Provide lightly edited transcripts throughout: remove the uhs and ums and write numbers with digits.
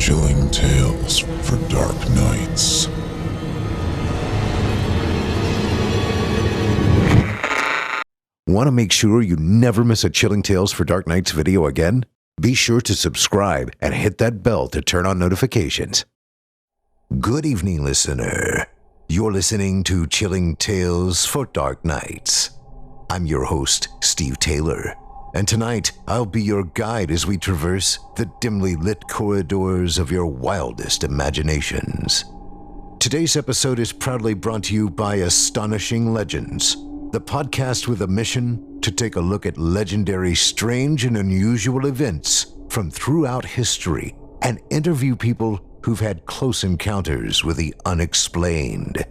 Chilling tales for dark nights. Want to make sure you never miss a Chilling Tales for Dark Nights video again? Be sure to subscribe and hit that bell to turn on notifications. Good evening, listener. You're listening to Chilling Tales for Dark Nights. I'm your host, Steve Taylor, and tonight I'll be your guide as we traverse the dimly lit corridors of your wildest imaginations. Today's episode is proudly brought to you by Astonishing Legends, the podcast with a mission to take a look at legendary, strange, and unusual events from throughout history and interview people who've had close encounters with the unexplained.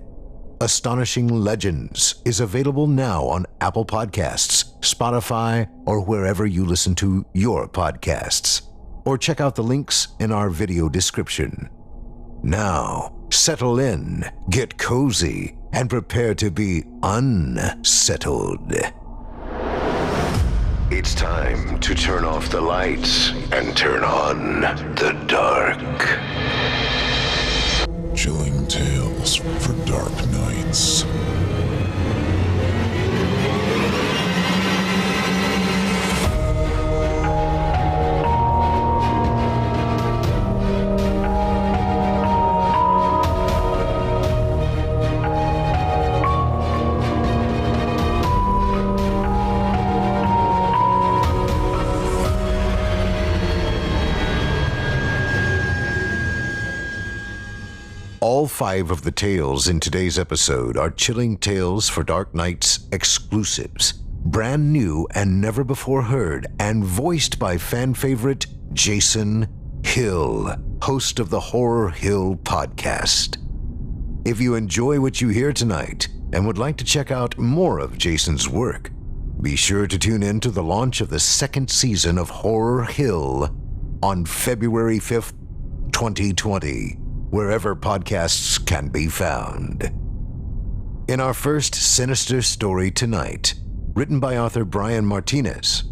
Astonishing Legends is available now on Apple Podcasts, Spotify, or wherever you listen to your podcasts. Or check out the links in our video description. Now, settle in, get cozy, and prepare to be unsettled. It's time to turn off the lights and turn on the dark. Chilling tales for dark nights. All 5 of the tales in today's episode are Chilling Tales for Dark Nights exclusives, brand new and never before heard, and voiced by fan favorite Jason Hill, host of the Horror Hill podcast. If you enjoy what you hear tonight and would like to check out more of Jason's work, be sure to tune in to the launch of the 2nd season of Horror Hill on February 5th, 2020. Wherever podcasts can be found. In our first sinister story tonight, written by author Brian Martinez,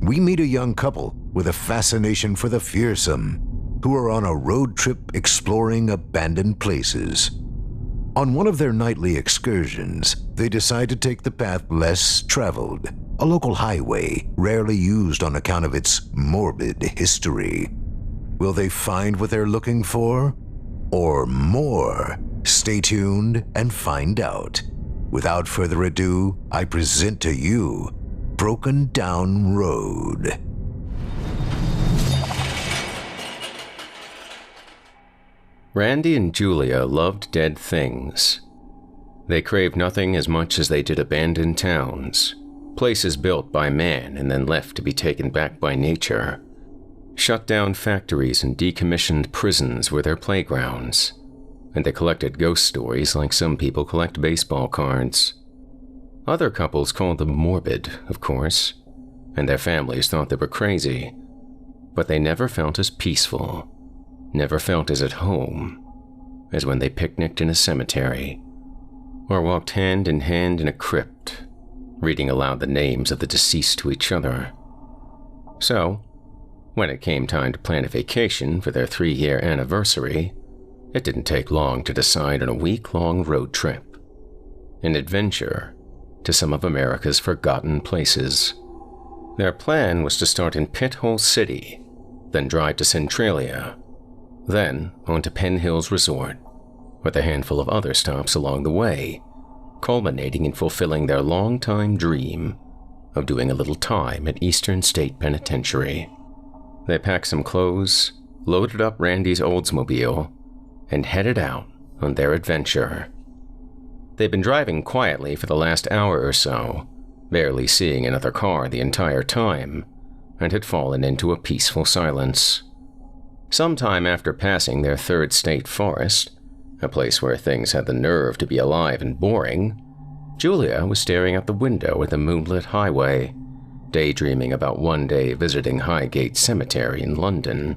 we meet a young couple with a fascination for the fearsome who are on a road trip exploring abandoned places. On one of their nightly excursions, they decide to take the path less traveled, a local highway rarely used on account of its morbid history. Will they find what they're looking for? Or more? Stay tuned and find out. Without further ado, I present to you Brokendown Road. Randy and Julia loved dead things. They craved nothing as much as they did abandoned towns, places built by man and then left to be taken back by nature. Shut-down factories and decommissioned prisons were their playgrounds, and they collected ghost stories like some people collect baseball cards. Other couples called them morbid, of course, and their families thought they were crazy, but they never felt as peaceful, never felt as at home, as when they picnicked in a cemetery, or walked hand in hand in a crypt, reading aloud the names of the deceased to each other. So, when it came time to plan a vacation for their 3-year anniversary, it didn't take long to decide on a week-long road trip. An adventure to some of America's forgotten places. Their plan was to start in Pithole City, then drive to Centralia, then on to Penn Hills Resort, with a handful of other stops along the way, culminating in fulfilling their long-time dream of doing a little time at Eastern State Penitentiary. They packed some clothes, loaded up Randy's Oldsmobile, and headed out on their adventure. They'd been driving quietly for the last hour or so, barely seeing another car the entire time, and had fallen into a peaceful silence. Sometime after passing their 3rd state forest, a place where things had the nerve to be alive and boring, Julia was staring out the window at the moonlit highway, daydreaming about one day visiting Highgate Cemetery in London,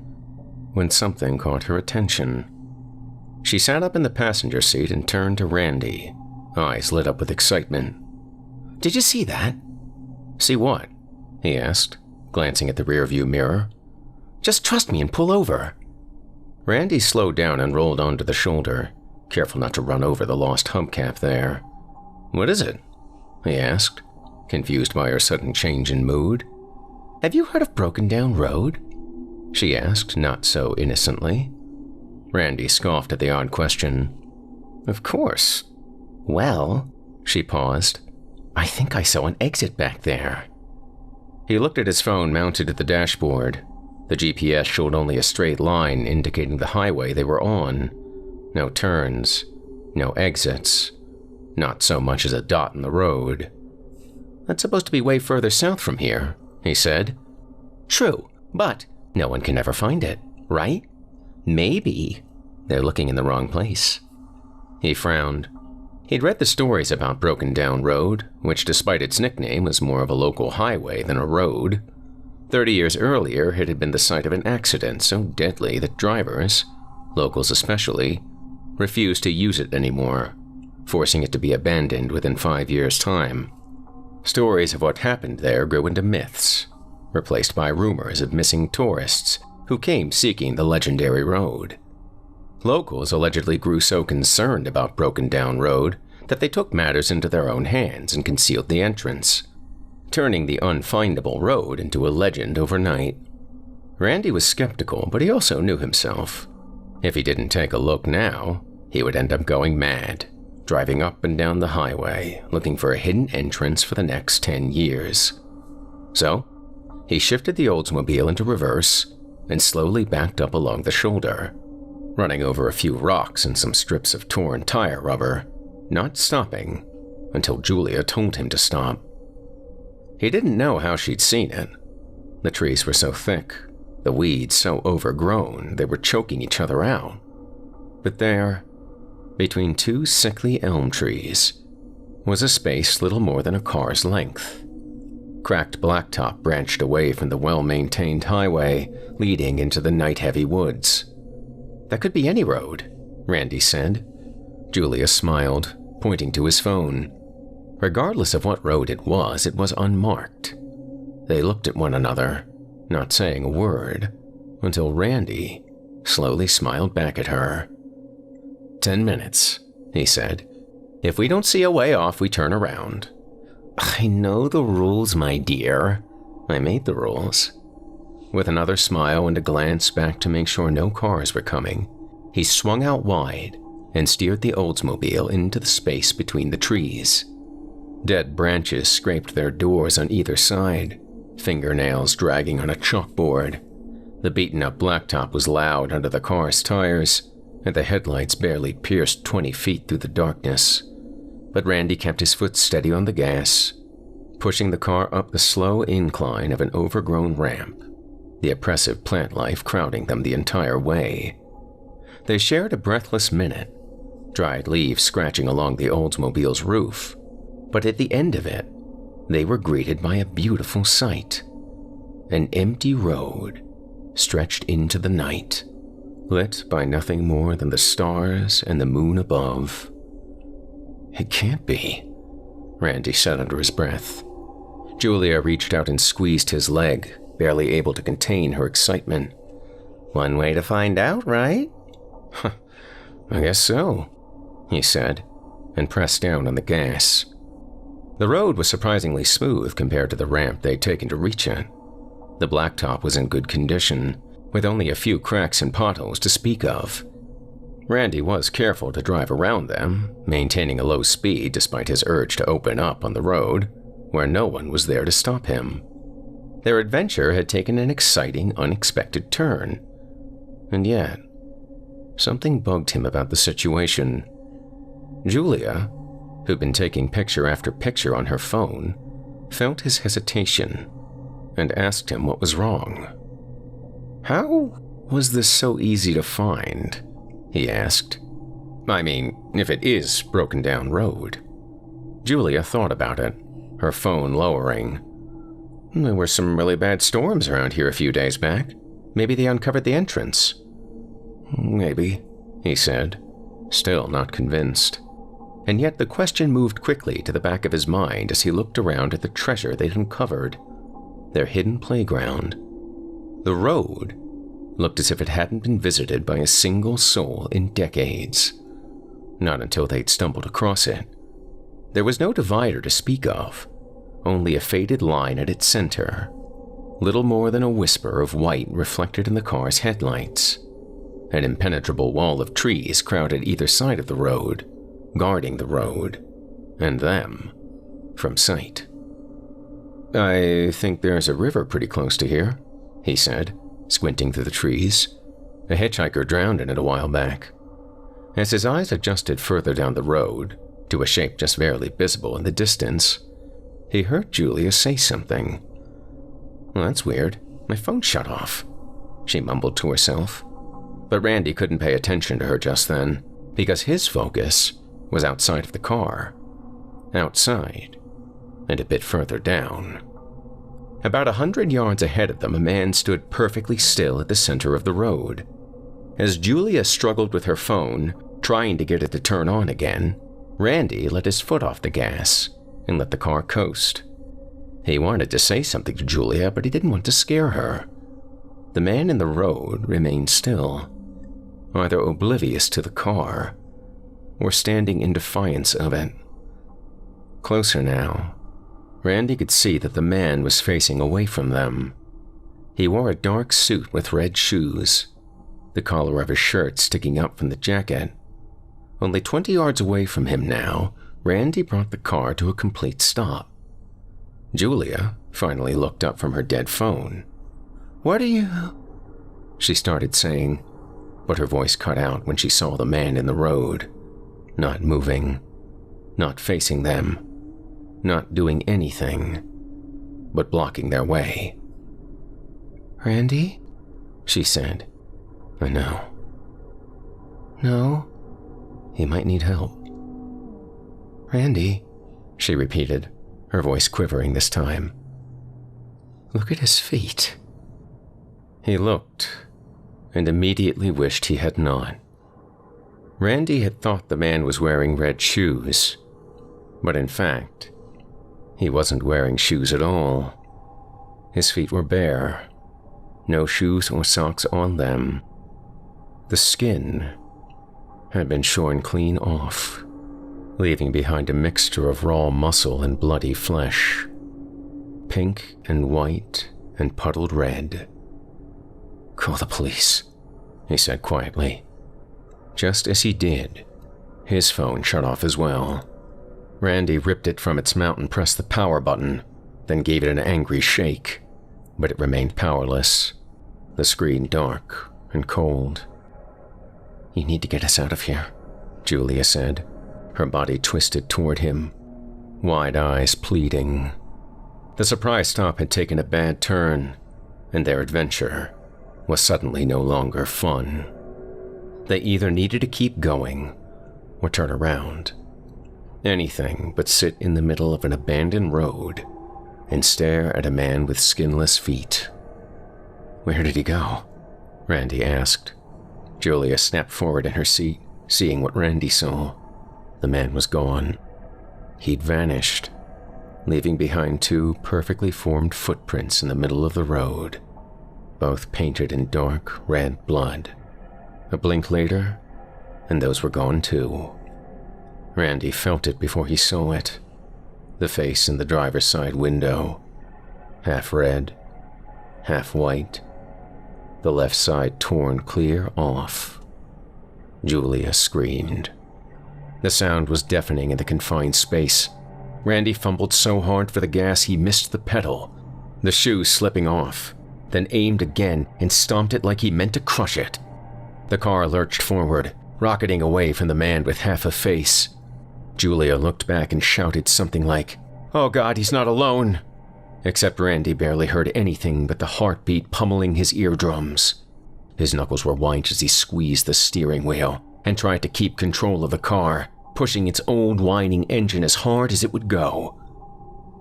when something caught her attention. She sat up in the passenger seat and turned to Randy, eyes lit up with excitement. "Did you see that?" "See what?" he asked, glancing at the rearview mirror. "Just trust me and pull over." Randy slowed down and rolled onto the shoulder, careful not to run over the lost hubcap there. "What is it?" he asked, confused by her sudden change in mood. "Have you heard of Brokendown Road?" she asked, not so innocently. Randy scoffed at the odd question. "Of course." "Well," she paused, "I think I saw an exit back there." He looked at his phone mounted to the dashboard. The GPS showed only a straight line indicating the highway they were on. No turns, no exits, not so much as a dot in the road. "That's supposed to be way further south from here," he said. "True, but no one can ever find it, right? Maybe they're looking in the wrong place." He frowned. He'd read the stories about Brokendown Road, which despite its nickname was more of a local highway than a road. 30 years earlier, it had been the site of an accident so deadly that drivers, locals especially, refused to use it anymore, forcing it to be abandoned within 5 years' time. Stories of what happened there grew into myths, replaced by rumors of missing tourists who came seeking the legendary road. Locals allegedly grew so concerned about Brokendown Road that they took matters into their own hands and concealed the entrance, turning the unfindable road into a legend overnight. Randy was skeptical, but he also knew himself. If he didn't take a look now, he would end up going mad, driving up and down the highway, looking for a hidden entrance for the next 10 years. So, he shifted the Oldsmobile into reverse and slowly backed up along the shoulder, running over a few rocks and some strips of torn tire rubber, not stopping until Julia told him to stop. He didn't know how she'd seen it. The trees were so thick, the weeds so overgrown, they were choking each other out. But there, between two sickly elm trees, was a space little more than a car's length. Cracked blacktop branched away from the well-maintained highway, leading into the night-heavy woods. "That could be any road," Randy said. Julia smiled, pointing to his phone. Regardless of what road it was unmarked. They looked at one another, not saying a word, until Randy slowly smiled back at her. 10 minutes, he said. "If we don't see a way off, we turn around." "I know the rules, my dear. I made the rules." With another smile and a glance back to make sure no cars were coming, he swung out wide and steered the Oldsmobile into the space between the trees. Dead branches scraped their doors on either side, fingernails dragging on a chalkboard. The beaten-up blacktop was loud under the car's tires, and the headlights barely pierced 20 feet through the darkness. But Randy kept his foot steady on the gas, pushing the car up the slow incline of an overgrown ramp, the oppressive plant life crowding them the entire way. They shared a breathless minute, dried leaves scratching along the Oldsmobile's roof, but at the end of it, they were greeted by a beautiful sight. An empty road stretched into the night, lit by nothing more than the stars and the moon above. "It can't be," Randy said under his breath. Julia reached out and squeezed his leg, barely able to contain her excitement. "One way to find out, right?" "Huh, I guess so," he said, and pressed down on the gas. The road was surprisingly smooth compared to the ramp they'd taken to reach it. The blacktop was in good condition, with only a few cracks and potholes to speak of. Randy was careful to drive around them, maintaining a low speed despite his urge to open up on the road, where no one was there to stop him. Their adventure had taken an exciting, unexpected turn. And yet, something bugged him about the situation. Julia, who'd been taking picture after picture on her phone, felt his hesitation and asked him what was wrong. "How was this so easy to find?" he asked. "I mean, if it is Brokendown Road." Julia thought about it, her phone lowering. "There were some really bad storms around here a few days back. Maybe they uncovered the entrance." "Maybe," he said, still not convinced. And yet the question moved quickly to the back of his mind as he looked around at the treasure they'd uncovered, their hidden playground. The road looked as if it hadn't been visited by a single soul in decades. Not until they'd stumbled across it. There was no divider to speak of, only a faded line at its center, little more than a whisper of white reflected in the car's headlights. An impenetrable wall of trees crowded either side of the road, guarding the road, and them, from sight. "I think there's a river pretty close to here," he said, squinting through the trees. "A hitchhiker drowned in it a while back." As his eyes adjusted further down the road, to a shape just barely visible in the distance, he heard Julia say something. "Well, that's weird. My phone shut off," she mumbled to herself. But Randy couldn't pay attention to her just then, because his focus was outside of the car. Outside, and a bit further down. About 100 yards ahead of them, a man stood perfectly still at the center of the road. As Julia struggled with her phone, trying to get it to turn on again, Randy let his foot off the gas and let the car coast. He wanted to say something to Julia, but he didn't want to scare her. The man in the road remained still, either oblivious to the car or standing in defiance of it. Closer now, Randy could see that the man was facing away from them. He wore a dark suit with red shoes, the collar of his shirt sticking up from the jacket. Only 20 yards away from him now, Randy brought the car to a complete stop. Julia finally looked up from her dead phone. "What are you—" she started saying, but her voice cut out when she saw the man in the road, not moving, not facing them, not doing anything, but blocking their way. "Randy?" she said. "I know." "No? He might need help." "Randy," she repeated, her voice quivering this time. "Look at his feet." He looked, and immediately wished he had not. Randy had thought the man was wearing red shoes, but in fact, he wasn't wearing shoes at all. His feet were bare, no shoes or socks on them. The skin had been shorn clean off, leaving behind a mixture of raw muscle and bloody flesh, pink and white and puddled red. "Call the police," he said quietly. Just as he did, his phone shut off as well. Randy ripped it from its mount and pressed the power button, then gave it an angry shake, but it remained powerless, the screen dark and cold. "You need to get us out of here," Julia said, her body twisted toward him, wide eyes pleading. The surprise stop had taken a bad turn, and their adventure was suddenly no longer fun. They either needed to keep going or turn around. Anything but sit in the middle of an abandoned road and stare at a man with skinless feet. "Where did he go?" Randy asked. Julia snapped forward in her seat, seeing what Randy saw. The man was gone. He'd vanished, leaving behind 2 perfectly formed footprints in the middle of the road, both painted in dark red blood. A blink later, and those were gone too. Randy felt it before he saw it. The face in the driver's side window, half red, half white, the left side torn clear off. Julia screamed. The sound was deafening in the confined space. Randy fumbled so hard for the gas he missed the pedal, the shoe slipping off, then aimed again and stomped it like he meant to crush it. The car lurched forward, rocketing away from the man with half a face. Julia looked back and shouted something like, "Oh God, he's not alone!" Except Randy barely heard anything but the heartbeat pummeling his eardrums. His knuckles were white as he squeezed the steering wheel and tried to keep control of the car, pushing its old whining engine as hard as it would go.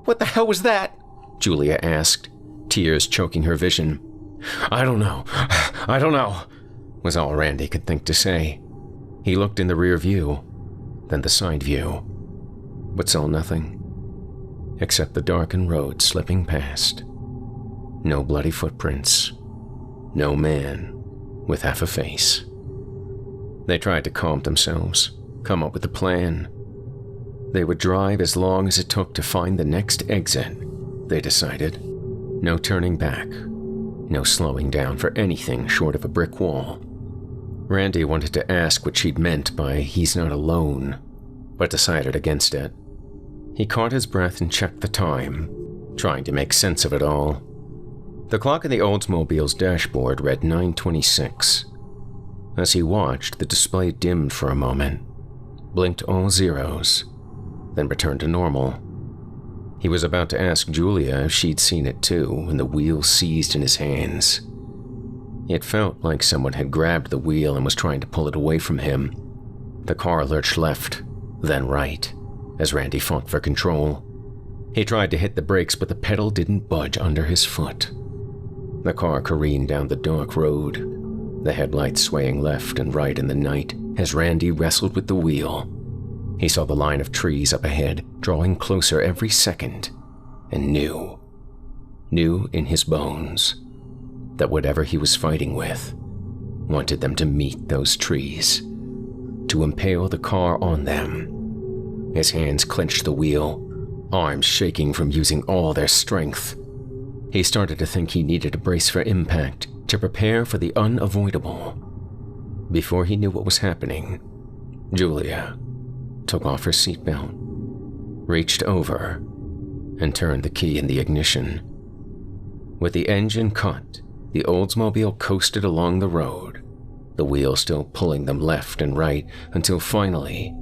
"What the hell was that?" Julia asked, tears choking her vision. I don't know, was all Randy could think to say. He looked in the rear view, then the side view, but saw nothing, except the darkened road slipping past. No bloody footprints, no man with half a face. They tried to calm themselves, come up with a plan. They would drive as long as it took to find the next exit, they decided. No turning back, no slowing down for anything short of a brick wall. Randy wanted to ask what she'd meant by "he's not alone," but decided against it. He caught his breath and checked the time, trying to make sense of it all. The clock in the Oldsmobile's dashboard read 9:26. As he watched, the display dimmed for a moment, blinked all zeros, then returned to normal. He was about to ask Julia if she'd seen it too when the wheel seized in his hands. It felt like someone had grabbed the wheel and was trying to pull it away from him. The car lurched left, then right, as Randy fought for control. He tried to hit the brakes, but the pedal didn't budge under his foot. The car careened down the dark road, the headlights swaying left and right in the night as Randy wrestled with the wheel. He saw the line of trees up ahead, drawing closer every second, and knew in his bones, that whatever he was fighting with wanted them to meet those trees, to impale the car on them. His hands clenched the wheel, arms shaking from using all their strength. He started to think he needed a brace for impact, to prepare for the unavoidable. Before he knew what was happening, Julia took off her seatbelt, reached over, and turned the key in the ignition. With the engine cut, the Oldsmobile coasted along the road, the wheel still pulling them left and right until finally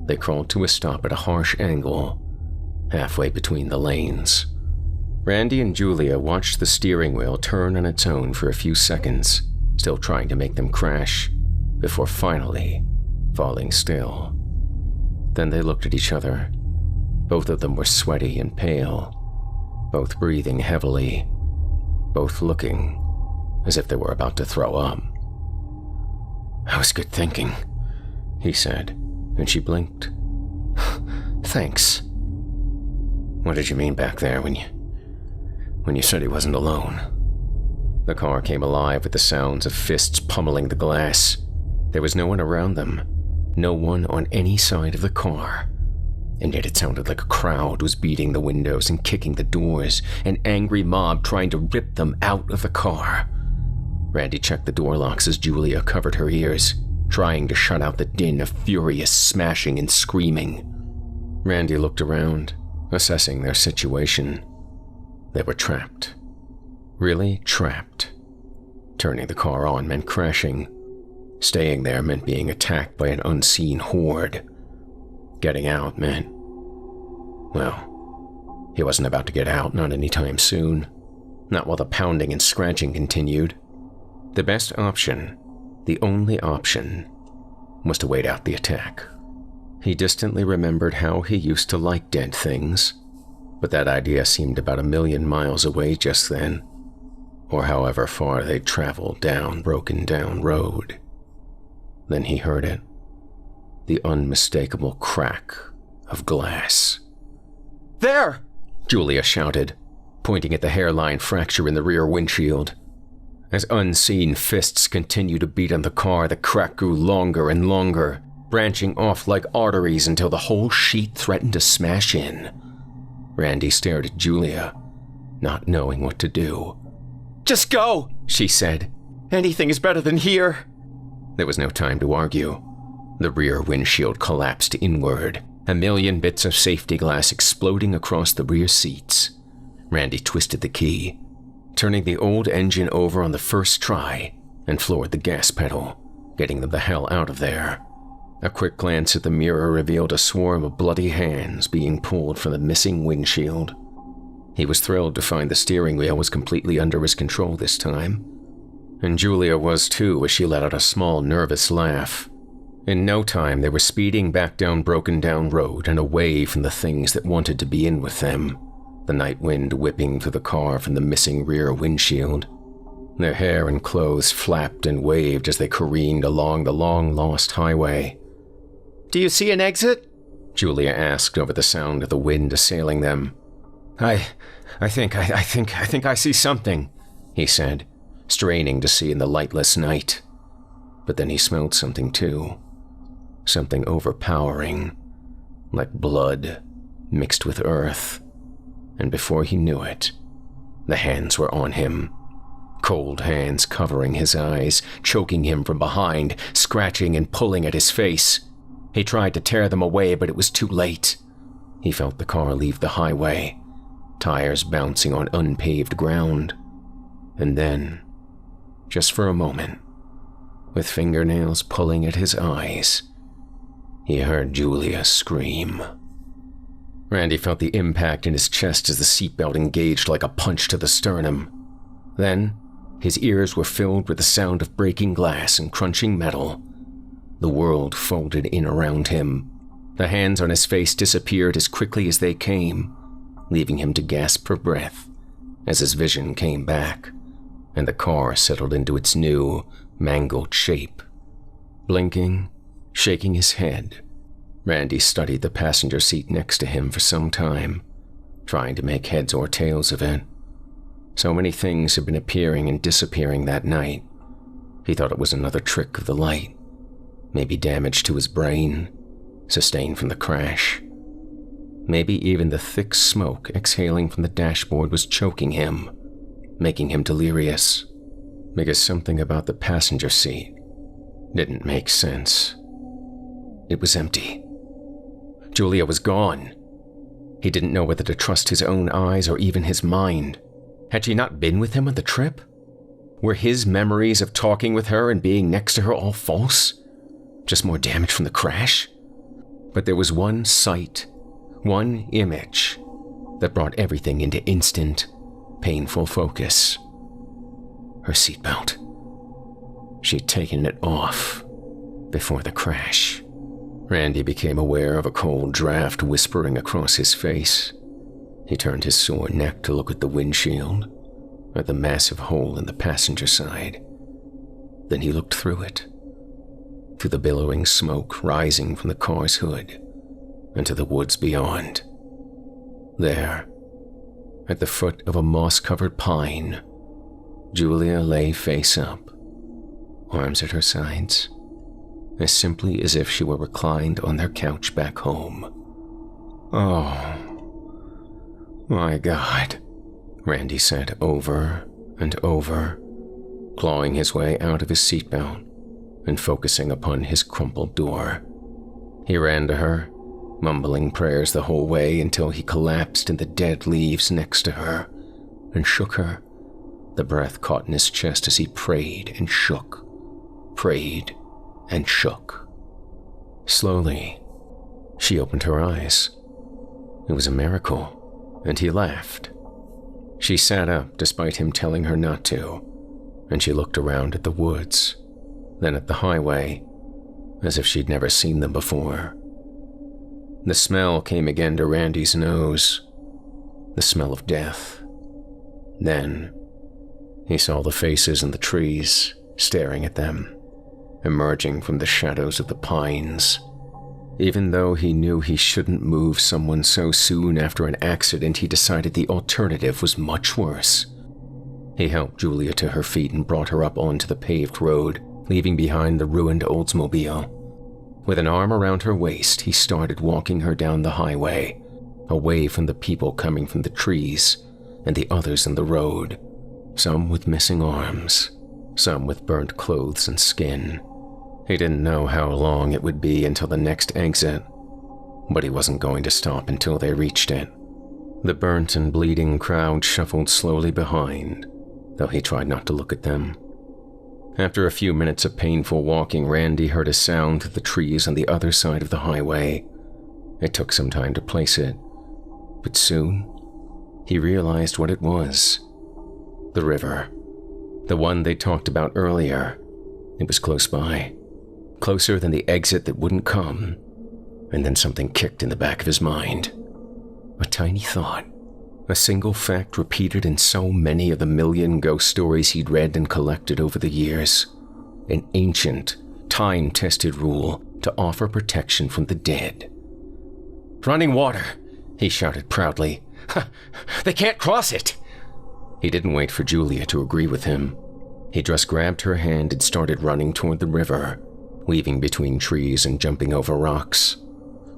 they crawled to a stop at a harsh angle, halfway between the lanes. Randy and Julia watched the steering wheel turn on its own for a few seconds, still trying to make them crash, before finally falling still. Then they looked at each other. Both of them were sweaty and pale, both breathing heavily, both looking as if they were about to throw up. "That was good thinking," he said, and she blinked. "Thanks." "What did you mean back there when you said he wasn't alone?" The car came alive with the sounds of fists pummeling the glass. There was no one around them, no one on any side of the car, and yet it sounded like a crowd was beating the windows and kicking the doors, an angry mob trying to rip them out of the car. Randy checked the door locks as Julia covered her ears, trying to shut out the din of furious smashing and screaming. Randy looked around, assessing their situation. They were trapped. Really trapped. Turning the car on meant crashing. Staying there meant being attacked by an unseen horde. Getting out meant, well, he wasn't about to get out, not anytime soon. Not while the pounding and scratching continued. The best option, the only option, was to wait out the attack. He distantly remembered how he used to like dead things, but that idea seemed about 1,000,000 miles away just then, or however far they'd traveled down Brokendown Road. Then he heard it, the unmistakable crack of glass. "There!" Julia shouted, pointing at the hairline fracture in the rear windshield. As unseen fists continued to beat on the car, the crack grew longer and longer, branching off like arteries until the whole sheet threatened to smash in. Randy stared at Julia, not knowing what to do. "Just go," she said. "Anything is better than here." There was no time to argue. The rear windshield collapsed inward, 1,000,000 bits of safety glass exploding across the rear seats. Randy twisted the key, turning the old engine over on the first try, and floored the gas pedal, getting them the hell out of there. A quick glance at the mirror revealed a swarm of bloody hands being pulled from the missing windshield. He was thrilled to find the steering wheel was completely under his control this time. And Julia was too, as she let out a small, nervous laugh. In no time, they were speeding back down Brokendown Road and away from the things that wanted to be in with them, the night wind whipping through the car from the missing rear windshield. Their hair and clothes flapped and waved as they careened along the long-lost highway. "Do you see an exit?" Julia asked over the sound of the wind assailing them. I think I see something," he said, straining to see in the lightless night. But then he smelled something too. Something overpowering, like blood mixed with earth. And before he knew it, the hands were on him. Cold hands covering his eyes, choking him from behind, scratching and pulling at his face. He tried to tear them away, but it was too late. He felt the car leave the highway, tires bouncing on unpaved ground. And then, just for a moment, with fingernails pulling at his eyes, he heard Julia scream. Randy felt the impact in his chest as the seatbelt engaged like a punch to the sternum. Then, his ears were filled with the sound of breaking glass and crunching metal. The world folded in around him. The hands on his face disappeared as quickly as they came, leaving him to gasp for breath as his vision came back, and the car settled into its new, mangled shape. Blinking, shaking his head, Randy studied the passenger seat next to him for some time, trying to make heads or tails of it. So many things had been appearing and disappearing that night. He thought it was another trick of the light, maybe damage to his brain, sustained from the crash. Maybe even the thick smoke exhaling from the dashboard was choking him, making him delirious, because something about the passenger seat didn't make sense. It was empty. Julia was gone. He didn't know whether to trust his own eyes or even his mind. Had she not been with him on the trip? Were his memories of talking with her and being next to her all false? Just more damage from the crash? But there was one sight, one image, that brought everything into instant, painful focus. Her seatbelt. She'd taken it off before the crash. Randy became aware of a cold draft whispering across his face. He turned his sore neck to look at the windshield, at the massive hole in the passenger side. Then he looked through it, through the billowing smoke rising from the car's hood, and to the woods beyond. There, at the foot of a moss-covered pine, Julia lay face up, arms at her sides, as simply as if she were reclined on their couch back home. "Oh, my God," Randy said over and over, clawing his way out of his seatbelt and focusing upon his crumpled door. He ran to her, mumbling prayers the whole way until he collapsed in the dead leaves next to her and shook her. The breath caught in his chest as he prayed and shook, prayed and shook. Slowly, she opened her eyes. It was a miracle, and he laughed. She sat up despite him telling her not to, and she looked around at the woods, then at the highway, as if she'd never seen them before. The smell came again to Randy's nose, the smell of death. Then, he saw the faces in the trees, staring at them, emerging from the shadows of the pines. Even though he knew he shouldn't move someone so soon after an accident, he decided the alternative was much worse. He helped Julia to her feet and brought her up onto the paved road, leaving behind the ruined Oldsmobile. With an arm around her waist, he started walking her down the highway, away from the people coming from the trees and the others in the road, some with missing arms, some with burnt clothes and skin. He didn't know how long it would be until the next exit, but he wasn't going to stop until they reached it. The burnt and bleeding crowd shuffled slowly behind, though he tried not to look at them. After a few minutes of painful walking, Randy heard a sound through the trees on the other side of the highway. It took some time to place it, but soon he realized what it was. The river. The one they talked about earlier. It was close by. Closer than the exit that wouldn't come. And then something kicked in the back of his mind. A tiny thought. A single fact repeated in so many of the million ghost stories he'd read and collected over the years. An ancient, time-tested rule to offer protection from the dead. "Running water," he shouted proudly. "They can't cross it!" He didn't wait for Julia to agree with him. He just grabbed her hand and started running toward the river, weaving between trees and jumping over rocks.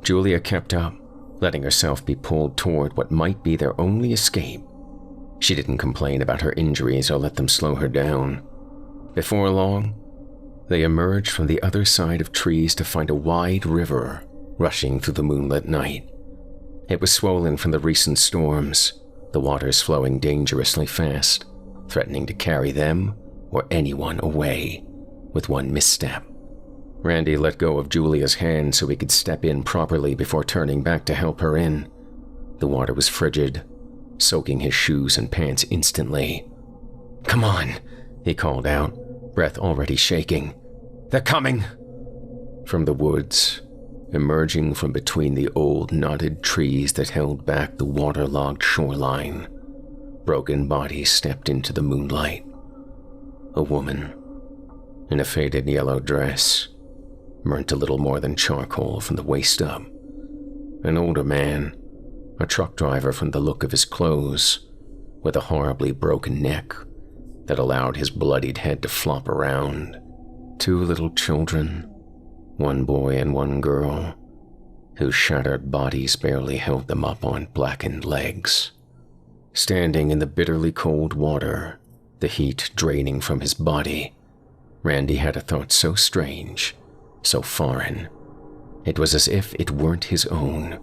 Julia kept up, letting herself be pulled toward what might be their only escape. She didn't complain about her injuries or let them slow her down. Before long, they emerged from the other side of trees to find a wide river rushing through the moonlit night. It was swollen from the recent storms, the waters flowing dangerously fast, threatening to carry them or anyone away with one misstep. Randy let go of Julia's hand so he could step in properly before turning back to help her in. The water was frigid, soaking his shoes and pants instantly. "Come on," he called out, breath already shaking. "They're coming!" From the woods, emerging from between the old knotted trees that held back the waterlogged shoreline, broken bodies stepped into the moonlight. A woman, in a faded yellow dress, burnt a little more than charcoal from the waist up. An older man, a truck driver from the look of his clothes, with a horribly broken neck that allowed his bloodied head to flop around. 2 little children, 1 boy and 1 girl, whose shattered bodies barely held them up on blackened legs. Standing in the bitterly cold water, the heat draining from his body, Randy had a thought so strange, so foreign. It was as if it weren't his own,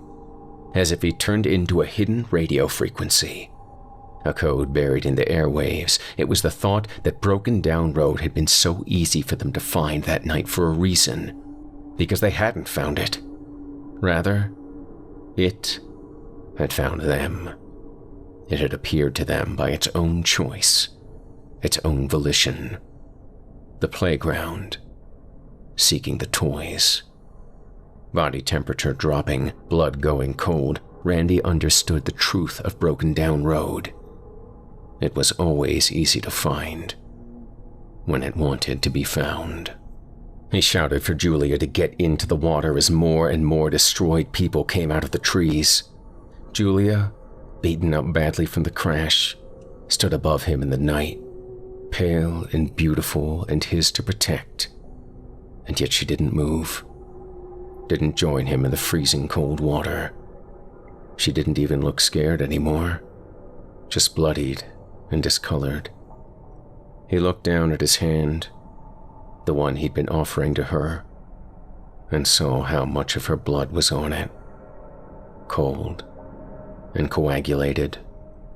as if he turned into a hidden radio frequency. A code buried in the airwaves. It was the thought that Brokendown Road had been so easy for them to find that night for a reason, because they hadn't found it. Rather, it had found them. It had appeared to them by its own choice, its own volition. The playground, seeking the toys. Body temperature dropping, blood going cold, Randy understood the truth of Brokendown Road. It was always easy to find, when it wanted to be found. He shouted for Julia to get into the water as more and more destroyed people came out of the trees. Julia, beaten up badly from the crash, stood above him in the night, pale and beautiful and his to protect. And yet she didn't move, didn't join him in the freezing cold water. She didn't even look scared anymore, just bloodied and discolored. He looked down at his hand, the one he'd been offering to her, and saw how much of her blood was on it, cold and coagulated.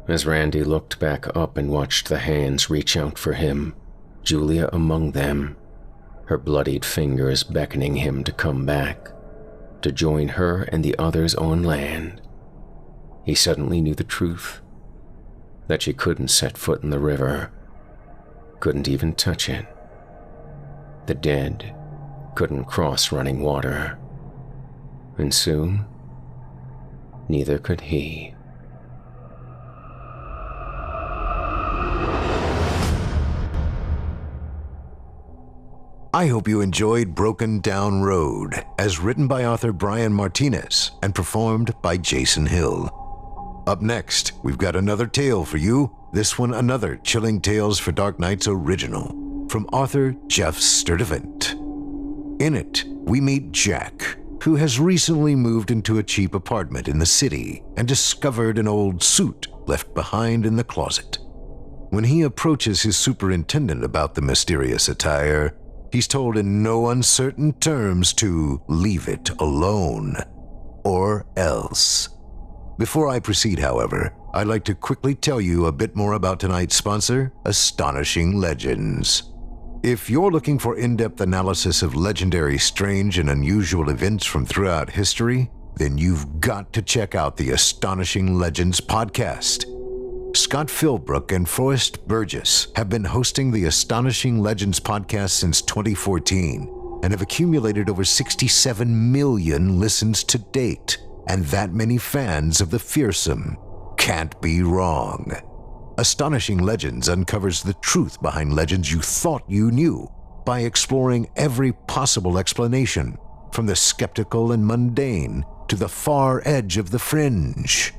As Randy looked back up and watched the hands reach out for him, Julia among them, her bloodied fingers beckoning him to come back, to join her and the others on land. He suddenly knew the truth, that she couldn't set foot in the river, couldn't even touch it. The dead couldn't cross running water, and soon, neither could he. I hope you enjoyed Brokendown Road, as written by author Brian Martinez and performed by Jason Hill. Up next, we've got another tale for you. This one, another Chilling Tales for Dark Nights original from author Geoff Sturtevant. In it, we meet Jack, who has recently moved into a cheap apartment in the city and discovered an old suit left behind in the closet. When he approaches his superintendent about the mysterious attire, he's told in no uncertain terms to leave it alone, or else. Before I proceed, however, I'd like to quickly tell you a bit more about tonight's sponsor, Astonishing Legends. If you're looking for in-depth analysis of legendary, strange, and unusual events from throughout history, then you've got to check out the Astonishing Legends podcast. Scott Philbrook and Forrest Burgess have been hosting the Astonishing Legends podcast since 2014 and have accumulated over 67 million listens to date, and that many fans of the fearsome can't be wrong. Astonishing Legends uncovers the truth behind legends you thought you knew by exploring every possible explanation, from the skeptical and mundane to the far edge of the fringe.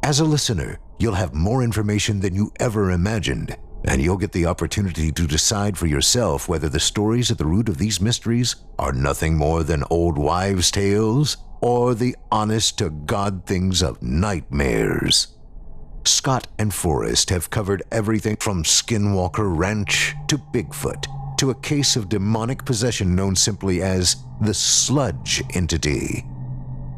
As a listener, you'll have more information than you ever imagined, and you'll get the opportunity to decide for yourself whether the stories at the root of these mysteries are nothing more than old wives' tales or the honest-to-God things of nightmares. Scott and Forrest have covered everything from Skinwalker Ranch to Bigfoot to a case of demonic possession known simply as the Sludge Entity.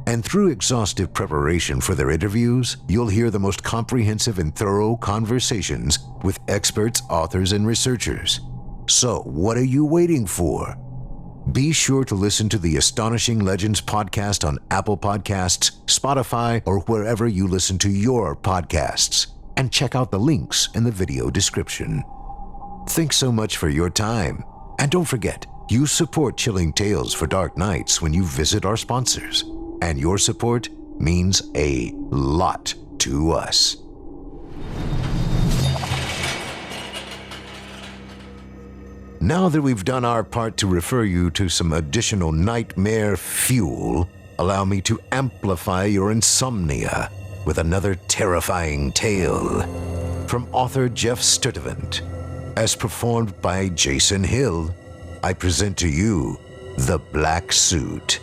And through exhaustive preparation for their interviews, you'll hear the most comprehensive and thorough conversations with experts, authors, and researchers. So, what are you waiting for? Be sure to listen to the Astonishing Legends podcast on Apple Podcasts, Spotify, or wherever you listen to your podcasts, and check out the links in the video description. Thanks so much for your time, and don't forget, you support Chilling Tales for Dark Nights when you visit our sponsors, and your support means a lot to us. Now that we've done our part to refer you to some additional nightmare fuel, allow me to amplify your insomnia with another terrifying tale from author Geoff Sturtevant. As performed by Jason Hill, I present to you The Black Suit.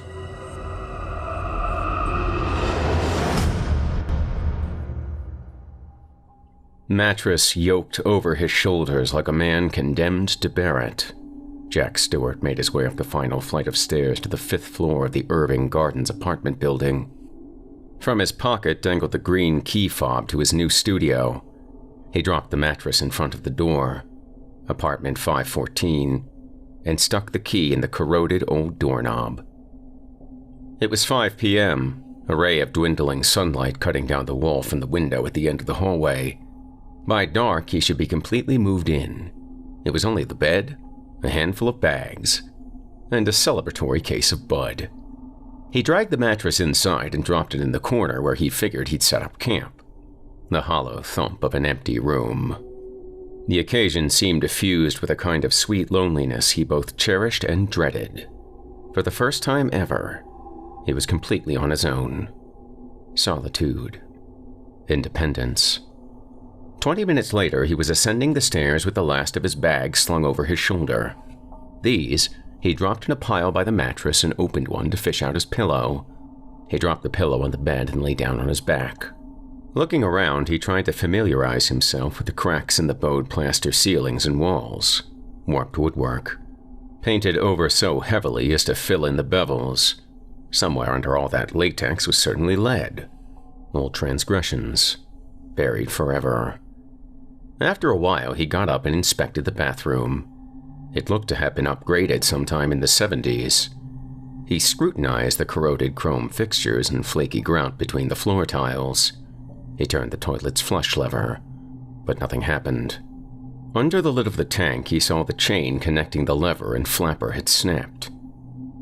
Mattress yoked over his shoulders like a man condemned to bear it. Jack Stewart made his way up the final flight of stairs to the 5th floor of the Irving Gardens apartment building. From his pocket dangled the green key fob to his new studio. He dropped the mattress in front of the door, apartment 514, and stuck the key in the corroded old doorknob. It was 5 p.m., a ray of dwindling sunlight cutting down the wall from the window at the end of the hallway. By dark, he should be completely moved in. It was only the bed, a handful of bags, and a celebratory case of Bud. He dragged the mattress inside and dropped it in the corner where he figured he'd set up camp. The hollow thump of an empty room. The occasion seemed effused with a kind of sweet loneliness he both cherished and dreaded. For the first time ever, he was completely on his own. Solitude. Independence. 20 minutes later, he was ascending the stairs with the last of his bags slung over his shoulder. These, he dropped in a pile by the mattress and opened one to fish out his pillow. He dropped the pillow on the bed and lay down on his back. Looking around, he tried to familiarize himself with the cracks in the bowed plaster ceilings and walls. Warped woodwork. Painted over so heavily as to fill in the bevels. Somewhere under all that latex was certainly lead. Old transgressions. Buried forever. After a while, he got up and inspected the bathroom. It looked to have been upgraded sometime in the 70s. He scrutinized the corroded chrome fixtures and flaky grout between the floor tiles. He turned the toilet's flush lever, but nothing happened. Under the lid of the tank, he saw the chain connecting the lever and flapper had snapped.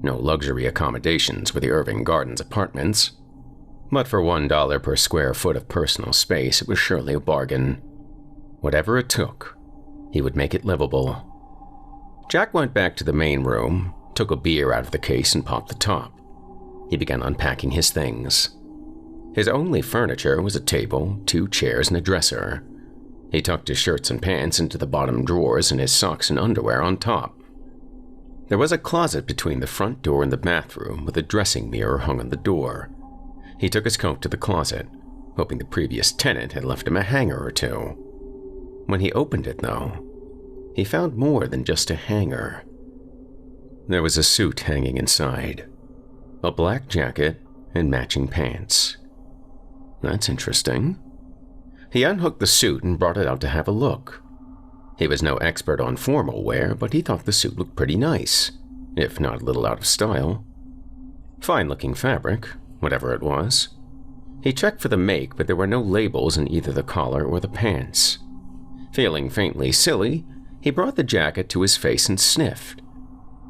No luxury accommodations for the Irving Gardens apartments. But for $1 per square foot of personal space, it was surely a bargain. Whatever it took, he would make it livable. Jack went back to the main room, took a beer out of the case and popped the top. He began unpacking his things. His only furniture was a table, 2 chairs, and a dresser. He tucked his shirts and pants into the bottom drawers and his socks and underwear on top. There was a closet between the front door and the bathroom with a dressing mirror hung on the door. He took his coat to the closet, hoping the previous tenant had left him a hanger or two. When he opened it, though, he found more than just a hanger. There was a suit hanging inside, a black jacket and matching pants. That's interesting. He unhooked the suit and brought it out to have a look. He was no expert on formal wear, but he thought the suit looked pretty nice, if not a little out of style. Fine-looking fabric, whatever it was. He checked for the make, but there were no labels in either the collar or the pants. Feeling faintly silly, he brought the jacket to his face and sniffed.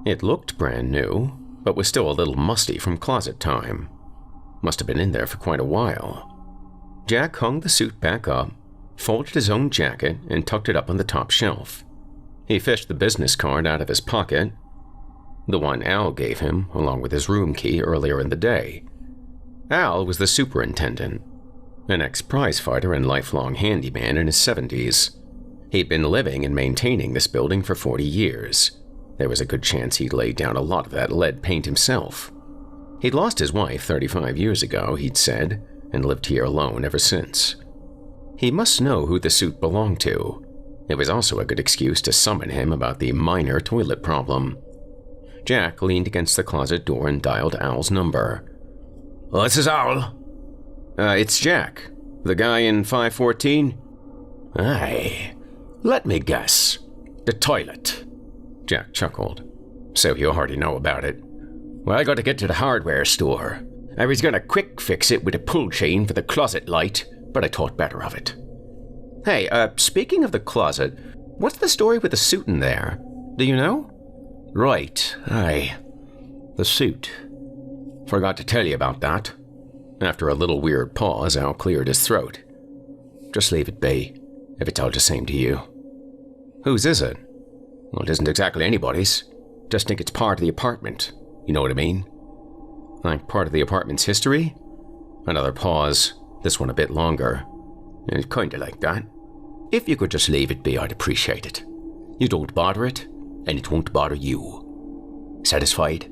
It looked brand new, but was still a little musty from closet time. Must have been in there for quite a while. Jack hung the suit back up, folded his own jacket, and tucked it up on the top shelf. He fished the business card out of his pocket, the one Al gave him, along with his room key earlier in the day. Al was the superintendent, an ex-prizefighter and lifelong handyman in his 70s. He'd been living and maintaining this building for 40 years. There was a good chance he'd laid down a lot of that lead paint himself. He'd lost his wife 35 years ago, he'd said, and lived here alone ever since. He must know who the suit belonged to. It was also a good excuse to summon him about the minor toilet problem. Jack leaned against the closet door and dialed Al's number. "This is Al." It's Jack. The guy in 514? "Aye. Let me guess. The toilet." Jack chuckled. "So you already know about it." "Well, I got to get to the hardware store. I was gonna quick fix it with a pull chain for the closet light, but I thought better of it." "Hey, speaking of the closet, what's the story with the suit in there? Do you know?" "Right, aye. The suit. Forgot to tell you about that." After a little weird pause, Al cleared his throat. "Just leave it be, if it's all the same to you." "Whose is it?" "Well, it isn't exactly anybody's. Just think it's part of the apartment. You know what I mean?" "Like part of the apartment's history?" Another pause, this one a bit longer. "It's kinda like that. If you could just leave it be, I'd appreciate it. You don't bother it, and it won't bother you. Satisfied?"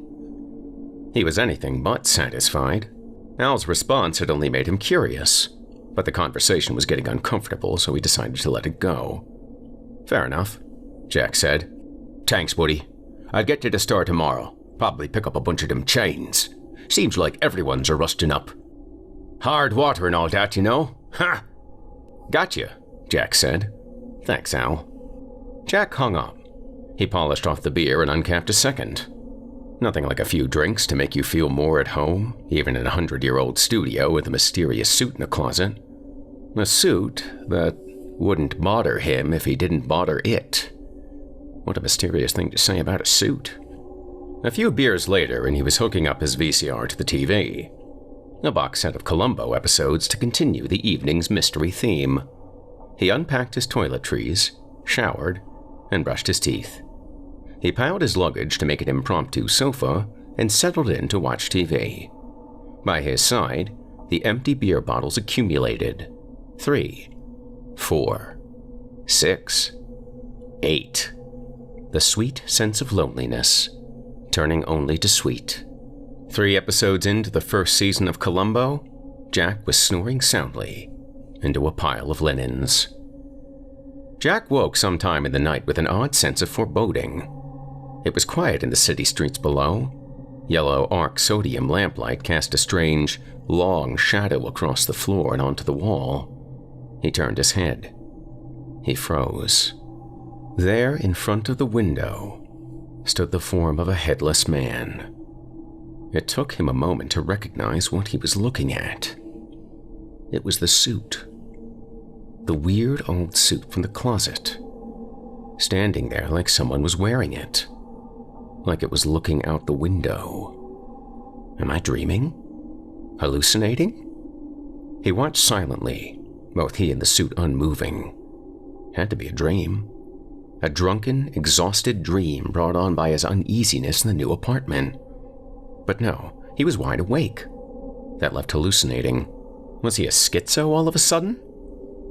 He was anything but satisfied. Al's response had only made him curious, but the conversation was getting uncomfortable, so he decided to let it go. "Fair enough," Jack said. "Thanks, buddy. I'll get to the store tomorrow. Probably pick up a bunch of them chains. Seems like everyone's a rusting up. Hard water and all that, you know? Ha!" "Gotcha," Jack said. "Thanks, Al." Jack hung up. He polished off the beer and uncapped a second. Nothing like a few drinks to make you feel more at home, even in a 100-year-old studio with a mysterious suit in the closet. A suit that wouldn't bother him if he didn't bother it. What a mysterious thing to say about a suit. A few beers later, and he was hooking up his VCR to the TV. A box set of Columbo episodes to continue the evening's mystery theme. He unpacked his toiletries, showered, and brushed his teeth. He piled his luggage to make an impromptu sofa and settled in to watch TV. By his side, the empty beer bottles accumulated. 3, 4, 6, 8. The sweet sense of loneliness, turning only to sweet. 3 episodes into the first season of Columbo, Jack was snoring soundly into a pile of linens. Jack woke sometime in the night with an odd sense of foreboding. It was quiet in the city streets below. Yellow arc sodium lamplight cast a strange, long shadow across the floor and onto the wall. He turned his head. He froze. There, in front of the window, stood the form of a headless man. It took him a moment to recognize what he was looking at. It was the suit. The weird old suit from the closet. Standing there like someone was wearing it. Like it was looking out the window. Am I dreaming? Hallucinating? He watched silently, both he and the suit unmoving. Had to be a dream. A drunken, exhausted dream brought on by his uneasiness in the new apartment. But no, he was wide awake. That left hallucinating. Was he a schizo all of a sudden?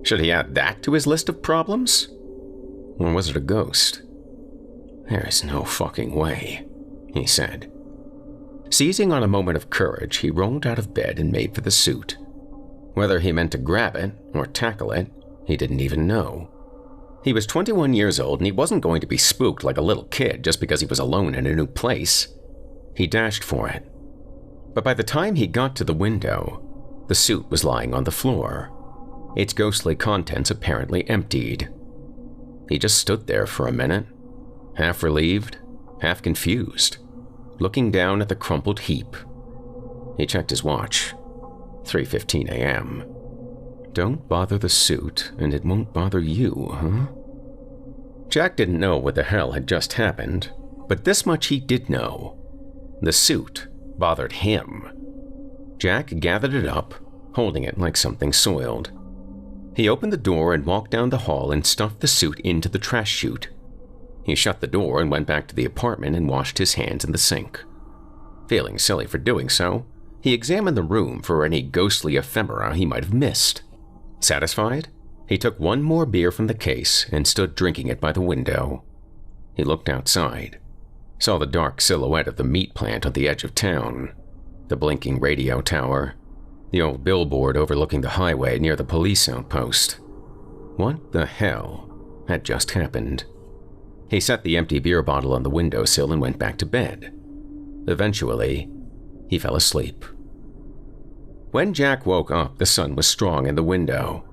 Should he add that to his list of problems? Or was it a ghost? "There is no fucking way," he said. Seizing on a moment of courage, he rolled out of bed and made for the suit. Whether he meant to grab it or tackle it, he didn't even know. He was 21 years old and he wasn't going to be spooked like a little kid just because he was alone in a new place. He dashed for it. But by the time he got to the window, the suit was lying on the floor, its ghostly contents apparently emptied. He just stood there for a minute, half relieved, half confused, looking down at the crumpled heap. He checked his watch. 3:15 a.m. Don't bother the suit, and it won't bother you, huh? Jack didn't know what the hell had just happened, but this much he did know. The suit bothered him. Jack gathered it up, holding it like something soiled. He opened the door and walked down the hall and stuffed the suit into the trash chute. He shut the door and went back to the apartment and washed his hands in the sink. Feeling silly for doing so, he examined the room for any ghostly ephemera he might have missed. Satisfied? He took one more beer from the case and stood drinking it by the window. He looked outside, saw the dark silhouette of the meat plant on the edge of town, the blinking radio tower, the old billboard overlooking the highway near the police outpost. What the hell had just happened? He set the empty beer bottle on the windowsill and went back to bed. Eventually, he fell asleep. When Jack woke up, the sun was strong in the window.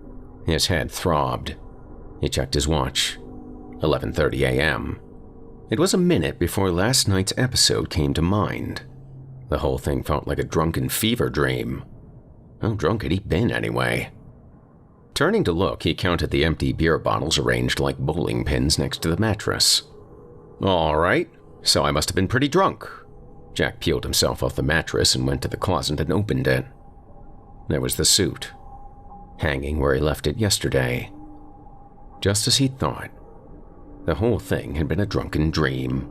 His head throbbed. He checked his watch. 11:30 a.m. It was a minute before last night's episode came to mind. The whole thing felt like a drunken fever dream. How drunk had he been anyway? Turning to look, he counted the empty beer bottles arranged like bowling pins next to the mattress. All right, so I must have been pretty drunk. Jack peeled himself off the mattress and went to the closet and opened it. There was the suit, hanging where he left it yesterday. Just as he'd thought, the whole thing had been a drunken dream.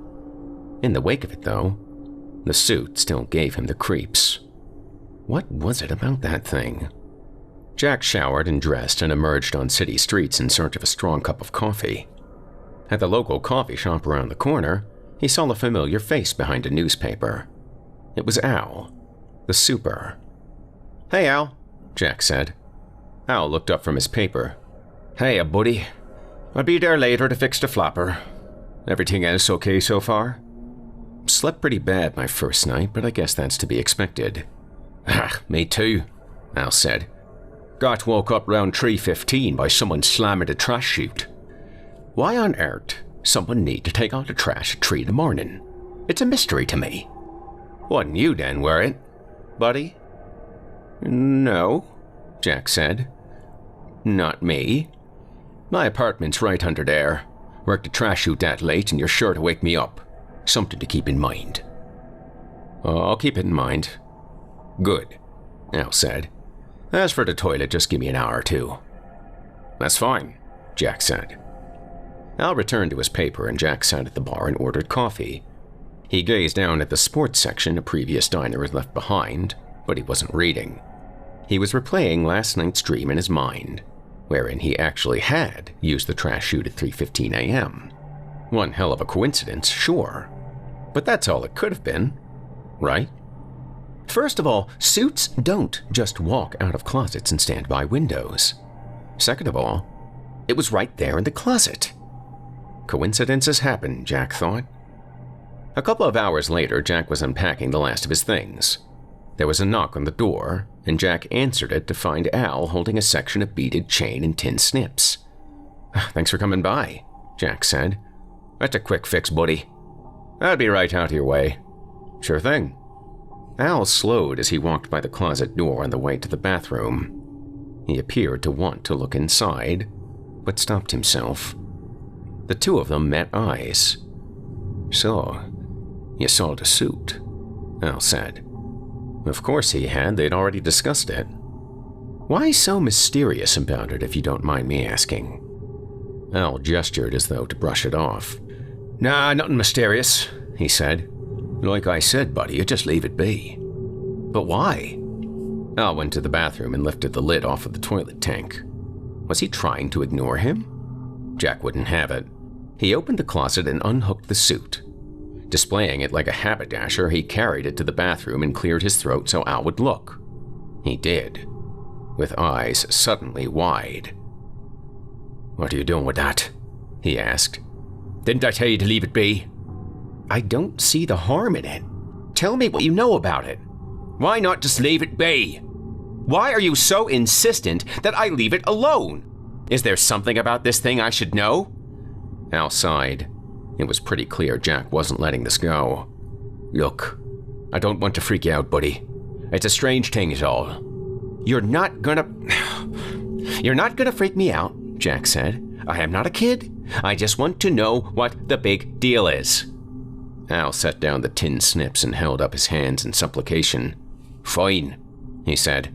In the wake of it, though, the suit still gave him the creeps. What was it about that thing? Jack showered and dressed and emerged on city streets in search of a strong cup of coffee. At the local coffee shop around the corner, he saw a familiar face behind a newspaper. It was Al, the super. "Hey, Al," Jack said. Al looked up from his paper. "Hey, buddy. I'll be there later to fix the flapper. Everything else okay so far?" "Slept pretty bad my first night, but I guess that's to be expected." Me too," Al said. "Got woke up round 3:15 by someone slamming the trash chute. Why on earth someone need to take out the trash at 3 in the morning? It's a mystery to me." "Wasn't you then, were it, buddy?" "No," Jack said. "Not me. My apartment's right under there. Work the trash chute that late and you're sure to wake me up. Something to keep in mind." "I'll keep it in mind." "Good," Al said. "As for the toilet, just give me an hour or two." "That's fine," Jack said. Al returned to his paper and Jack sat at the bar and ordered coffee. He gazed down at the sports section a previous diner had left behind, but he wasn't reading. He was replaying last night's dream in his mind, wherein he actually had used the trash chute at 3:15 a.m. One hell of a coincidence, sure. But that's all it could have been, right? First of all, suits don't just walk out of closets and stand by windows. Second of all, it was right there in the closet. Coincidences happen, Jack thought. A couple of hours later, Jack was unpacking the last of his things. There was a knock on the door, and Jack answered it to find Al holding a section of beaded chain and tin snips. "Thanks for coming by," Jack said. "That's a quick fix, buddy. I'll be right out your way." "Sure thing." Al slowed as he walked by the closet door on the way to the bathroom. He appeared to want to look inside, but stopped himself. The two of them met eyes. "So, you saw the suit," Al said. Of course he had, they'd already discussed it. "Why so mysterious about it, if you don't mind me asking?" Al gestured as though to brush it off. "Nah, nothing mysterious," he said. "Like I said, buddy, you just leave it be." "But why?" Al went to the bathroom and lifted the lid off of the toilet tank. Was he trying to ignore him? Jack wouldn't have it. He opened the closet and unhooked the suit. Displaying it like a haberdasher, he carried it to the bathroom and cleared his throat so Al would look. He did, with eyes suddenly wide. "What are you doing with that?" he asked. "Didn't I tell you to leave it be?" "I don't see the harm in it. Tell me what you know about it." "Why not just leave it be? Why are you so insistent that I leave it alone? Is there something about this thing I should know?" Al sighed. It was pretty clear Jack wasn't letting this go. "Look, I don't want to freak you out, buddy. It's a strange thing is all." You're not gonna freak me out," Jack said. "I am not a kid. I just want to know what the big deal is." Al set down the tin snips and held up his hands in supplication. "Fine," he said.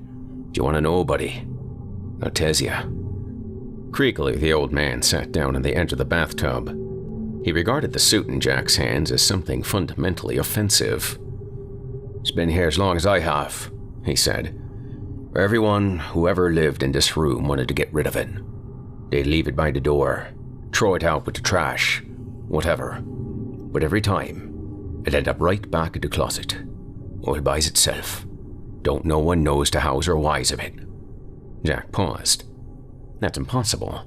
"Do you want to know, buddy? I'll tell ya." Creakily, the old man sat down on the edge of the bathtub. He regarded the suit in Jack's hands as something fundamentally offensive. "It's been here as long as I have," he said. "Everyone who ever lived in this room wanted to get rid of it. They'd leave it by the door, throw it out with the trash, whatever. But every time, it'd end up right back in the closet, all by itself. Don't no one knows the hows or whys of it. Jack paused. That's impossible.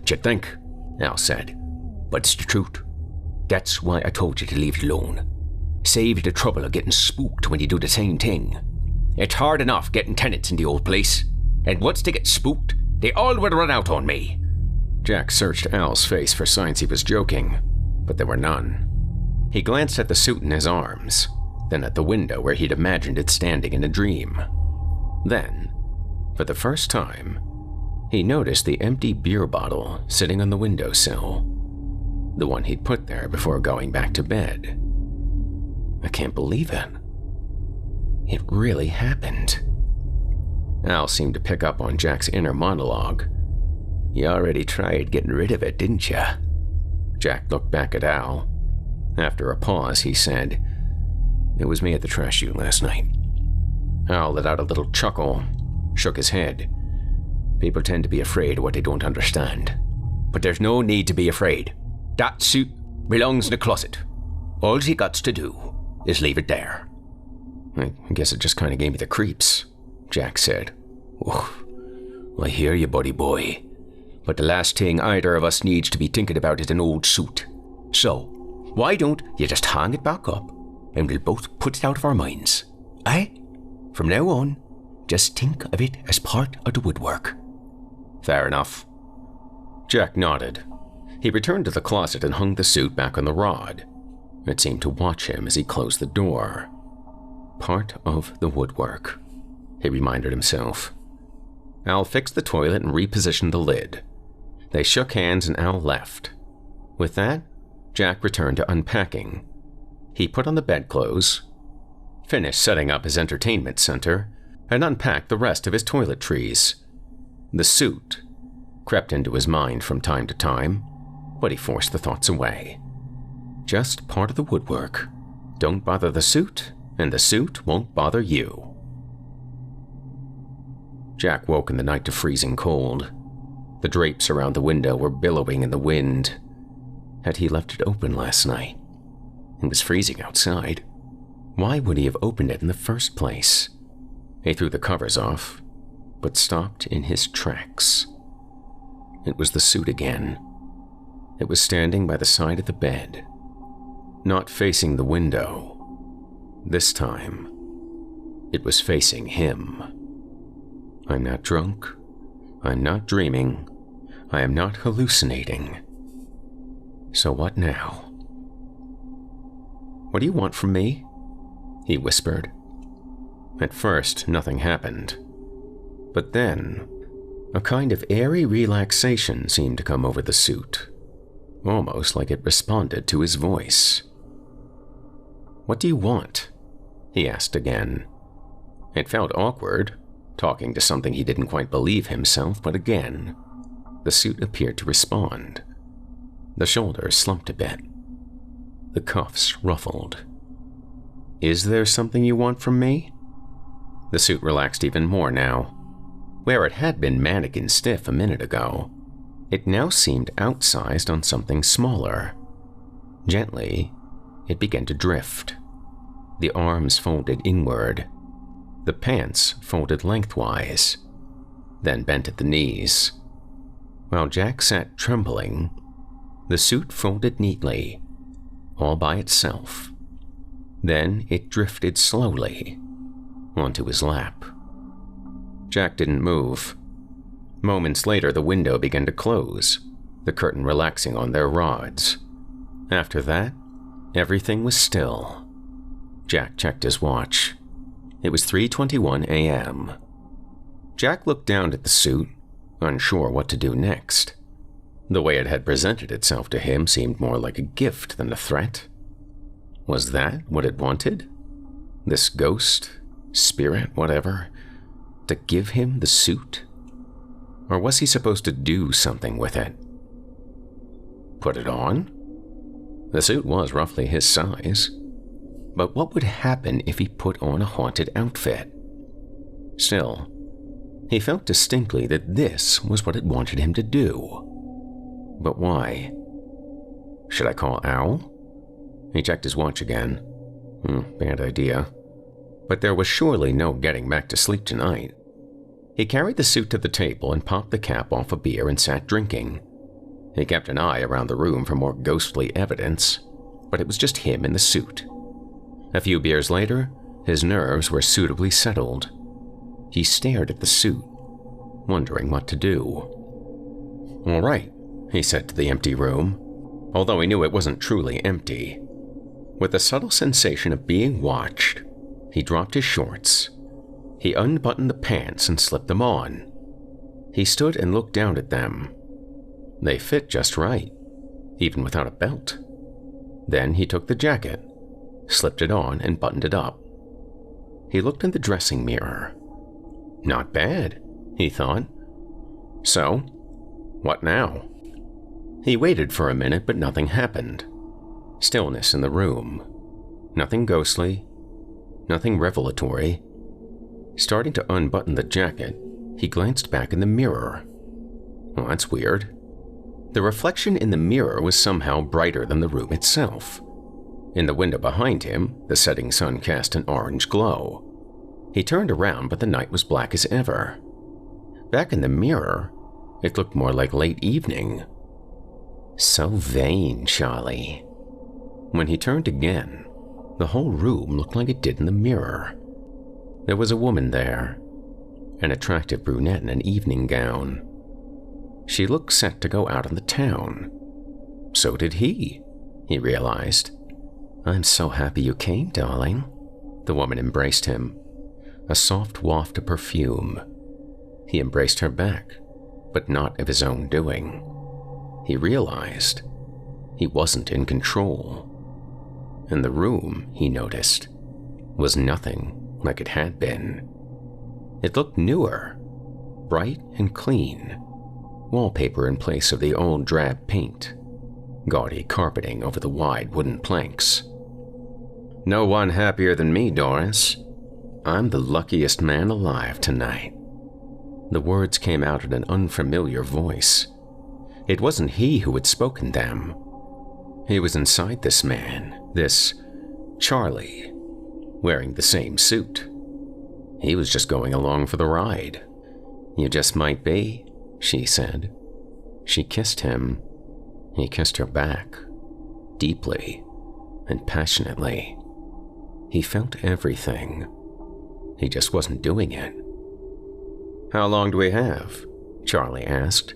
D'you think? Al said. But it's the truth. That's why I told you to leave it alone. Save you the trouble of getting spooked when you do the same thing. It's hard enough getting tenants in the old place, and once they get spooked, they all would run out on me. Jack searched Al's face for signs he was joking, but there were none. He glanced at the suit in his arms, then at the window where he'd imagined it standing in a dream. Then, for the first time, he noticed the empty beer bottle sitting on the windowsill, the one he'd put there before going back to bed. I can't believe it. It really happened. Al seemed to pick up on Jack's inner monologue. You already tried getting rid of it, didn't you? Jack looked back at Al. After a pause, he said, It was me at the trash chute last night. Al let out a little chuckle, shook his head. People tend to be afraid of what they don't understand. But there's no need to be afraid. That suit belongs in the closet. All he got to do is leave it there. I guess it just kind of gave me the creeps, Jack said. Oof. I hear you, buddy boy. But the last thing either of us needs to be thinking about is an old suit. So, why don't you just hang it back up, and we'll both put it out of our minds? From now on, just think of it as part of the woodwork. Fair enough. Jack nodded. He returned to the closet and hung the suit back on the rod. It seemed to watch him as he closed the door. Part of the woodwork, he reminded himself. Al fixed the toilet and repositioned the lid. They shook hands and Al left. With that, Jack returned to unpacking. He put on the bedclothes, finished setting up his entertainment center, and unpacked the rest of his toiletries. The suit crept into his mind from time to time, but he forced the thoughts away. Just part of the woodwork. Don't bother the suit, and the suit won't bother you. Jack woke in the night to freezing cold. The drapes around the window were billowing in the wind. Had he left it open last night? It was freezing outside. Why would he have opened it in the first place? He threw the covers off, but stopped in his tracks. It was the suit again. It was standing by the side of the bed, not facing the window. This time, it was facing him. I'm not drunk. I'm not dreaming. I am not hallucinating. So what now? What do you want from me? He whispered. At first, nothing happened. But then, a kind of airy relaxation seemed to come over the suit, almost like it responded to his voice. What do you want? He asked again. It felt awkward, talking to something he didn't quite believe himself, but again, the suit appeared to respond. The shoulders slumped a bit. The cuffs ruffled. Is there something you want from me? The suit relaxed even more now. Where it had been mannequin stiff a minute ago, it now seemed outsized on something smaller. Gently, it began to drift. The arms folded inward. The pants folded lengthwise, then bent at the knees. While Jack sat trembling, the suit folded neatly, all by itself. Then it drifted slowly onto his lap. Jack didn't move. Moments later, the window began to close, the curtain relaxing on their rods. After that, everything was still. Jack checked his watch. It was 3:21 a.m. Jack looked down at the suit, unsure what to do next. The way it had presented itself to him seemed more like a gift than a threat. Was that what it wanted? This ghost, spirit, whatever, to give him the suit? Or was he supposed to do something with it? Put it on? The suit was roughly his size. But what would happen if he put on a haunted outfit? Still, He felt distinctly that this was what it wanted him to do. But why? Should I call Owl? He checked his watch again. Bad idea. But there was surely no getting back to sleep tonight. He carried the suit to the table and popped the cap off a beer and sat drinking. He kept an eye around the room for more ghostly evidence, but it was just him in the suit. A few beers later, his nerves were suitably settled. He stared at the suit, wondering what to do. "All right," he said to the empty room, although he knew it wasn't truly empty. With the subtle sensation of being watched, he dropped his shorts. He unbuttoned the pants and slipped them on. He stood and looked down at them. They fit just right, even without a belt. Then he took the jacket, slipped it on, and buttoned it up. He looked in the dressing mirror. Not bad, he thought. So, what now? He waited for a minute, but nothing happened. Stillness in the room. Nothing ghostly, nothing revelatory. Starting to unbutton the jacket, he glanced back in the mirror. Well, that's weird. The reflection in the mirror was somehow brighter than the room itself. In the window behind him, the setting sun cast an orange glow. He turned around, but the night was black as ever. Back in the mirror, it looked more like late evening. So vain, Charlie. When he turned again, the whole room looked like it did in the mirror. There was a woman there, an attractive brunette in an evening gown. She looked set to go out in the town. So did he realized. "I'm so happy you came, darling." The woman embraced him, a soft waft of perfume. He embraced her back, but not of his own doing. He realized he wasn't in control. And the room, he noticed, was nothing like it had been. It looked newer, bright and clean, wallpaper in place of the old drab paint, gaudy carpeting over the wide wooden planks. "No one happier than me, Doris. I'm the luckiest man alive tonight." The words came out in an unfamiliar voice. It wasn't he who had spoken them. He was inside this man, this Charlie, wearing the same suit. He was just going along for the ride. "You just might be," she said. She kissed him. He kissed her back, deeply and passionately. He felt everything. He just wasn't doing it. "How long do we have?" Charlie asked.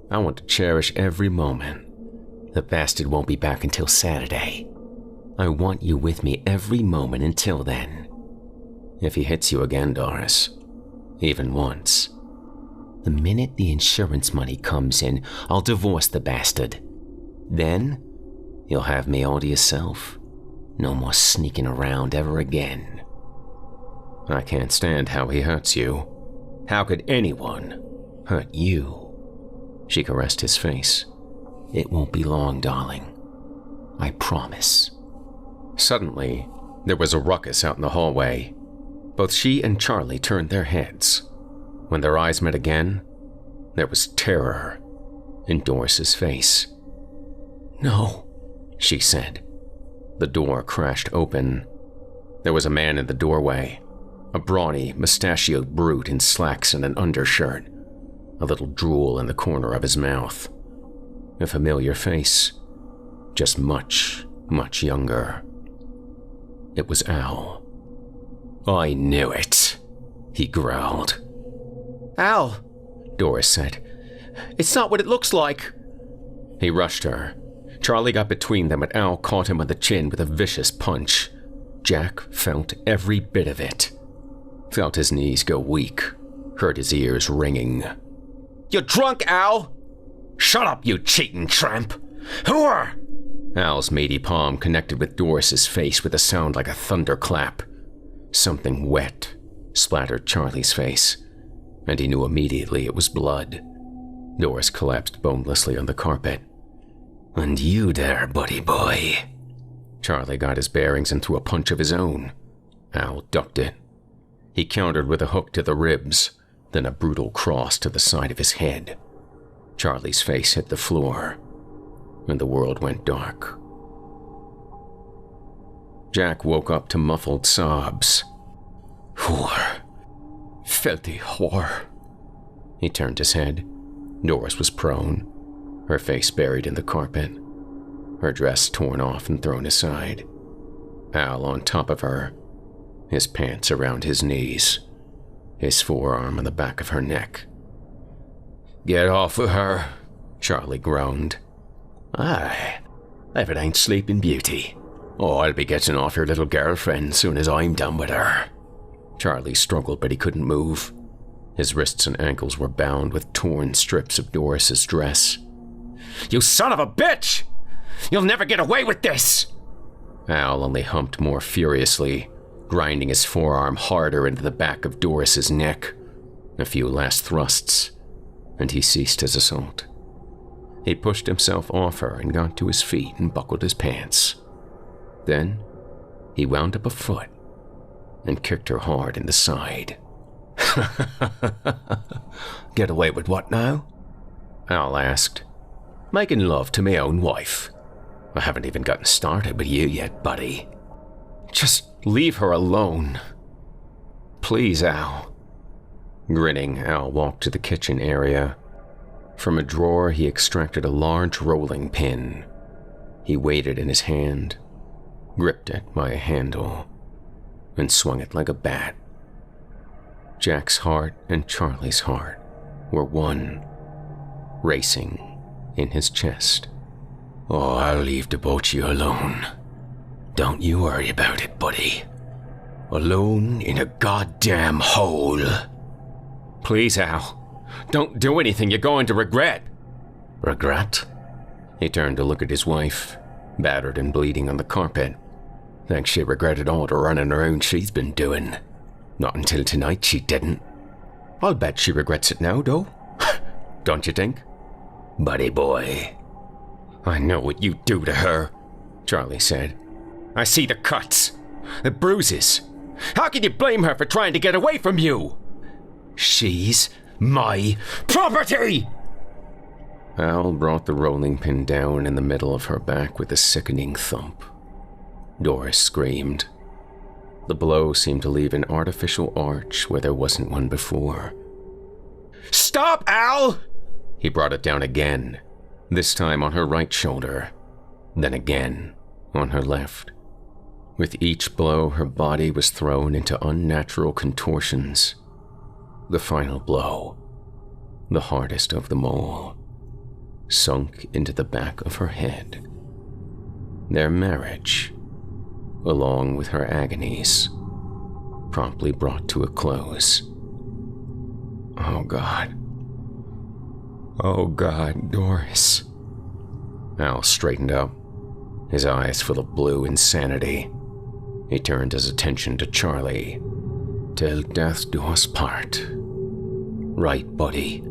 "I want to cherish every moment. The bastard won't be back until Saturday. I want you with me every moment until then. If he hits you again, Doris, even once, the minute the insurance money comes in, I'll divorce the bastard. Then, you'll have me all to yourself. No more sneaking around ever again." "I can't stand how he hurts you. How could anyone hurt you?" She caressed his face. "It won't be long, darling. I promise." Suddenly, there was a ruckus out in the hallway. Both she and Charlie turned their heads. When their eyes met again, there was terror in Doris's face. "No," she said. The door crashed open. There was a man in the doorway, a brawny, mustachioed brute in slacks and an undershirt, a little drool in the corner of his mouth. A familiar face, just much, much younger. It was Al. "I knew it," he growled. "Al," Doris said. "It's not what it looks like." He rushed her. Charlie got between them, and Al caught him on the chin with a vicious punch. Jack felt every bit of it. Felt his knees go weak, heard his ears ringing. "You're drunk, Al!" "Shut up, you cheating tramp! Whore!" Al's meaty palm connected with Doris's face with a sound like a thunderclap. Something wet splattered Charlie's face, and he knew immediately it was blood. Doris collapsed bonelessly on the carpet. "And you there, buddy boy." Charlie got his bearings and threw a punch of his own. Al ducked it. He countered with a hook to the ribs, then a brutal cross to the side of his head. Charlie's face hit the floor, and the world went dark. Jack woke up to muffled sobs. Whore. Filthy whore. He turned his head. Doris was prone, her face buried in the carpet, her dress torn off and thrown aside. Al on top of her, his pants around his knees, his forearm on the back of her neck. Get off of her, Charlie groaned. Aye, if it ain't Sleeping Beauty. Oh, I'll be getting off your little girlfriend soon as I'm done with her. Charlie struggled, but he couldn't move. His wrists and ankles were bound with torn strips of Doris's dress. You son of a bitch! You'll never get away with this! Al only humped more furiously, grinding his forearm harder into the back of Doris's neck. A few last thrusts, and he ceased his assault. He pushed himself off her and got to his feet and buckled his pants. Then, he wound up a foot and kicked her hard in the side. Get away with what now? Al asked. Making love to my own wife. I haven't even gotten started with you yet, buddy. Just leave her alone. Please, Al. Grinning, Al walked to the kitchen area. From a drawer, he extracted a large rolling pin. He weighed it in his hand, gripped it by a handle, and swung it like a bat. Jack's heart and Charlie's heart were one, racing in his chest. Oh, I'll leave the both of you alone. Don't you worry about it, buddy. Alone in a goddamn hole. Please, Al. Don't do anything you're going to regret. Regret? He turned to look at his wife, battered and bleeding on the carpet. Thinks she regretted all the running around she's been doing. Not until tonight she didn't. I'll bet she regrets it now, though. Don't you think? Buddy boy. I know what you do to her, Charlie said. I see the cuts, the bruises. How can you blame her for trying to get away from you? She's my property! Al brought the rolling pin down in the middle of her back with a sickening thump. Doris screamed. The blow seemed to leave an artificial arch where there wasn't one before. Stop, Al! He brought it down again, this time on her right shoulder, then again on her left. With each blow, her body was thrown into unnatural contortions. The final blow, the hardest of them all, sunk into the back of her head. Their marriage, along with her agonies, promptly brought to a close. Oh God. Oh God, Doris. Al straightened up, his eyes full of blue insanity. He turned his attention to Charlie. Till death do us part. Right, buddy?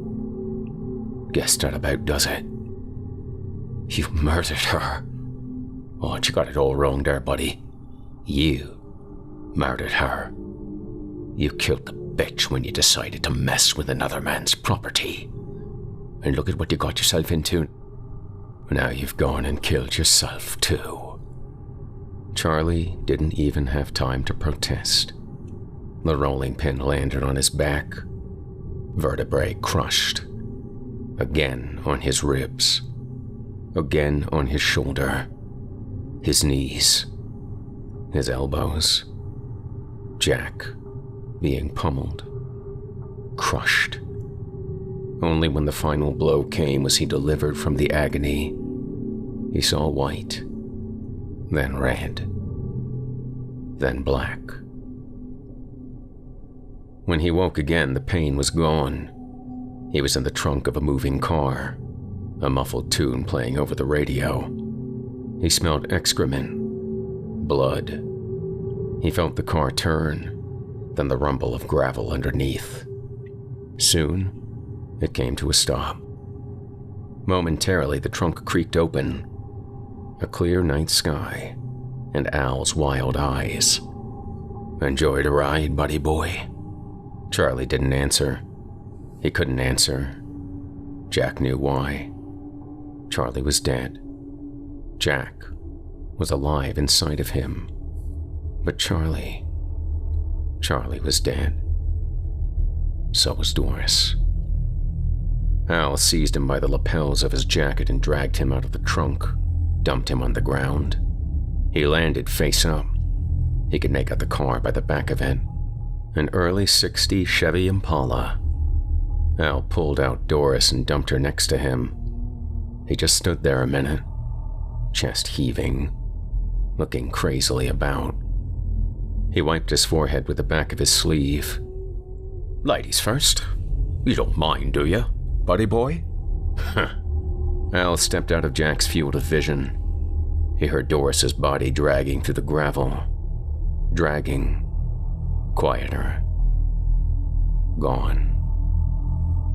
Guess that about does it. You murdered her. Oh, you got it all wrong there, buddy. You murdered her. You killed the bitch when you decided to mess with another man's property. And look at what you got yourself into. Now you've gone and killed yourself, too. Charlie didn't even have time to protest. The rolling pin landed on his back, vertebrae crushed. Again on his ribs. Again on his shoulder. His knees. His elbows. Jack being pummeled. Crushed. Only when the final blow came was he delivered from the agony. He saw white, then red, then black. When he woke again, the pain was gone. He was in the trunk of a moving car, a muffled tune playing over the radio. He smelled excrement, blood. He felt the car turn, then the rumble of gravel underneath. Soon, it came to a stop. Momentarily, the trunk creaked open. A clear night sky, and Al's wild eyes. Enjoy the ride, buddy boy? Charlie didn't answer. He couldn't answer. Jack knew why. Charlie was dead. Jack was alive inside of him. But Charlie was dead. So was Doris. Al seized him by the lapels of his jacket and dragged him out of the trunk, dumped him on the ground. He landed face up. He could make out the car by the back of it. An early '60s Chevy Impala. Al pulled out Doris and dumped her next to him. He just stood there a minute, chest heaving, looking crazily about. He wiped his forehead with the back of his sleeve. "Ladies first. You don't mind, do you, buddy boy?" Al stepped out of Jack's field of vision. He heard Doris's body dragging through the gravel. Dragging. Quieter. Gone.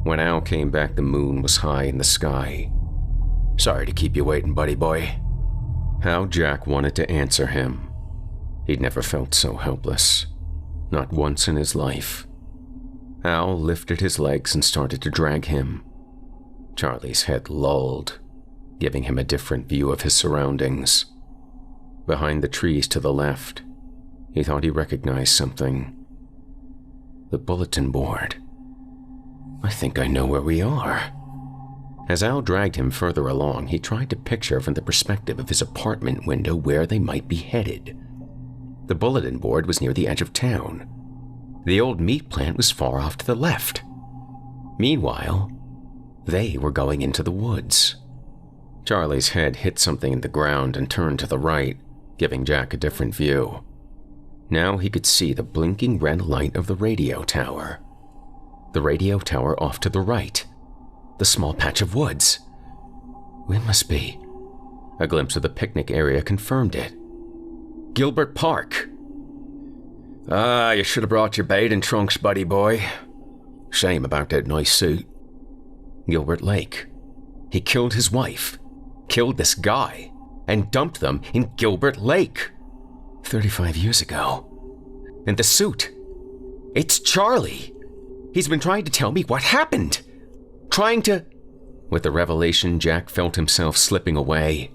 When Al came back, the moon was high in the sky. "Sorry to keep you waiting, buddy boy." How Jack wanted to answer him. He'd never felt so helpless. Not once in his life. Al lifted his legs and started to drag him. Charlie's head lulled, giving him a different view of his surroundings. Behind the trees to the left, he thought he recognized something. The bulletin board. "I think I know where we are." As Al dragged him further along, he tried to picture from the perspective of his apartment window where they might be headed. The bulletin board was near the edge of town. The old meat plant was far off to the left. Meanwhile, they were going into the woods. Charlie's head hit something in the ground and turned to the right, giving Jack a different view. Now he could see the blinking red light of the radio tower. The radio tower off to the right. The small patch of woods. We must be. A glimpse of the picnic area confirmed it. Gilbert Park. You should have brought your bait and trunks, buddy boy. Shame about that nice suit. Gilbert Lake. He killed his wife, killed this guy, and dumped them in Gilbert Lake. 35 years ago. And the suit. It's Charlie. He's been trying to tell me what happened. With the revelation, Jack felt himself slipping away.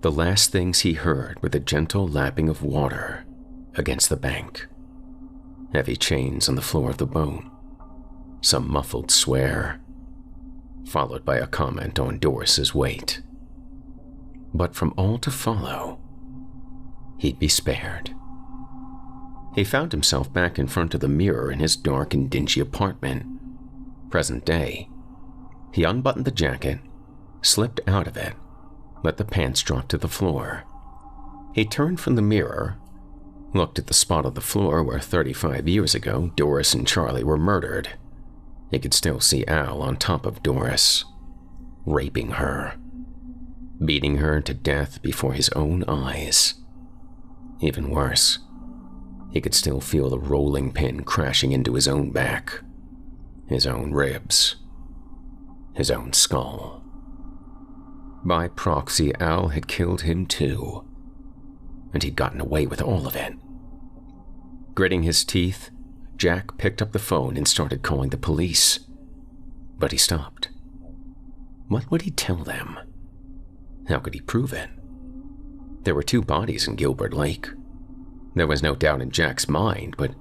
The last things he heard were the gentle lapping of water against the bank. Heavy chains on the floor of the boat. Some muffled swear, followed by a comment on Doris's weight. But from all to follow, he'd be spared. He found himself back in front of the mirror in his dark and dingy apartment. Present day. He unbuttoned the jacket, slipped out of it, let the pants drop to the floor. He turned from the mirror, looked at the spot on the floor where 35 years ago Doris and Charlie were murdered. He could still see Al on top of Doris, raping her, beating her to death before his own eyes. Even worse, he could still feel the rolling pin crashing into his own back, his own ribs, his own skull. By proxy, Al had killed him too, and he'd gotten away with all of it. Gritting his teeth, Jack picked up the phone and started calling the police. But he stopped. What would he tell them? How could he prove it? There were 2 bodies in Gilbert Lake. There was no doubt in Jack's mind, but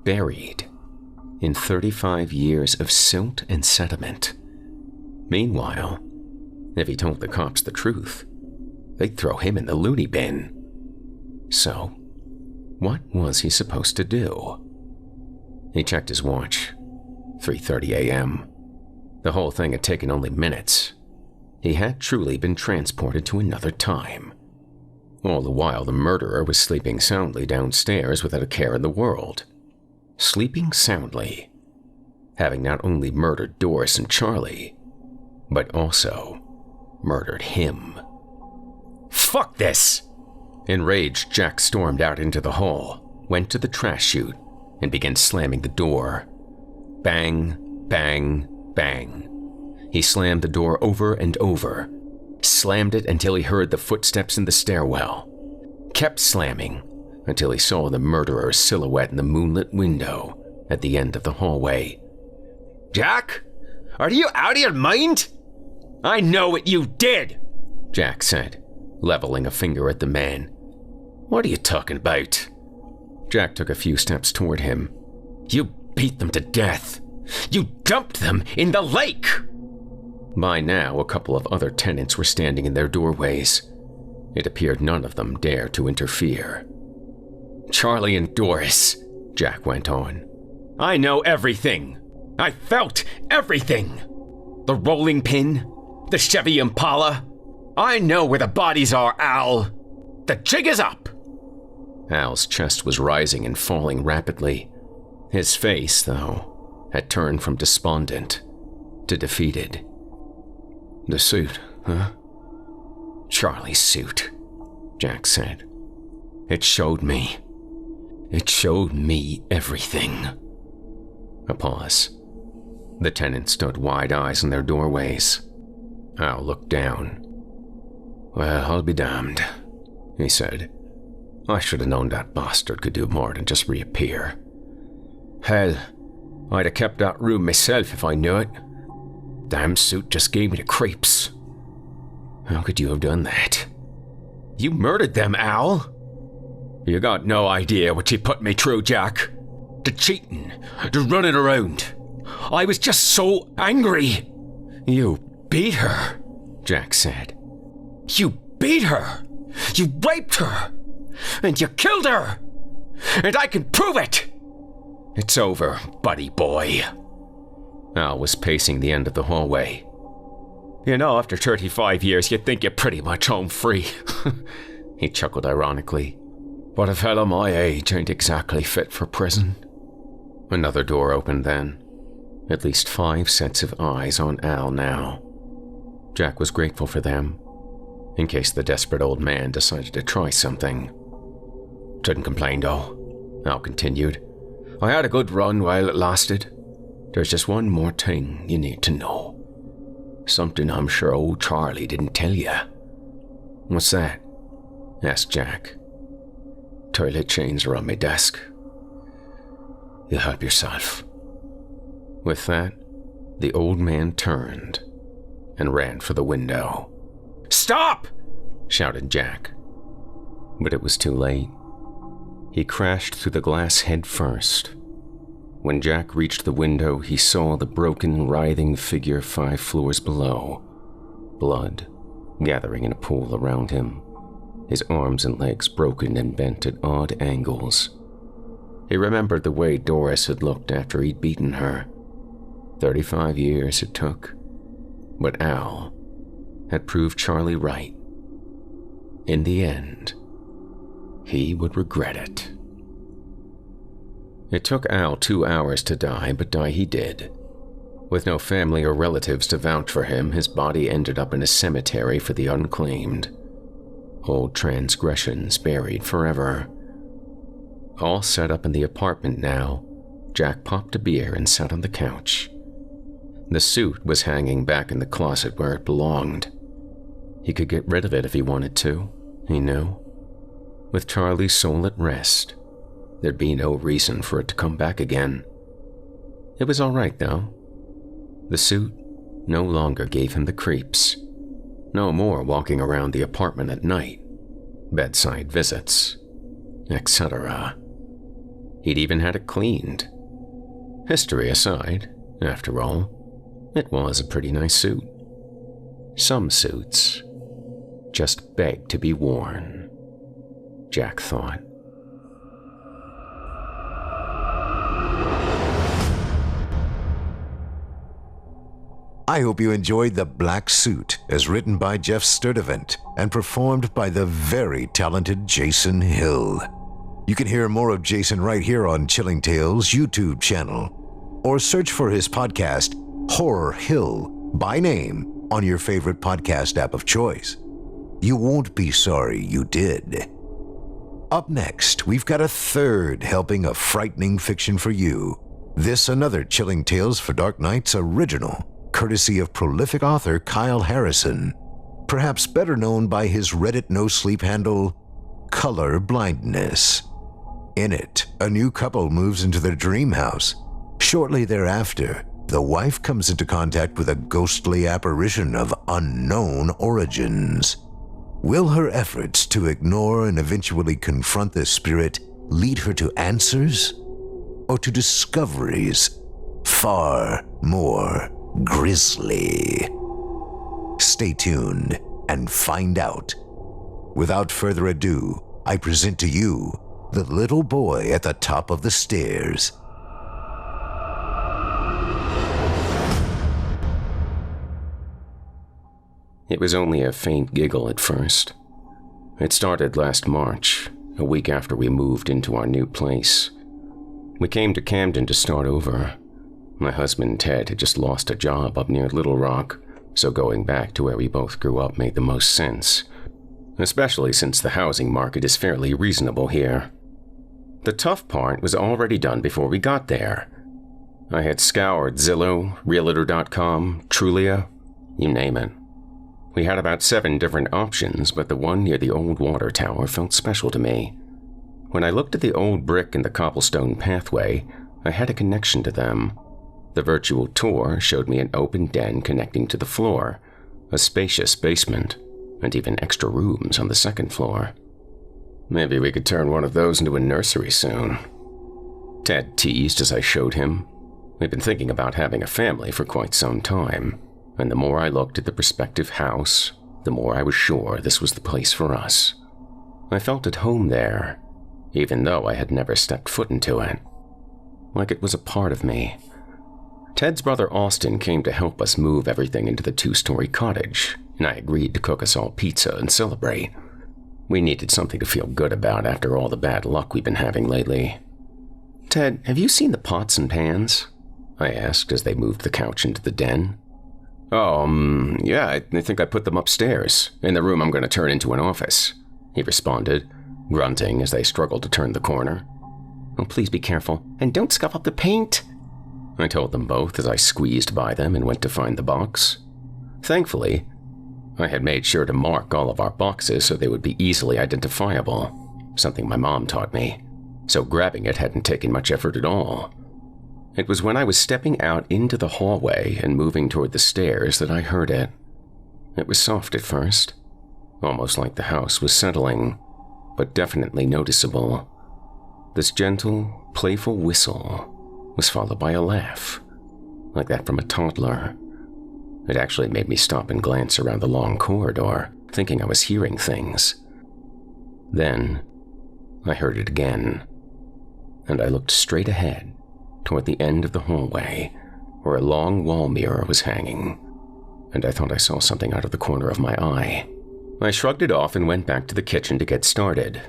buried in 35 years of silt and sediment. Meanwhile, if he told the cops the truth, they'd throw him in the loony bin. So, what was he supposed to do? He checked his watch. 3:30 a.m. The whole thing had taken only minutes. He had truly been transported to another time. All the while, the murderer was sleeping soundly downstairs without a care in the world. Sleeping soundly. Having not only murdered Doris and Charlie, but also murdered him. Fuck this! Enraged, Jack stormed out into the hall, went to the trash chute, and began slamming the door. Bang, bang, bang. He slammed the door over and over, slammed it until he heard the footsteps in the stairwell, kept slamming until he saw the murderer's silhouette in the moonlit window at the end of the hallway. Jack? Are you out of your mind? I know what you did, Jack said, leveling a finger at the man. What are you talking about? Jack took a few steps toward him. You beat them to death. You dumped them in the lake! By now, a couple of other tenants were standing in their doorways. It appeared none of them dared to interfere. Charlie and Doris, Jack went on. I know everything. I felt everything. The rolling pin, the Chevy Impala. I know where the bodies are, Al. The jig is up. Al's chest was rising and falling rapidly. His face, though, had turned from despondent to defeated. The suit, huh? Charlie's suit, Jack said. It showed me everything. A pause. The tenants stood wide-eyed in their doorways. Al looked down. Well, I'll be damned, he said. I should have known that bastard could do more than just reappear. Hell, I'd have kept that room myself if I knew it. Damn suit just gave me the creeps. How could you have done that? You murdered them, Al. You got no idea what you put me through, Jack. The cheating, the running around. I was just so angry. You beat her, Jack said. You beat her. You raped her. And you killed her. And I can prove it. It's over, buddy boy. Al was pacing the end of the hallway. You know, after 35 years, you'd think you're pretty much home free. He chuckled ironically. But a fellow my age ain't exactly fit for prison. Another door opened then. At least 5 sets of eyes on Al now. Jack was grateful for them, in case the desperate old man decided to try something. Shouldn't complain though, Al continued. I had a good run while it lasted. There's just one more thing you need to know. Something I'm sure old Charlie didn't tell you. What's that? Asked Jack. Toilet chains are on my desk. You help yourself. With that, the old man turned and ran for the window. Stop! Shouted Jack. But it was too late. He crashed through the glass head first. When Jack reached the window, he saw the broken, writhing figure 5 floors below. Blood gathering in a pool around him, his arms and legs broken and bent at odd angles. He remembered the way Doris had looked after he'd beaten her. 35 years it took, but Al had proved Charlie right. In the end, he would regret it. It took Al 2 hours to die, but die he did. With no family or relatives to vouch for him, his body ended up in a cemetery for the unclaimed. Old transgressions buried forever. All set up in the apartment now, Jack popped a beer and sat on the couch. The suit was hanging back in the closet where it belonged. He could get rid of it if he wanted to, he knew. With Charlie's soul at rest, there'd be no reason for it to come back again. It was all right, though. The suit no longer gave him the creeps. No more walking around the apartment at night, bedside visits, etc. He'd even had it cleaned. History aside, after all, it was a pretty nice suit. Some suits just begged to be worn, Jack thought. I hope you enjoyed The Black Suit, as written by Geoff Sturtevant and performed by the very talented Jason Hill. You can hear more of Jason right here on Chilling Tales' YouTube channel, or search for his podcast, Horror Hill, by name on your favorite podcast app of choice. You won't be sorry you did. Up next, we've got a third helping of frightening fiction for you. This another Chilling Tales for Dark Nights original, courtesy of prolific author Kyle Harrison, perhaps better known by his Reddit NoSleep handle, Color Blindness. In it, a new couple moves into their dream house. Shortly thereafter, the wife comes into contact with a ghostly apparition of unknown origins. Will her efforts to ignore and eventually confront the spirit lead her to answers or to discoveries far more grisly? Stay tuned and find out. Without further ado, I present to you The Little Boy at the Top of the Stairs. It was only a faint giggle at first. It started last March, a week after we moved into our new place. We came to Camden to start over. My husband Ted had just lost a job up near Little Rock, so going back to where we both grew up made the most sense, especially since the housing market is fairly reasonable here. The tough part was already done before we got there. I had scoured Zillow, Realtor.com, Trulia, you name it. We had about 7 different options, but the one near the old water tower felt special to me. When I looked at the old brick and the cobblestone pathway, I had a connection to them. The virtual tour showed me an open den connecting to the floor, a spacious basement, and even extra rooms on the second floor. Maybe we could turn one of those into a nursery soon. Ted teased as I showed him. We'd been thinking about having a family for quite some time, and the more I looked at the prospective house, the more I was sure this was the place for us. I felt at home there, even though I had never stepped foot into it. Like it was a part of me. Ted's brother Austin came to help us move everything into the 2-story cottage, and I agreed to cook us all pizza and celebrate. We needed something to feel good about after all the bad luck we've been having lately. "Ted, have you seen the pots and pans?" I asked as they moved the couch into the den. Yeah, I think I put them upstairs, in the room I'm going to turn into an office," he responded, grunting as they struggled to turn the corner. "Oh, please be careful, and don't scuff up the paint," I told them both as I squeezed by them and went to find the box. Thankfully, I had made sure to mark all of our boxes so they would be easily identifiable, something my mom taught me, so grabbing it hadn't taken much effort at all. It was when I was stepping out into the hallway and moving toward the stairs that I heard it. It was soft at first, almost like the house was settling, but definitely noticeable. This gentle, playful whistle was followed by a laugh, like that from a toddler. It actually made me stop and glance around the long corridor, thinking I was hearing things. Then, I heard it again, and I looked straight ahead, toward the end of the hallway, where a long wall mirror was hanging, and I thought I saw something out of the corner of my eye. I shrugged it off and went back to the kitchen to get started.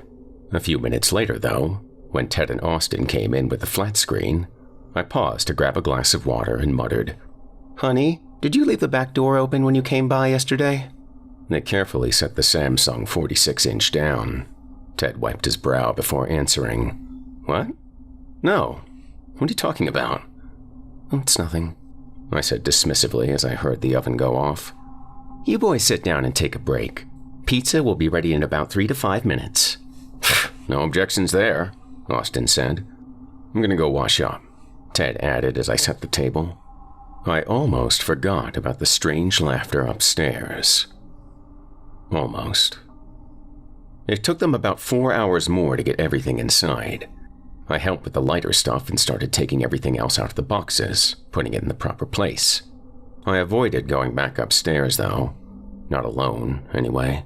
A few minutes later, though, when Ted and Austin came in with the flat screen, I paused to grab a glass of water and muttered, "Honey, did you leave the back door open when you came by yesterday?" They carefully set the Samsung 46-inch down. Ted wiped his brow before answering. "What? No. What are you talking about?" "Oh, it's nothing," I said dismissively as I heard the oven go off. "You boys sit down and take a break. Pizza will be ready in about 3 to 5 minutes. "No objections there," Austin said. "I'm gonna go wash up," Ted added as I set the table. I almost forgot about the strange laughter upstairs. Almost. It took them about 4 hours more to get everything inside. I helped with the lighter stuff and started taking everything else out of the boxes, putting it in the proper place. I avoided going back upstairs, though. Not alone, anyway.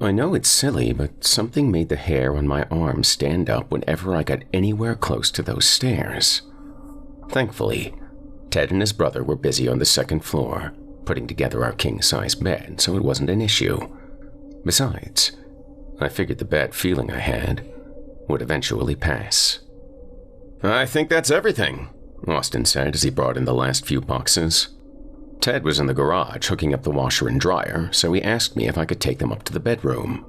I know it's silly, but something made the hair on my arm stand up whenever I got anywhere close to those stairs. Thankfully, Ted and his brother were busy on the second floor, putting together our king-size bed, so it wasn't an issue. Besides, I figured the bad feeling I had would eventually pass. "I think that's everything," Austin said as he brought in the last few boxes. Ted was in the garage hooking up the washer and dryer, so he asked me if I could take them up to the bedroom.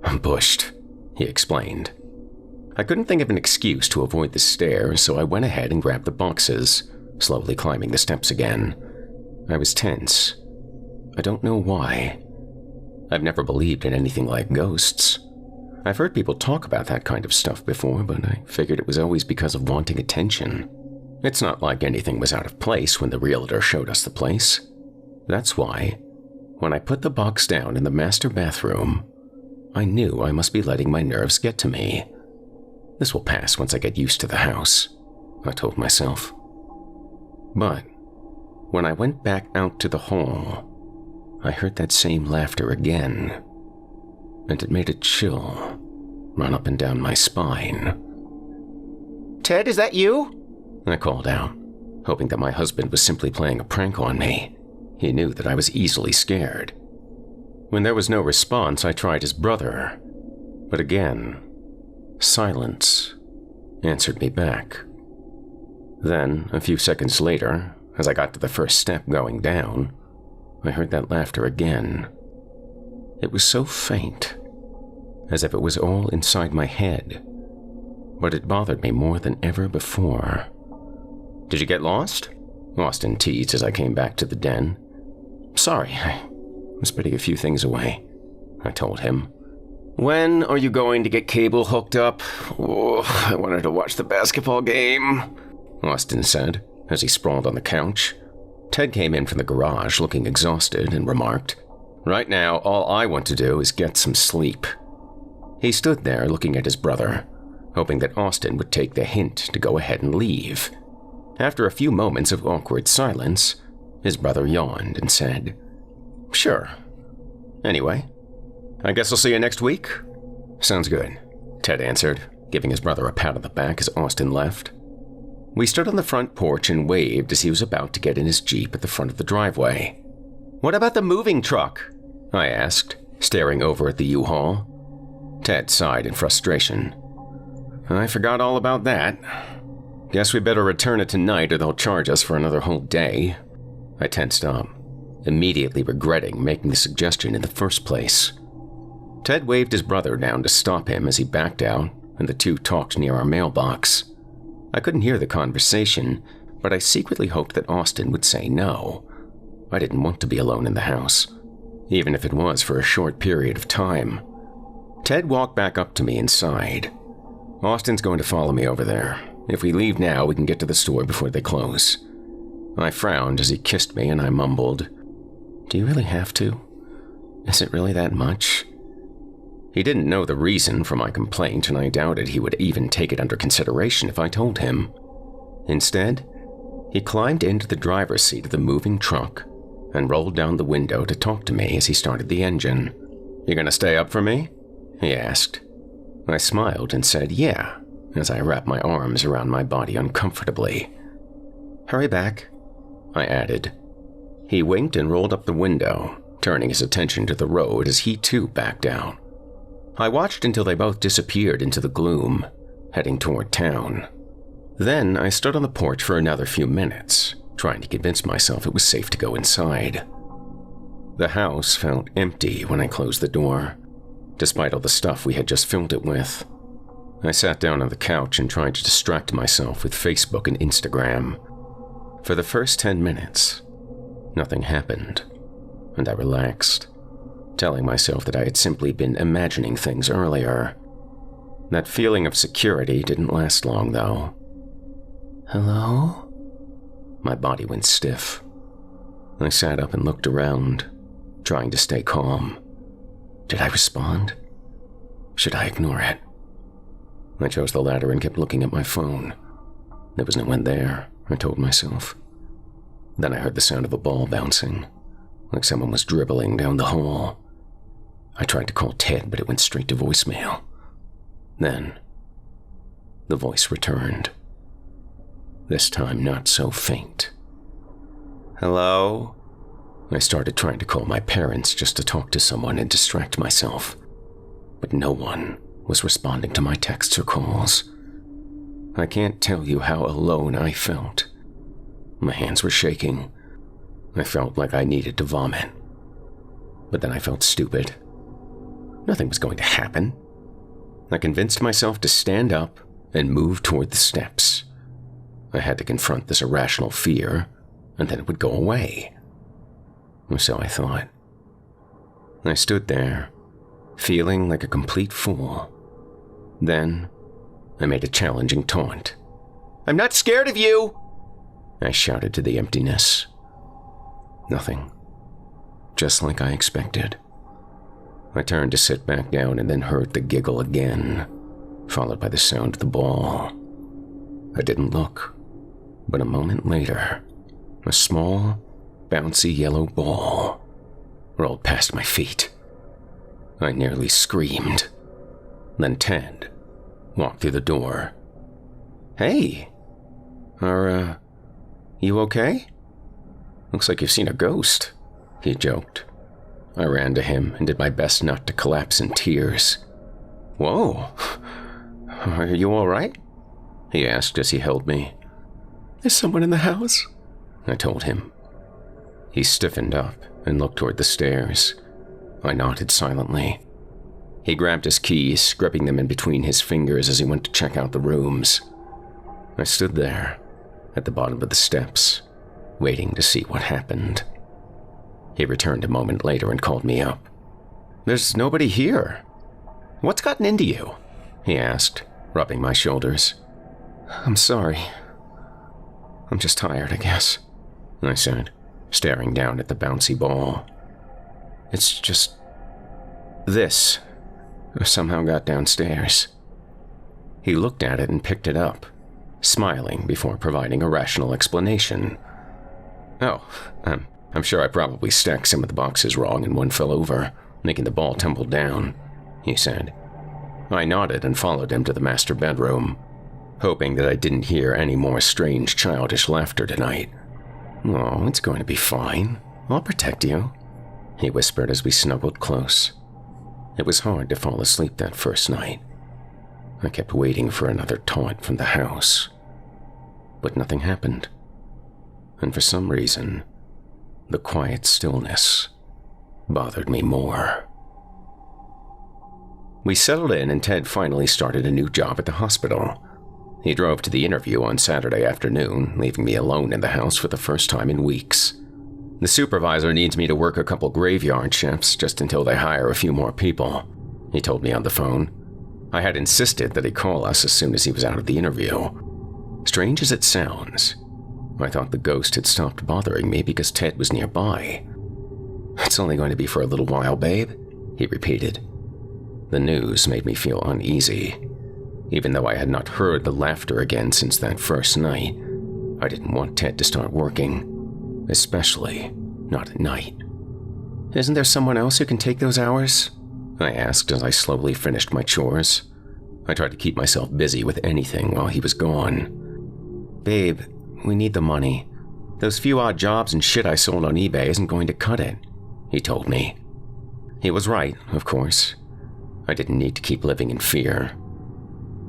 "I'm bushed," he explained. I couldn't think of an excuse to avoid the stairs, so I went ahead and grabbed the boxes, slowly climbing the steps again. I was tense. I don't know why. I've never believed in anything like ghosts. I've heard people talk about that kind of stuff before, but I figured it was always because of wanting attention. It's not like anything was out of place when the realtor showed us the place. That's why, when I put the box down in the master bathroom, I knew I must be letting my nerves get to me. This will pass once I get used to the house, I told myself. But when I went back out to the hall, I heard that same laughter again, and it made a chill run up and down my spine. "Ted, is that you?" I called out, hoping that my husband was simply playing a prank on me. He knew that I was easily scared. When there was no response, I tried his brother, but again, silence answered me back. Then, a few seconds later, as I got to the first step going down, I heard that laughter again. It was so faint, as if it was all inside my head, but it bothered me more than ever before. "Did you get lost?" Austin teased as I came back to the den. "Sorry, I was putting a few things away," I told him. "When are you going to get cable hooked up? Oh, I wanted to watch the basketball game," Austin said as he sprawled on the couch. Ted came in from the garage looking exhausted and remarked, "Right now, all I want to do is get some sleep." He stood there looking at his brother, hoping that Austin would take the hint to go ahead and leave. After a few moments of awkward silence, his brother yawned and said, "Sure. Anyway, I guess I'll see you next week?" "Sounds good," Ted answered, giving his brother a pat on the back as Austin left. We stood on the front porch and waved as he was about to get in his Jeep at the front of the driveway. "What about the moving truck?" I asked, staring over at the U-Haul. Ted sighed in frustration. "I forgot all about that. Guess we better return it tonight or they'll charge us for another whole day." I tensed up, immediately regretting making the suggestion in the first place. Ted waved his brother down to stop him as he backed out, and the two talked near our mailbox. I couldn't hear the conversation, but I secretly hoped that Austin would say no. I didn't want to be alone in the house, even if it was for a short period of time. Ted walked back up to me and sighed. "Austin's going to follow me over there. If we leave now, we can get to the store before they close." I frowned as he kissed me and I mumbled, "Do you really have to? Is it really that much?" He didn't know the reason for my complaint, and I doubted he would even take it under consideration if I told him. Instead, he climbed into the driver's seat of the moving truck and rolled down the window to talk to me as he started the engine. "You gonna stay up for me?" he asked. I smiled and said yeah, as I wrapped my arms around my body uncomfortably. "Hurry back," I added. He winked and rolled up the window, turning his attention to the road as he too backed out. I watched until they both disappeared into the gloom, heading toward town. Then I stood on the porch for another few minutes, trying to convince myself it was safe to go inside. The house felt empty when I closed the door, despite all the stuff we had just filled it with. I sat down on the couch and tried to distract myself with Facebook and Instagram. For the first 10 minutes, nothing happened, and I relaxed, telling myself that I had simply been imagining things earlier. That feeling of security didn't last long, though. "Hello?" My body went stiff. I sat up and looked around, trying to stay calm. Did I respond? Should I ignore it? I chose the latter and kept looking at my phone. There was no one there, I told myself. Then I heard the sound of a ball bouncing, like someone was dribbling down the hall. I tried to call Ted, but it went straight to voicemail. Then, the voice returned. This time not so faint. "Hello?" I started trying to call my parents just to talk to someone and distract myself, but no one was responding to my texts or calls. I can't tell you how alone I felt. My hands were shaking. I felt like I needed to vomit. But then I felt stupid. Nothing was going to happen. I convinced myself to stand up and move toward the steps. I had to confront this irrational fear, and then it would go away. Or so I thought. I stood there, feeling like a complete fool. Then, I made a challenging taunt. "I'm not scared of you!" I shouted to the emptiness. Nothing. Just like I expected. I turned to sit back down and then heard the giggle again, followed by the sound of the ball. I didn't look, but a moment later, a small, bouncy yellow ball rolled past my feet. I nearly screamed. Then Ted walked through the door. "Hey, are you okay? Looks like you've seen a ghost," he joked. I ran to him and did my best not to collapse in tears. "Whoa, are you all right?" he asked as he held me. "There's someone in the house," I told him. He stiffened up and looked toward the stairs. I nodded silently. He grabbed his keys, gripping them in between his fingers as he went to check out the rooms. I stood there, at the bottom of the steps, waiting to see what happened. He returned a moment later and called me up. "There's nobody here. What's gotten into you?" he asked, rubbing my shoulders. "I'm sorry. I'm just tired, I guess," I said, staring down at the bouncy ball. "It's just this somehow got downstairs." He looked at it and picked it up, smiling before providing a rational explanation. "Oh, I'm sure I probably stacked some of the boxes wrong and one fell over, making the ball tumble down," he said. I nodded and followed him to the master bedroom, hoping that I didn't hear any more strange childish laughter tonight. "Oh, it's going to be fine. I'll protect you," he whispered as we snuggled close. It was hard to fall asleep that first night. I kept waiting for another taunt from the house, but nothing happened. And for some reason, the quiet stillness bothered me more. We settled in and Ted finally started a new job at the hospital. He drove to the interview on Saturday afternoon, leaving me alone in the house for the first time in weeks. "The supervisor needs me to work a couple graveyard shifts just until they hire a few more people," he told me on the phone. I had insisted that he call us as soon as he was out of the interview. Strange as it sounds, I thought the ghost had stopped bothering me because Ted was nearby. "It's only going to be for a little while, babe," he repeated. The news made me feel uneasy. Even though I had not heard the laughter again since that first night, I didn't want Ted to start working, especially not at night. "Isn't there someone else who can take those hours?" I asked as I slowly finished my chores. I tried to keep myself busy with anything while he was gone. "Babe, we need the money. Those few odd jobs and shit I sold on eBay isn't going to cut it," he told me. He was right, of course. I didn't need to keep living in fear.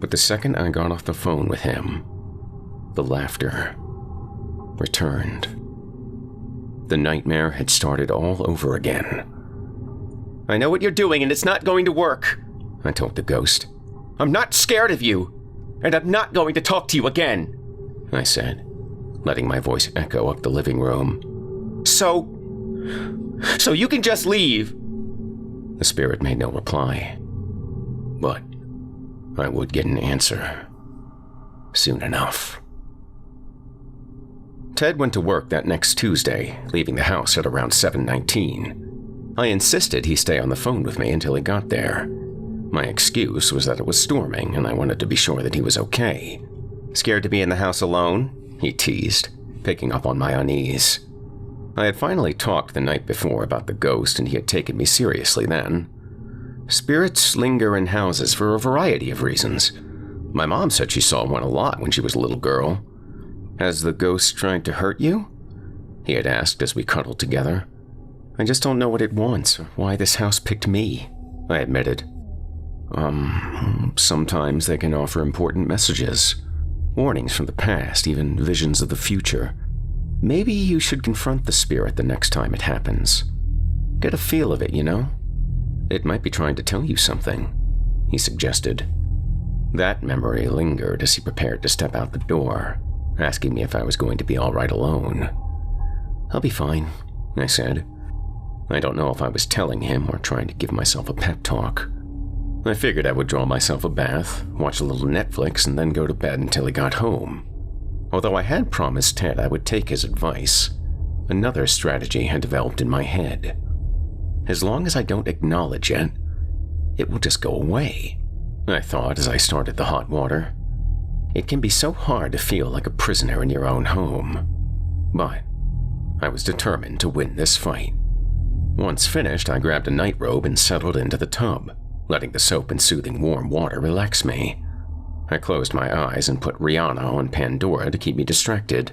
But the second I got off the phone with him, the laughter returned. The nightmare had started all over again. "I know what you're doing and it's not going to work," I told the ghost. "I'm not scared of you, and I'm not going to talk to you again," I said, letting my voice echo up the living room. So you can just leave." The spirit made no reply, but I would get an answer soon enough. Ted went to work that next Tuesday, leaving the house at around 7:19. I insisted he stay on the phone with me until he got there. My excuse was that it was storming and I wanted to be sure that he was okay. "Scared to be in the house alone?" he teased, picking up on my unease. I had finally talked the night before about the ghost and he had taken me seriously then. Spirits linger in houses for a variety of reasons. My mom said she saw one a lot when she was a little girl. "Has the ghost tried to hurt you?" he had asked as we cuddled together. "I just don't know what it wants or why this house picked me," I admitted. Sometimes they can offer important messages. Warnings from the past, even visions of the future. Maybe you should confront the spirit the next time it happens. Get a feel of it, you know? It might be trying to tell you something," he suggested. That memory lingered as he prepared to step out the door, asking me if I was going to be all right alone. "I'll be fine," I said. I don't know if I was telling him or trying to give myself a pep talk. I figured I would draw myself a bath, watch a little Netflix, and then go to bed until he got home. Although I had promised Ted I would take his advice, another strategy had developed in my head. As long as I don't acknowledge it, it will just go away, I thought as I started the hot water. It can be so hard to feel like a prisoner in your own home. But I was determined to win this fight. Once finished, I grabbed a nightrobe and settled into the tub, letting the soap and soothing warm water relax me. I closed my eyes and put Rihanna on Pandora to keep me distracted.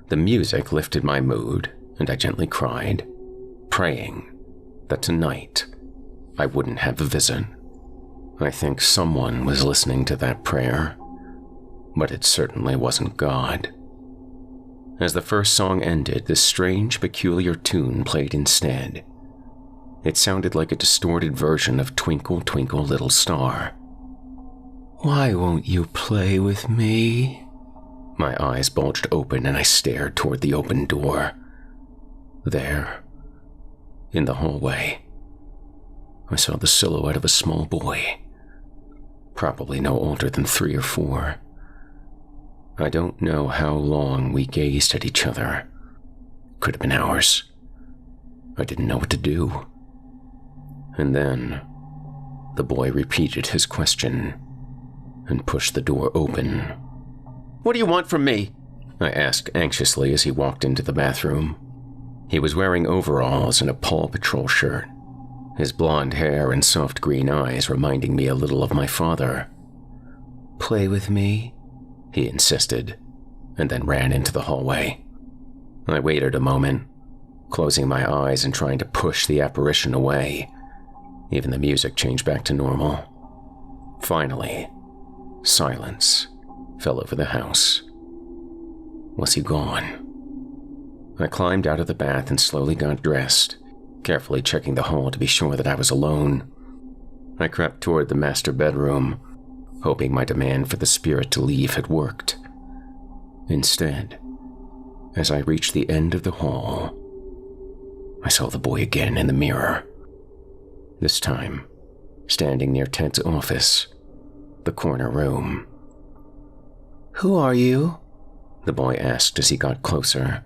The music lifted my mood, and I gently cried, praying that tonight I wouldn't have a visit. I think someone was listening to that prayer, but it certainly wasn't God. As the first song ended, this strange, peculiar tune played instead. It sounded like a distorted version of Twinkle, Twinkle, Little Star. Why won't you play with me? My eyes bulged open and I stared toward the open door. There, in the hallway, I saw the silhouette of a small boy, probably no older than 3 or 4. I don't know how long we gazed at each other. Could have been hours. I didn't know what to do. And then, the boy repeated his question and pushed the door open. "What do you want from me?" I asked anxiously as he walked into the bathroom. He was wearing overalls and a Paw Patrol shirt, his blonde hair and soft green eyes reminding me a little of my father. "Play with me?" he insisted, and then ran into the hallway. I waited a moment, closing my eyes and trying to push the apparition away. Even the music changed back to normal. Finally, silence fell over the house. Was he gone? I climbed out of the bath and slowly got dressed, carefully checking the hall to be sure that I was alone. I crept toward the master bedroom, hoping my demand for the spirit to leave had worked. Instead, as I reached the end of the hall, I saw the boy again in the mirror. This time, standing near Ted's office, the corner room. "Who are you?" the boy asked as he got closer.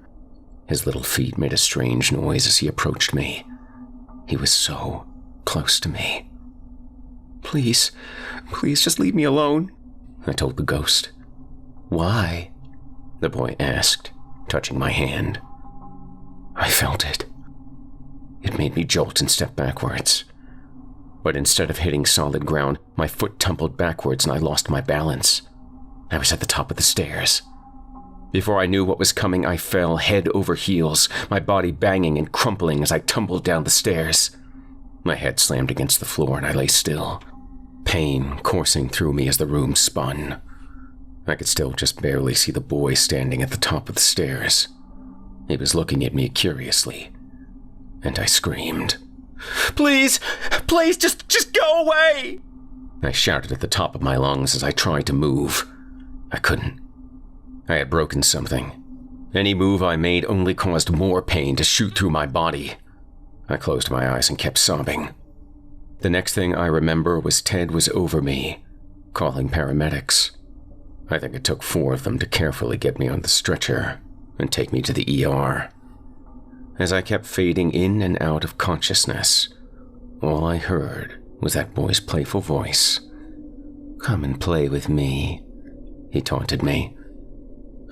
His little feet made a strange noise as he approached me. He was so close to me. Please just leave me alone," I told the ghost. "Why?" the boy asked, touching my hand. I felt it. It made me jolt and step backwards. But instead of hitting solid ground, my foot tumbled backwards and I lost my balance. I was at the top of the stairs. Before I knew what was coming, I fell head over heels, my body banging and crumpling as I tumbled down the stairs. My head slammed against the floor and I lay still, pain coursing through me as the room spun. I could still just barely see the boy standing at the top of the stairs. He was looking at me curiously, and I screamed. Please, just go away!" I shouted at the top of my lungs as I tried to move. I couldn't. I had broken something. Any move I made only caused more pain to shoot through my body. I closed my eyes and kept sobbing. The next thing I remember was Ted was over me, calling paramedics. I think it took 4 of them to carefully get me on the stretcher and take me to the ER. As I kept fading in and out of consciousness, all I heard was that boy's playful voice. "Come and play with me," he taunted me.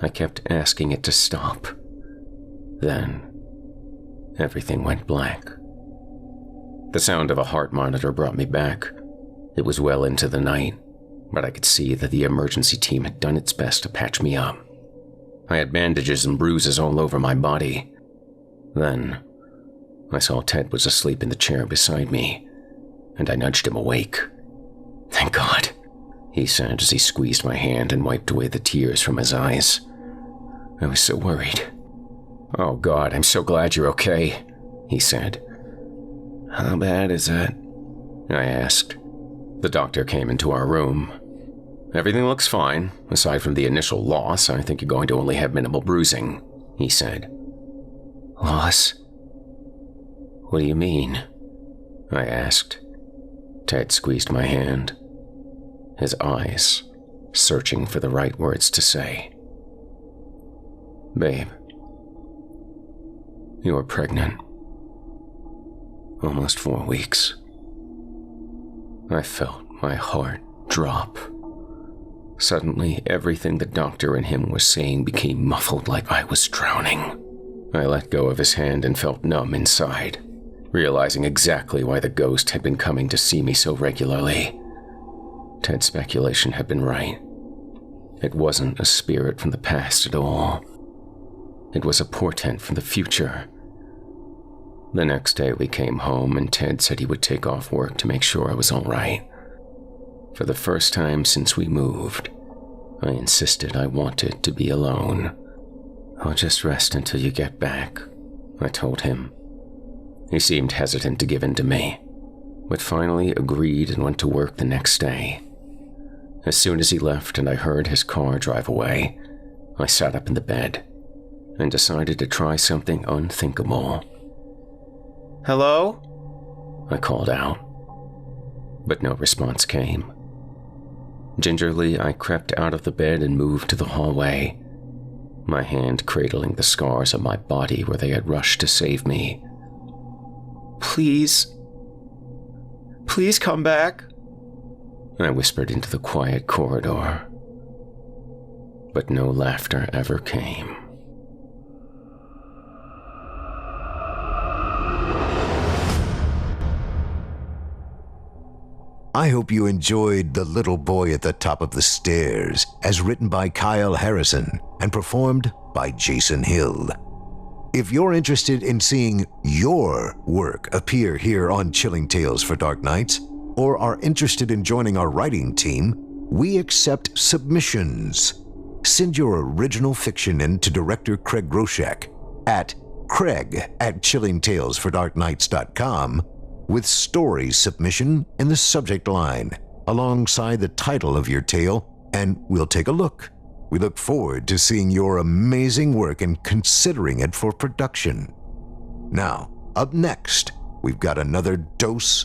I kept asking it to stop. Then, everything went black. The sound of a heart monitor brought me back. It was well into the night, but I could see that the emergency team had done its best to patch me up. I had bandages and bruises all over my body. Then, I saw Ted was asleep in the chair beside me, and I nudged him awake. "Thank God," he said as he squeezed my hand and wiped away the tears from his eyes. I was so worried. "Oh God, I'm so glad you're okay," he said. "How bad is it?" I asked. The doctor came into our room. "Everything looks fine. Aside from the initial loss, I think you're going to only have minimal bruising," he said. "Loss? What do you mean?" I asked. Ted squeezed my hand, his eyes searching for the right words to say. Babe, you are pregnant. Almost 4 weeks. I felt my heart drop. Suddenly, everything the doctor and him was saying became muffled like I was drowning. I let go of his hand and felt numb inside, realizing exactly why the ghost had been coming to see me so regularly. Ted's speculation had been right. It wasn't a spirit from the past at all. It was a portent from the future. The next day we came home and Ted said he would take off work to make sure I was all right. For the first time since we moved, I insisted I wanted to be alone. I'll just rest until you get back, I told him. He seemed hesitant to give in to me, but finally agreed and went to work the next day. As soon as he left and I heard his car drive away, I sat up in the bed and decided to try something unthinkable. "Hello?" I called out, but no response came. Gingerly, I crept out of the bed and moved to the hallway, my hand cradling the scars on my body where they had rushed to save me. Please come back," I whispered into the quiet corridor. But no laughter ever came. I hope you enjoyed The Little Boy at the Top of the Stairs, as written by Kyle Harrison and performed by Jason Hill. If you're interested in seeing your work appear here on Chilling Tales for Dark Nights, or are interested in joining our writing team, we accept submissions. Send your original fiction in to director Craig Groshek at craig@chillingtalesfordarknights.com with story submission in the subject line, alongside the title of your tale, and we'll take a look. We look forward to seeing your amazing work and considering it for production. Now, up next, we've got another dose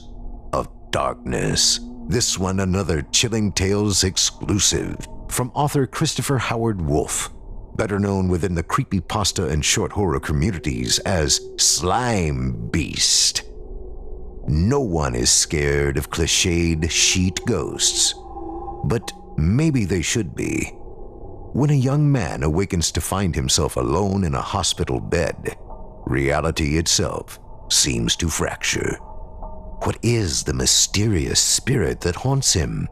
of darkness. This one another Chilling Tales exclusive from author Christopher Howard Wolfe, better known within the creepypasta and short horror communities as Slimebeast. No one is scared of cliched sheet ghosts, but maybe they should be. When a young man awakens to find himself alone in a hospital bed, reality itself seems to fracture. What is the mysterious spirit that haunts him?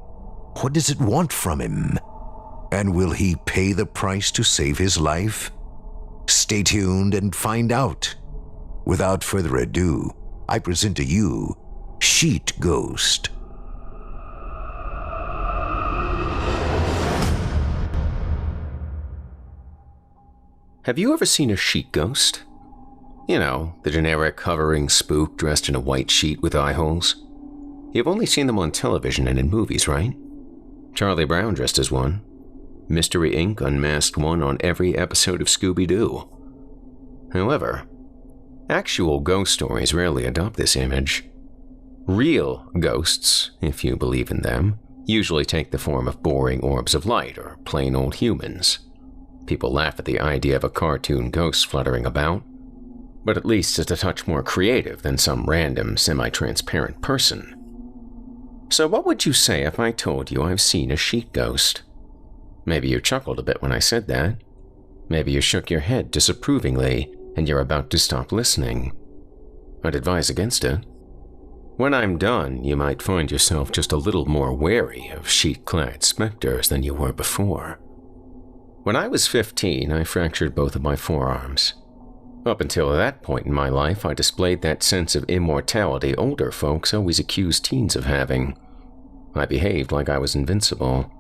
What does it want from him? And will he pay the price to save his life? Stay tuned and find out. Without further ado, I present to you Sheet Ghost. Have you ever seen a sheet ghost? You know, the generic hovering spook dressed in a white sheet with eye holes. You've only seen them on television and in movies, right? Charlie Brown dressed as one. Mystery Inc. unmasked one on every episode of Scooby-Doo. However, actual ghost stories rarely adopt this image. Real ghosts, if you believe in them, usually take the form of boring orbs of light or plain old humans. People laugh at the idea of a cartoon ghost fluttering about, but at least it's a touch more creative than some random semi-transparent person. So what would you say if I told you I've seen a sheet ghost? Maybe you chuckled a bit when I said that. Maybe you shook your head disapprovingly and you're about to stop listening. I'd advise against it. When I'm done, you might find yourself just a little more wary of sheet-clad specters than you were before. When I was 15, I fractured both of my forearms. Up until that point in my life, I displayed that sense of immortality older folks always accuse teens of having. I behaved like I was invincible,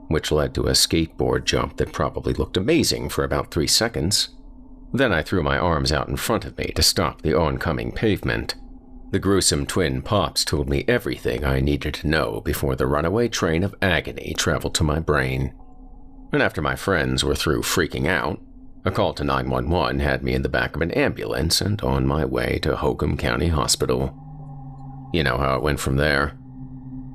which led to a skateboard jump that probably looked amazing for about 3 seconds. Then I threw my arms out in front of me to stop the oncoming pavement. The gruesome twin pops told me everything I needed to know before the runaway train of agony traveled to my brain. And after my friends were through freaking out, a call to 911 had me in the back of an ambulance and on my way to Holcomb County Hospital. You know how it went from there.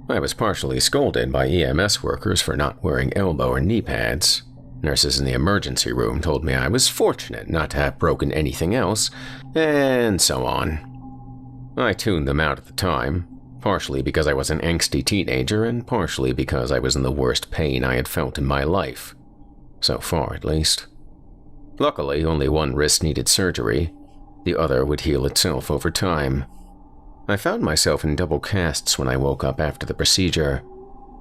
I was partially scolded by EMS workers for not wearing elbow or knee pads, Nurses in the emergency room told me I was fortunate not to have broken anything else, and so on. I tuned them out at the time, partially because I was an angsty teenager and partially because I was in the worst pain I had felt in my life. So far, at least. Luckily, only one wrist needed surgery. The other would heal itself over time. I found myself in double casts when I woke up after the procedure.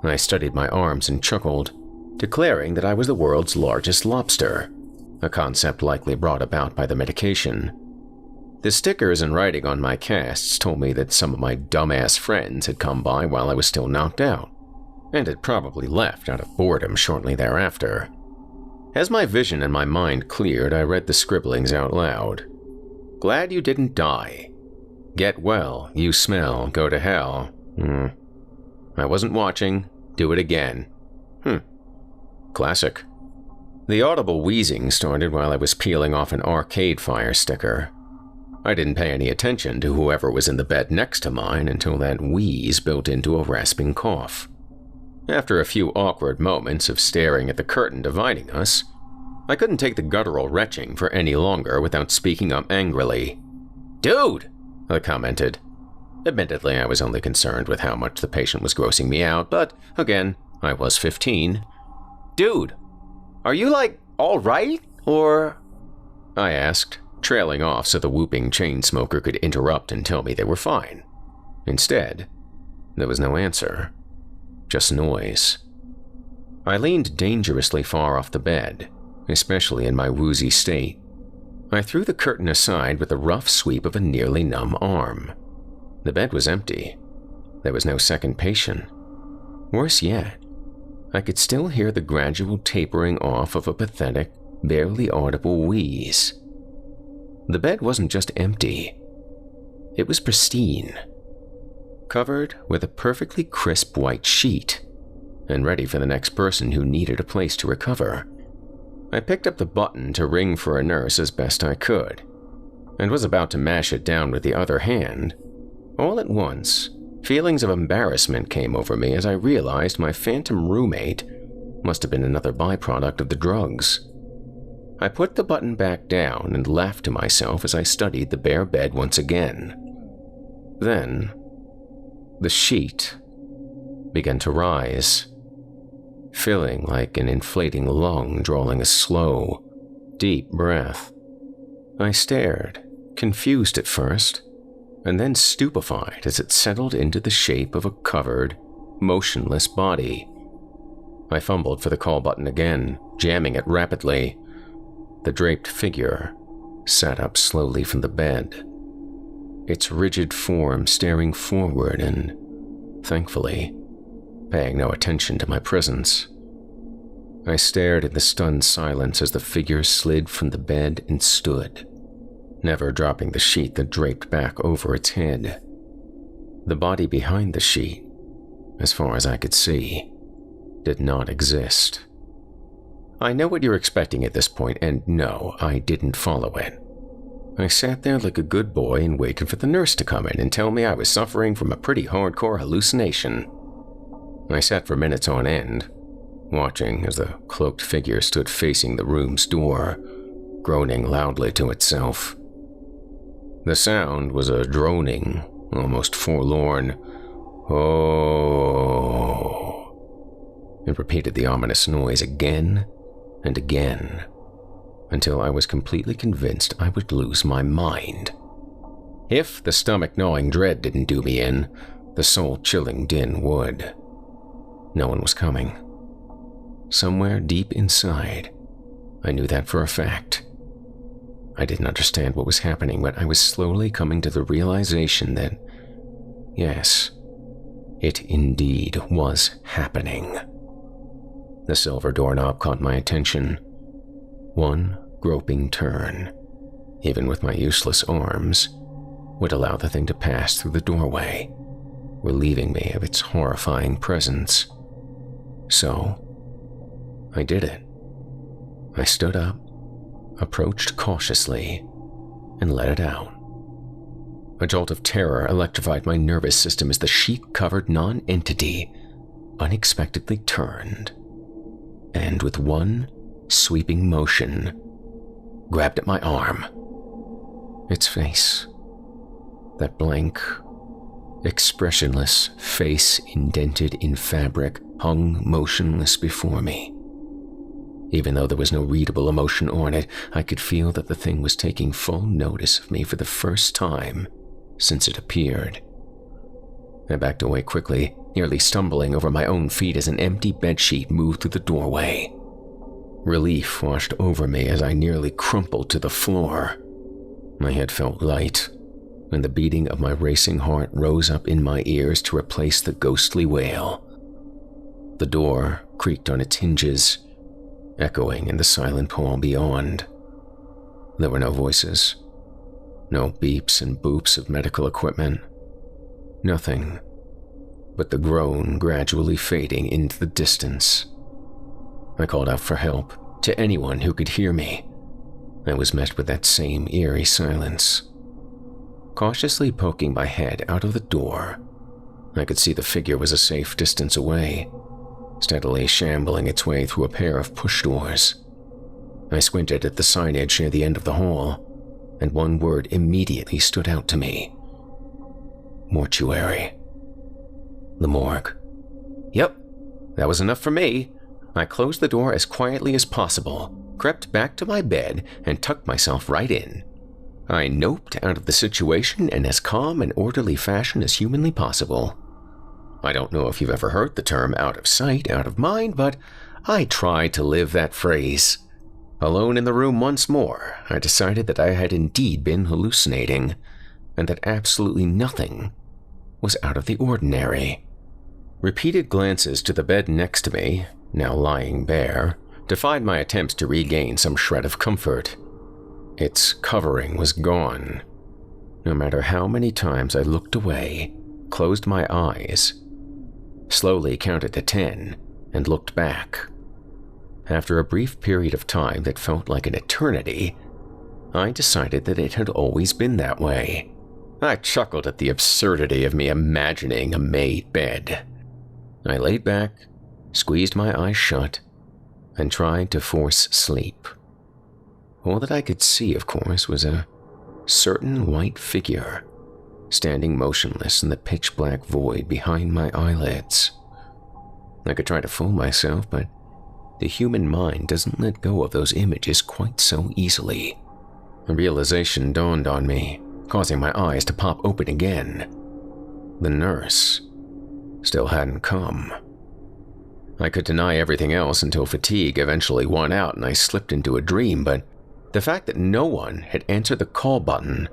I studied my arms and chuckled, declaring that I was the world's largest lobster, a concept likely brought about by the medication. The stickers and writing on my casts told me that some of my dumbass friends had come by while I was still knocked out, and had probably left out of boredom shortly thereafter. As my vision and my mind cleared, I read the scribblings out loud. Glad you didn't die. Get well, you smell, go to hell. I wasn't watching, do it again. Classic. The audible wheezing started while I was peeling off an Arcade Fire sticker. I didn't pay any attention to whoever was in the bed next to mine until that wheeze built into a rasping cough. After a few awkward moments of staring at the curtain dividing us, I couldn't take the guttural retching for any longer without speaking up angrily. "Dude!" I commented. Admittedly, I was only concerned with how much the patient was grossing me out, but again, I was 15. "Dude, are you all right, or?" I asked, trailing off so the whooping chain smoker could interrupt and tell me they were fine. Instead, there was no answer, just noise. I leaned dangerously far off the bed, especially in my woozy state. I threw the curtain aside with a rough sweep of a nearly numb arm. The bed was empty. There was no second patient. Worse yet, I could still hear the gradual tapering off of a pathetic, barely audible wheeze. The bed wasn't just empty. It was pristine, covered with a perfectly crisp white sheet, and ready for the next person who needed a place to recover. I picked up the button to ring for a nurse as best I could, and was about to mash it down with the other hand. All at once, feelings of embarrassment came over me as I realized my phantom roommate must have been another byproduct of the drugs. I put the button back down and laughed to myself as I studied the bare bed once again. Then, the sheet began to rise, filling like an inflating lung drawing a slow, deep breath. I stared, confused at first, and then stupefied as it settled into the shape of a covered, motionless body. I fumbled for the call button again, jamming it rapidly. The draped figure sat up slowly from the bed, its rigid form staring forward and, thankfully, paying no attention to my presence. I stared in the stunned silence as the figure slid from the bed and stood, never dropping the sheet that draped back over its head. The body behind the sheet, as far as I could see, did not exist. I know what you're expecting at this point, and no, I didn't follow it. I sat there like a good boy and waited for the nurse to come in and tell me I was suffering from a pretty hardcore hallucination. I sat for minutes on end, watching as the cloaked figure stood facing the room's door, groaning loudly to itself. The sound was a droning, almost forlorn, "Oh." It repeated the ominous noise again and again, until I was completely convinced I would lose my mind. If the stomach-gnawing dread didn't do me in, the soul-chilling din would. No one was coming. Somewhere deep inside, I knew that for a fact. I didn't understand what was happening, but I was slowly coming to the realization that, yes, it indeed was happening. The silver doorknob caught my attention. One groping turn, even with my useless arms, would allow the thing to pass through the doorway, relieving me of its horrifying presence. So, I did it. I stood up, approached cautiously, and let it out. A jolt of terror electrified my nervous system as the sheet-covered non-entity unexpectedly turned, and with one sweeping motion, grabbed at my arm. Its face, that blank, expressionless face indented in fabric, hung motionless before me. Even though there was no readable emotion on it, I could feel that the thing was taking full notice of me for the first time since it appeared. I backed away quickly, nearly stumbling over my own feet as an empty bedsheet moved through the doorway. Relief washed over me as I nearly crumpled to the floor. My head felt light, and the beating of my racing heart rose up in my ears to replace the ghostly wail. The door creaked on its hinges, echoing in the silent hall beyond. There were no voices, no beeps and boops of medical equipment, nothing but the groan gradually fading into the distance. I called out for help to anyone who could hear me. I was met with that same eerie silence. Cautiously poking my head out of the door, I could see the figure was a safe distance away, steadily shambling its way through a pair of push doors. I squinted at the signage near the end of the hall, and one word immediately stood out to me. Mortuary. The morgue. Yep, that was enough for me. I closed the door as quietly as possible, crept back to my bed, and tucked myself right in. I noped out of the situation in as calm and orderly fashion as humanly possible. I don't know if you've ever heard the term out of sight, out of mind, but I tried to live that phrase. Alone in the room once more, I decided that I had indeed been hallucinating, and that absolutely nothing was out of the ordinary. Repeated glances to the bed next to me, now lying bare, defied my attempts to regain some shred of comfort. Its covering was gone. No matter how many times I looked away, closed my eyes, slowly counted to 10, and looked back. After a brief period of time that felt like an eternity, I decided that it had always been that way. I chuckled at the absurdity of me imagining a made bed. I laid back, squeezed my eyes shut, and tried to force sleep. All that I could see, of course, was a certain white figure standing motionless in the pitch-black void behind my eyelids. I could try to fool myself, but the human mind doesn't let go of those images quite so easily. A realization dawned on me, causing my eyes to pop open again. The nurse still hadn't come. I could deny everything else until fatigue eventually won out and I slipped into a dream, but the fact that no one had answered the call button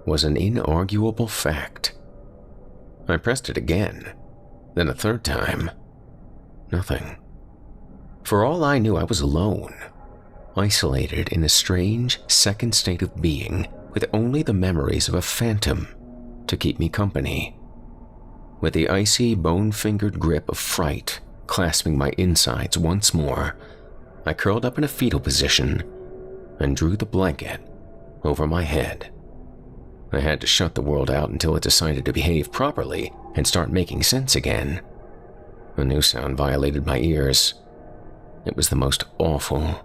was an inarguable fact. I pressed it again, then a third time. Nothing. For all I knew, I was alone, isolated in a strange second state of being with only the memories of a phantom to keep me company. With the icy, bone-fingered grip of fright clasping my insides once more, I curled up in a fetal position and drew the blanket over my head. I had to shut the world out until it decided to behave properly and start making sense again. A new sound violated my ears. It was the most awful,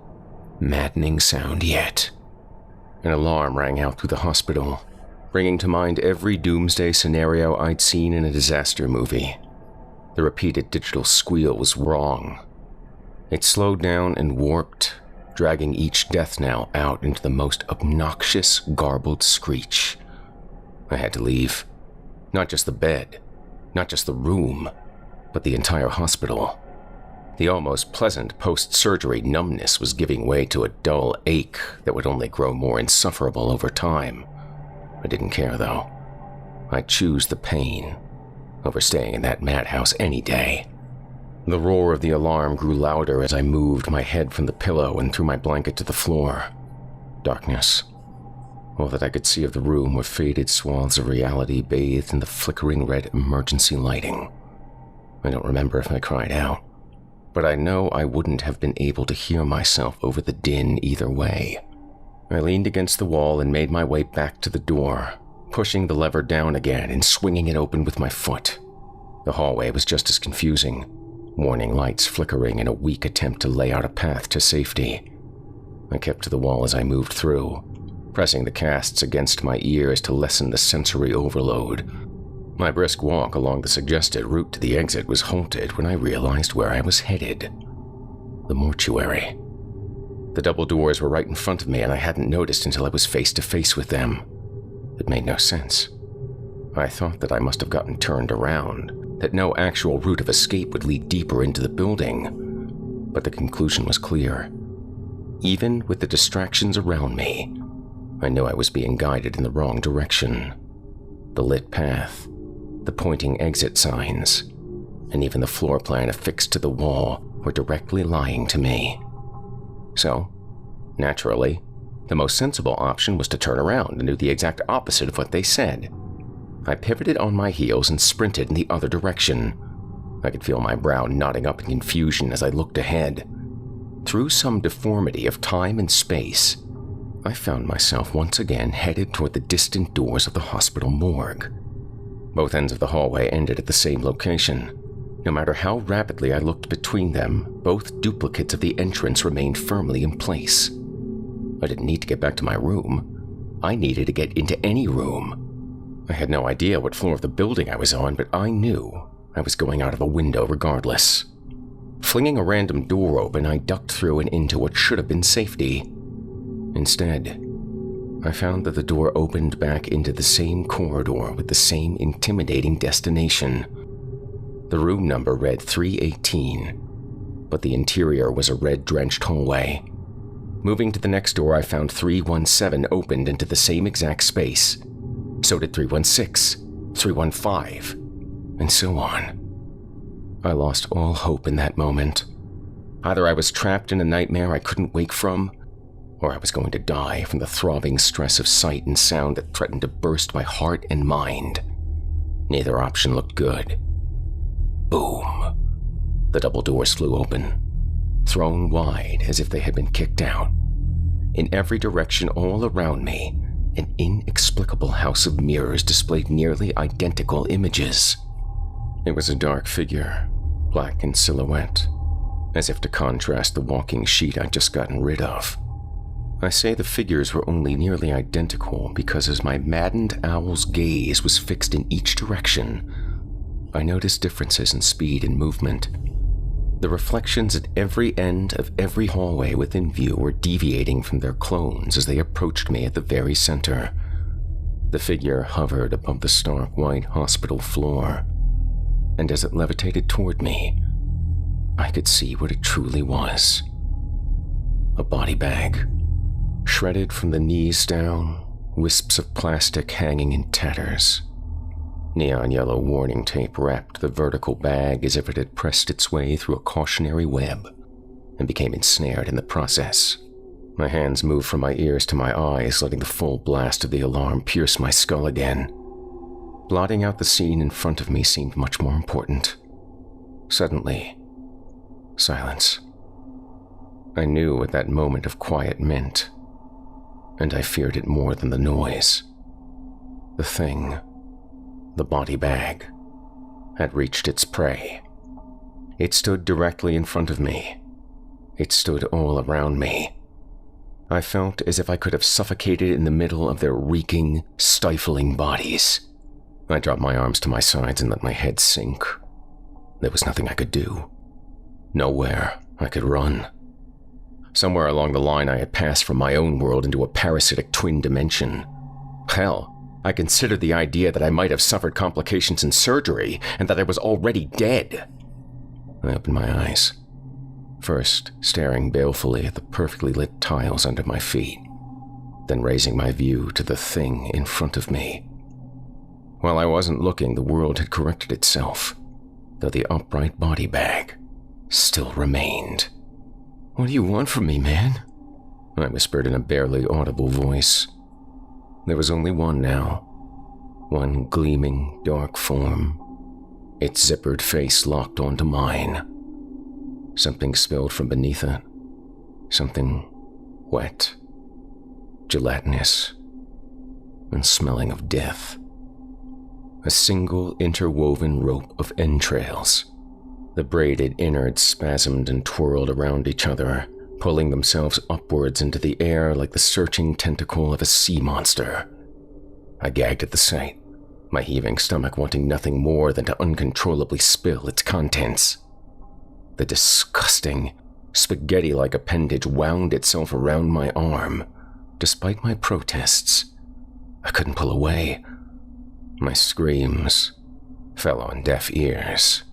maddening sound yet. An alarm rang out through the hospital, bringing to mind every doomsday scenario I'd seen in a disaster movie. The repeated digital squeal was wrong. It slowed down and warped, dragging each death knell out into the most obnoxious, garbled screech. I had to leave. Not just the bed, not just the room, but the entire hospital. The almost pleasant post-surgery numbness was giving way to a dull ache that would only grow more insufferable over time. I didn't care, though. I'd choose the pain over staying in that madhouse any day. The roar of the alarm grew louder as I moved my head from the pillow and threw my blanket to the floor. Darkness. All that I could see of the room were faded swaths of reality bathed in the flickering red emergency lighting. I don't remember if I cried out, but I know I wouldn't have been able to hear myself over the din either way. I leaned against the wall and made my way back to the door, pushing the lever down again and swinging it open with my foot. The hallway was just as confusing. warning lights flickering in a weak attempt to lay out a path to safety. I kept to the wall as I moved through, pressing the casts against my ears to lessen the sensory overload. My brisk walk along the suggested route to the exit was halted when I realized where I was headed. The mortuary. The double doors were right in front of me, and I hadn't noticed until I was face to face with them. It made no sense. I thought that I must have gotten turned around, that no actual route of escape would lead deeper into the building. But the conclusion was clear. Even with the distractions around me, I knew I was being guided in the wrong direction. The lit path, the pointing exit signs, and even the floor plan affixed to the wall were directly lying to me. So, naturally, the most sensible option was to turn around and do the exact opposite of what they said. I pivoted on my heels and sprinted in the other direction. I could feel my brow knotting up in confusion as I looked ahead. Through some deformity of time and space, I found myself once again headed toward the distant doors of the hospital morgue. Both ends of the hallway ended at the same location. No matter how rapidly I looked between them, both duplicates of the entrance remained firmly in place. I didn't need to get back to my room. I needed to get into any room. I had no idea what floor of the building I was on, but I knew I was going out of a window regardless. Flinging a random door open, I ducked through and into what should have been safety. Instead, I found that the door opened back into the same corridor with the same intimidating destination. The room number read 318, but the interior was a red-drenched hallway. Moving to the next door, I found 317 opened into the same exact space. So did 316, 315, and so on. I lost all hope in that moment. Either I was trapped in a nightmare I couldn't wake from, or I was going to die from the throbbing stress of sight and sound that threatened to burst my heart and mind. Neither option looked good. Boom. The double doors flew open, thrown wide as if they had been kicked out. In every direction all around me, an inexplicable house of mirrors displayed nearly identical images. It was a dark figure, black in silhouette, as if to contrast the walking sheet I'd just gotten rid of. I say the figures were only nearly identical because as my maddened owl's gaze was fixed in each direction, I noticed differences in speed and movement. The reflections at every end of every hallway within view were deviating from their clones as they approached me at the very center. The figure hovered above the stark white hospital floor, and as it levitated toward me, I could see what it truly was. A body bag, shredded from the knees down, wisps of plastic hanging in tatters. Neon yellow warning tape wrapped the vertical bag as if it had pressed its way through a cautionary web and became ensnared in the process. My hands moved from my ears to my eyes, letting the full blast of the alarm pierce my skull again. Blotting out the scene in front of me seemed much more important. Suddenly, silence. I knew what that moment of quiet meant, and I feared it more than the noise. The thing, the body bag, had reached its prey. It stood directly in front of me. It stood all around me. I felt as if I could have suffocated in the middle of their reeking, stifling bodies. I dropped my arms to my sides and let my head sink. There was nothing I could do. Nowhere I could run. Somewhere along the line I had passed from my own world into a parasitic twin dimension. Hell, I considered the idea that I might have suffered complications in surgery and that I was already dead. I opened my eyes, first staring balefully at the perfectly lit tiles under my feet, then raising my view to the thing in front of me. While I wasn't looking, the world had corrected itself, though the upright body bag still remained. "What do you want from me, man?" I whispered in a barely audible voice. There was only one now, one gleaming, dark form, its zippered face locked onto mine. Something spilled from beneath it, something wet, gelatinous, and smelling of death. A single interwoven rope of entrails, The braided innards spasmed and twirled around each other, pulling themselves upwards into the air like the searching tentacle of a sea monster. I gagged at the sight, my heaving stomach wanting nothing more than to uncontrollably spill its contents. The disgusting, spaghetti-like appendage wound itself around my arm. Despite my protests, I couldn't pull away. My screams fell on deaf ears.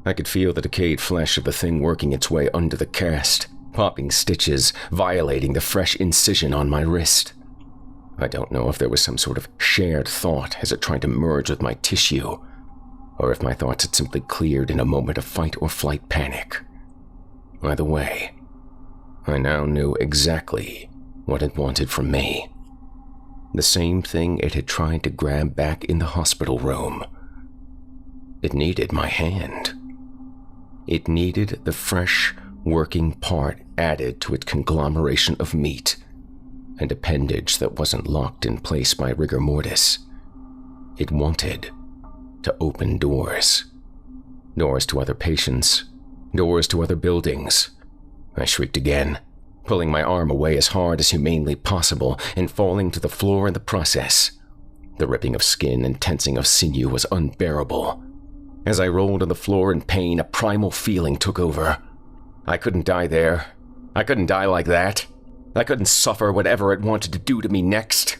I could feel the decayed flesh of the thing working its way under the cast, popping stitches, violating the fresh incision on my wrist. I don't know if there was some sort of shared thought as it tried to merge with my tissue, or if my thoughts had simply cleared in a moment of fight or flight panic. Either way, I now knew exactly what it wanted from me. The same thing it had tried to grab back in the hospital room. It needed my hand. It needed the fresh, working part added to its conglomeration of meat, and appendage that wasn't locked in place by rigor mortis. It wanted to open doors. Doors to other patients. Doors to other buildings. I shrieked again, pulling my arm away as hard as humanely possible and falling to the floor in the process. The ripping of skin and tensing of sinew was unbearable. As I rolled on the floor in pain, a primal feeling took over. I couldn't die there. I couldn't die like that. I couldn't suffer whatever it wanted to do to me next.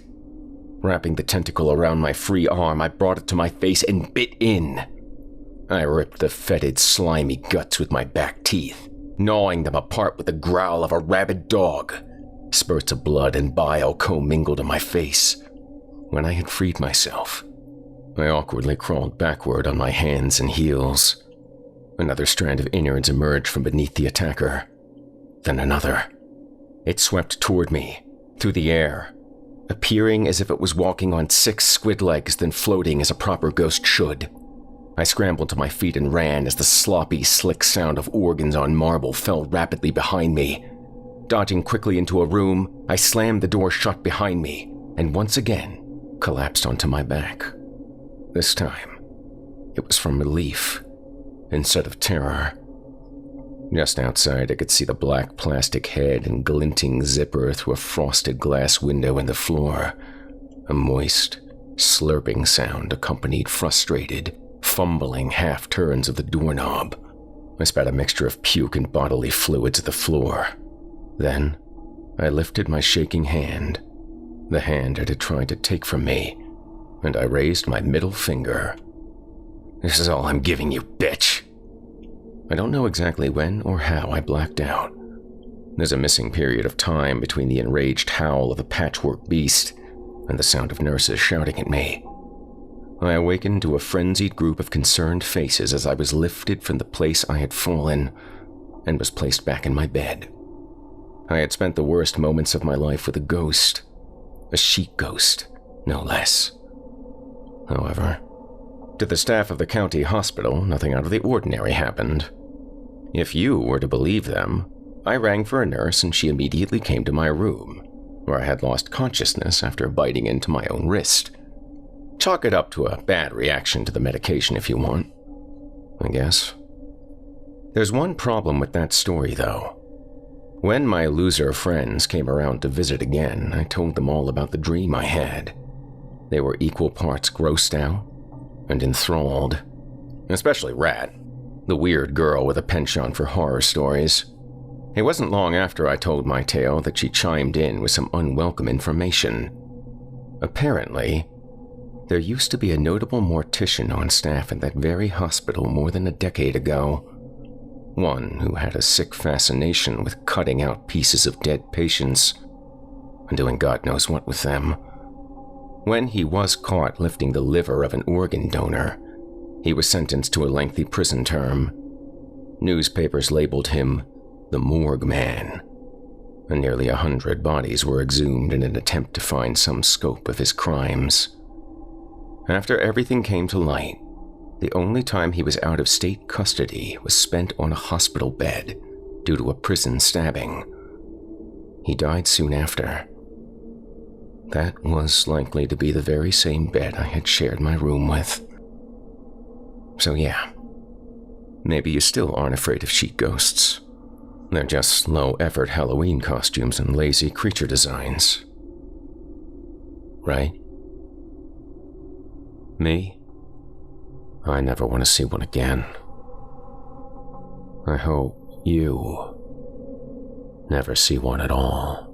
Wrapping the tentacle around my free arm, I brought it to my face and bit in. I ripped the fetid, slimy guts with my back teeth, gnawing them apart with the growl of a rabid dog. Spurts of blood and bile commingled in my face. When I had freed myself, I awkwardly crawled backward on my hands and heels. Another strand of innards emerged from beneath the attacker. Then another. It swept toward me, through the air, appearing as if it was walking on 6 squid legs, then floating as a proper ghost should. I scrambled to my feet and ran as the sloppy, slick sound of organs on marble fell rapidly behind me. Dodging quickly into a room, I slammed the door shut behind me, and once again collapsed onto my back. This time, it was from relief instead of terror. Just outside, I could see the black plastic head and glinting zipper through a frosted glass window in the floor. A moist, slurping sound accompanied frustrated, fumbling half-turns of the doorknob. I spat a mixture of puke and bodily fluids at the floor. Then, I lifted my shaking hand, the hand it had tried to take from me, and I raised my middle finger. "This is all I'm giving you, bitch!" I don't know exactly when or how I blacked out. There's a missing period of time between the enraged howl of the patchwork beast and the sound of nurses shouting at me. I awakened to a frenzied group of concerned faces as I was lifted from the place I had fallen and was placed back in my bed. I had spent the worst moments of my life with a ghost, a sheet ghost, no less. However, to the staff of the county hospital, nothing out of the ordinary happened. If you were to believe them, I rang for a nurse and she immediately came to my room, where I had lost consciousness after biting into my own wrist. Chalk it up to a bad reaction to the medication if you want, I guess. There's one problem with that story, though. When my loser friends came around to visit again, I told them all about the dream I had. They were equal parts grossed out and enthralled, especially Rat, the weird girl with a penchant for horror stories. It wasn't long after I told my tale that she chimed in with some unwelcome information. Apparently, there used to be a notable mortician on staff at that very hospital more than a decade ago. One who had a sick fascination with cutting out pieces of dead patients and doing God knows what with them. When he was caught lifting the liver of an organ donor, he was sentenced to a lengthy prison term. Newspapers labeled him the Morgue Man, and nearly 100 bodies were exhumed in an attempt to find some scope of his crimes. After everything came to light, the only time he was out of state custody was spent on a hospital bed due to a prison stabbing. He died soon after. That was likely to be the very same bed I had shared my room with. So yeah, Maybe you still aren't afraid of sheet ghosts. They're just low-effort Halloween costumes and lazy creature designs. Right? Me? I never want to see one again. I hope you never see one at all.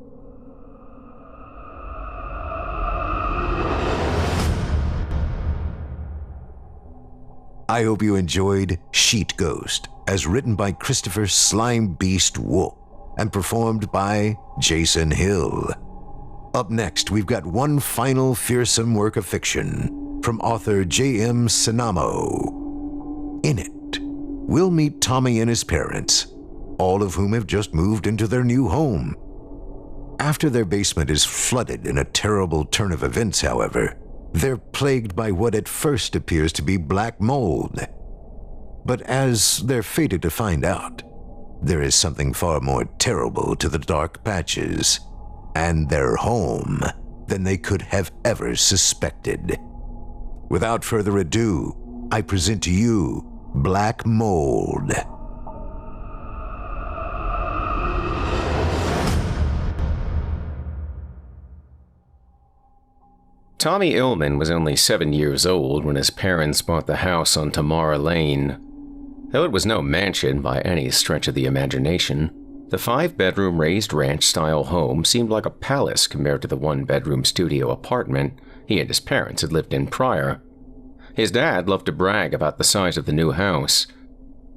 I hope you enjoyed Sheet Ghost, as written by Christopher Slimebeast Wolf and performed by Jason Hill. Up next, we've got one final fearsome work of fiction from author J.M. Cennamo. In it, we'll meet Tommy and his parents, all of whom have just moved into their new home. After their basement is flooded in a terrible turn of events, however, they're plagued by what at first appears to be black mold. But as they're fated to find out, there is something far more terrible to the dark patches and their home than they could have ever suspected. Without further ado, I present to you Black Mold. Tommy Illman was only 7 years old when his parents bought the house on Tamara Lane. Though it was no mansion by any stretch of the imagination, the 5-bedroom raised ranch-style home seemed like a palace compared to the 1-bedroom studio apartment he and his parents had lived in prior. His dad loved to brag about the size of the new house.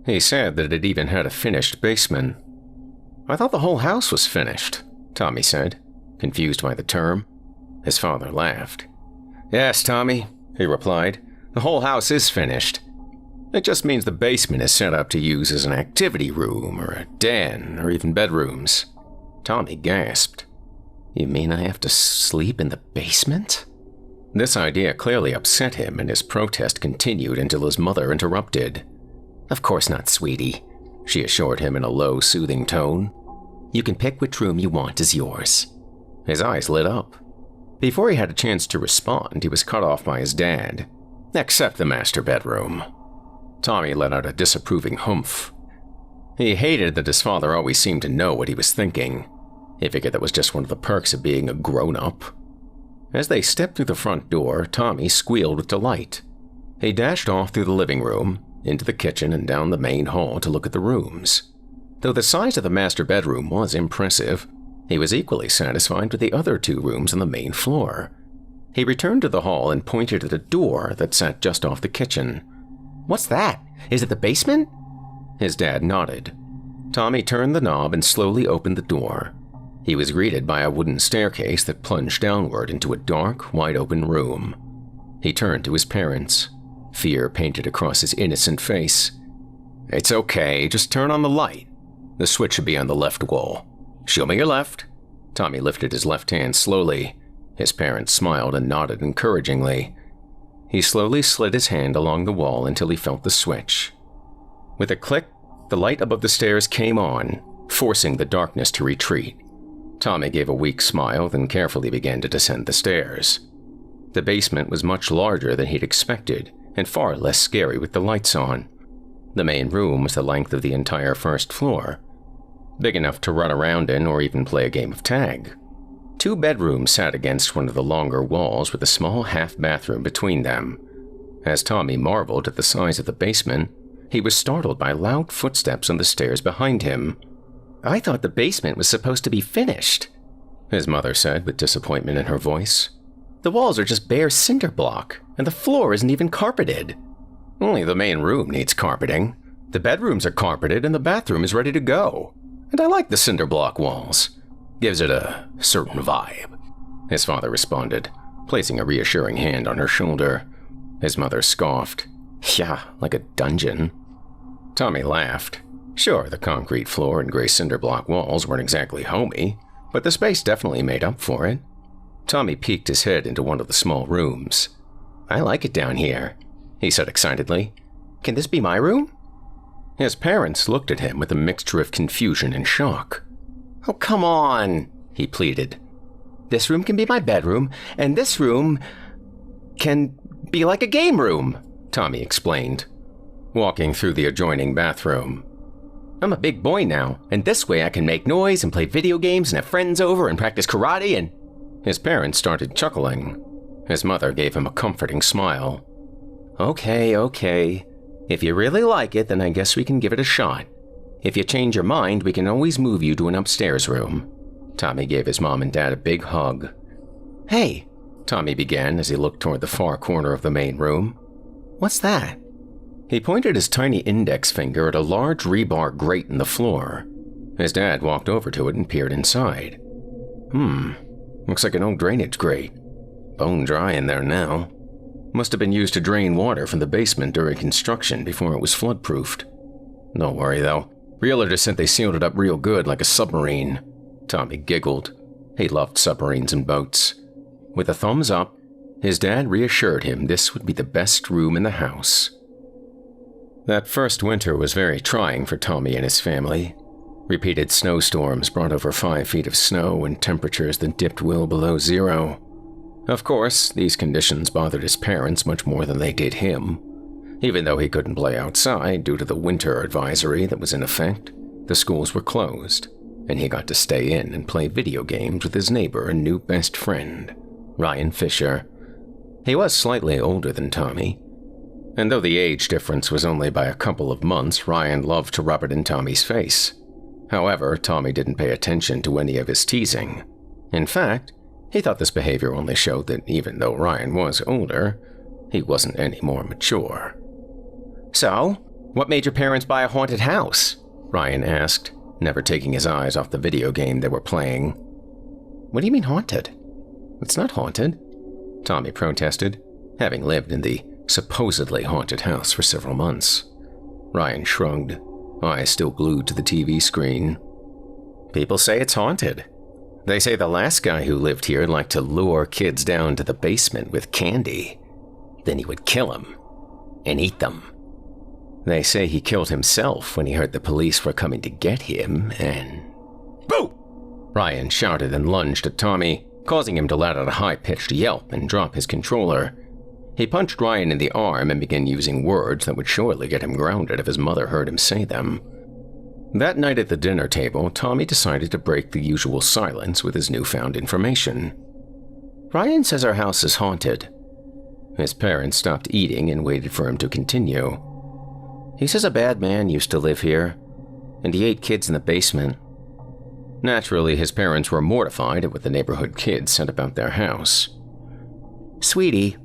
He said that it even had a finished basement. "I thought the whole house was finished," Tommy said, confused by the term. His father laughed. "Yes, Tommy," he replied. "The whole house is finished. It just means the basement is set up to use as an activity room or a den or even bedrooms." Tommy gasped. "You mean I have to sleep in the basement?" This idea clearly upset him, and his protest continued until his mother interrupted. "Of course not, sweetie," she assured him in a low, soothing tone. "You can pick which room you want as yours." His eyes lit up. Before he had a chance to respond, he was cut off by his dad. "Except the master bedroom." Tommy let out a disapproving humph. He hated that his father always seemed to know what he was thinking. He figured that was just one of the perks of being a grown-up. As they stepped through the front door, Tommy squealed with delight. He dashed off through the living room, into the kitchen and down the main hall to look at the rooms. Though the size of the master bedroom was impressive, he was equally satisfied with the other 2 rooms on the main floor. He returned to the hall and pointed at a door that sat just off the kitchen. "What's that? Is it the basement?" His dad nodded. Tommy turned the knob and slowly opened the door. He was greeted by a wooden staircase that plunged downward into a dark, wide-open room. He turned to his parents. Fear painted across his innocent face. "It's okay, just turn on the light. The switch should be on the left wall. Show me your left." Tommy lifted his left hand slowly. His parents smiled and nodded encouragingly. He slowly slid his hand along the wall until he felt the switch. With a click, the light above the stairs came on, forcing the darkness to retreat. Tommy gave a weak smile, then carefully began to descend the stairs. The basement was much larger than he'd expected, and far less scary with the lights on. The main room was the length of the entire first floor, big enough to run around in or even play a game of tag. 2 bedrooms sat against one of the longer walls with a small half-bathroom between them. As Tommy marveled at the size of the basement, he was startled by loud footsteps on the stairs behind him. "I thought the basement was supposed to be finished," his mother said with disappointment in her voice. "The walls are just bare cinder block, and the floor isn't even carpeted." "Only the main room needs carpeting. The bedrooms are carpeted and the bathroom is ready to go. And I like the cinder block walls. Gives it a certain vibe," his father responded, placing a reassuring hand on her shoulder. His mother scoffed. "Yeah, like a dungeon." Tommy laughed. Sure, the concrete floor and gray cinder block walls weren't exactly homey, but the space definitely made up for it. Tommy peeked his head into one of the small rooms. "I like it down here," he said excitedly. "Can this be my room?" His parents looked at him with a mixture of confusion and shock. "Oh, come on," he pleaded. "This room can be my bedroom, and this room can be like a game room," Tommy explained. walking through the adjoining bathroom. "I'm a big boy now, and this way I can make noise and play video games and have friends over and practice karate and—" His parents started chuckling. His mother gave him a comforting smile. Okay. If you really like it, then I guess we can give it a shot. If you change your mind, we can always move you to an upstairs room." Tommy gave his mom and dad a big hug. "Hey," Tommy began as he looked toward the far corner of the main room. "What's that?" He pointed his tiny index finger at a large rebar grate in the floor. His dad walked over to it and peered inside. Looks like an old drainage grate. Bone dry in there now. Must have been used to drain water from the basement during construction before it was flood-proofed. Don't worry, though. Realtor said they sealed it up real good like a submarine. Tommy giggled. He loved submarines and boats. With a thumbs up, his dad reassured him this would be the best room in the house. That first winter was very trying for Tommy and his family. Repeated snowstorms brought over 5 feet of snow and temperatures that dipped well below zero. Of course, these conditions bothered his parents much more than they did him. Even though he couldn't play outside due to the winter advisory that was in effect, the schools were closed, and he got to stay in and play video games with his neighbor and new best friend, Ryan Fisher. He was slightly older than Tommy, and though the age difference was only by a couple of months, Ryan loved to rub it in Tommy's face. However, Tommy didn't pay attention to any of his teasing. In fact, he thought this behavior only showed that even though Ryan was older, he wasn't any more mature. "So, what made your parents buy a haunted house?" Ryan asked, never taking his eyes off the video game they were playing. "What do you mean haunted?" "It's not haunted," Tommy protested, having lived in the supposedly haunted house for several months. Ryan shrugged, eyes still glued to the TV screen. "People say it's haunted. They say the last guy who lived here liked to lure kids down to the basement with candy. Then he would kill them and eat them. They say he killed himself when he heard the police were coming to get him and—" "Boo!" Ryan shouted and lunged at Tommy, causing him to let out a high-pitched yelp and drop his controller. He punched Ryan in the arm and began using words that would surely get him grounded if his mother heard him say them. That night at the dinner table, Tommy decided to break the usual silence with his newfound information. "Ryan says our house is haunted." His parents stopped eating and waited for him to continue. "He says a bad man used to live here, and he ate kids in the basement." Naturally, his parents were mortified at what the neighborhood kids said about their house. "Sweetie,"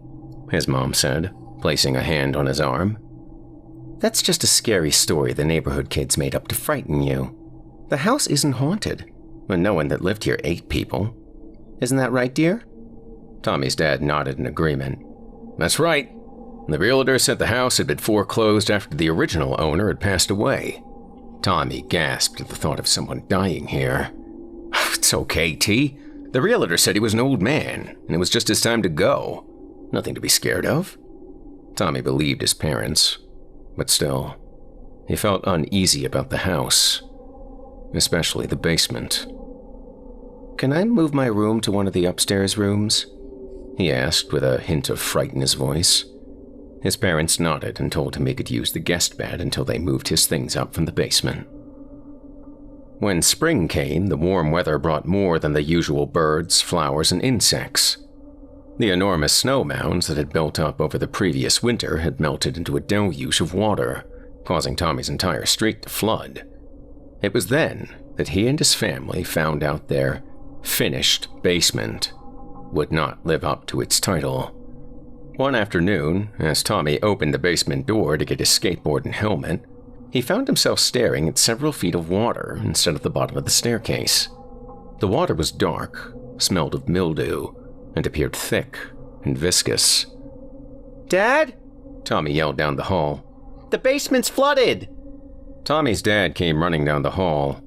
his mom said, placing a hand on his arm, "that's just a scary story the neighborhood kids made up to frighten you. The house isn't haunted, and no one that lived here ate people. Isn't that right, dear?" Tommy's dad nodded in agreement. "That's right. The realtor said the house had been foreclosed after the original owner had passed away." Tommy gasped at the thought of someone dying here. "It's okay, T. The realtor said he was an old man, and it was just his time to go. Nothing to be scared of." Tommy believed his parents, but still, he felt uneasy about the house, especially the basement. "Can I move my room to one of the upstairs rooms?" he asked with a hint of fright in his voice. His parents nodded and told him he could use the guest bed until they moved his things up from the basement. When spring came, the warm weather brought more than the usual birds, flowers, and insects. The enormous snow mounds that had built up over the previous winter had melted into a deluge of water, causing Tommy's entire street to flood. It was then that he and his family found out their finished basement would not live up to its title. One afternoon, as Tommy opened the basement door to get his skateboard and helmet, he found himself staring at several feet of water instead of the bottom of the staircase. The water was dark, smelled of mildew, and appeared thick and viscous. "Dad?" Tommy yelled down the hall. "The basement's flooded!" Tommy's dad came running down the hall.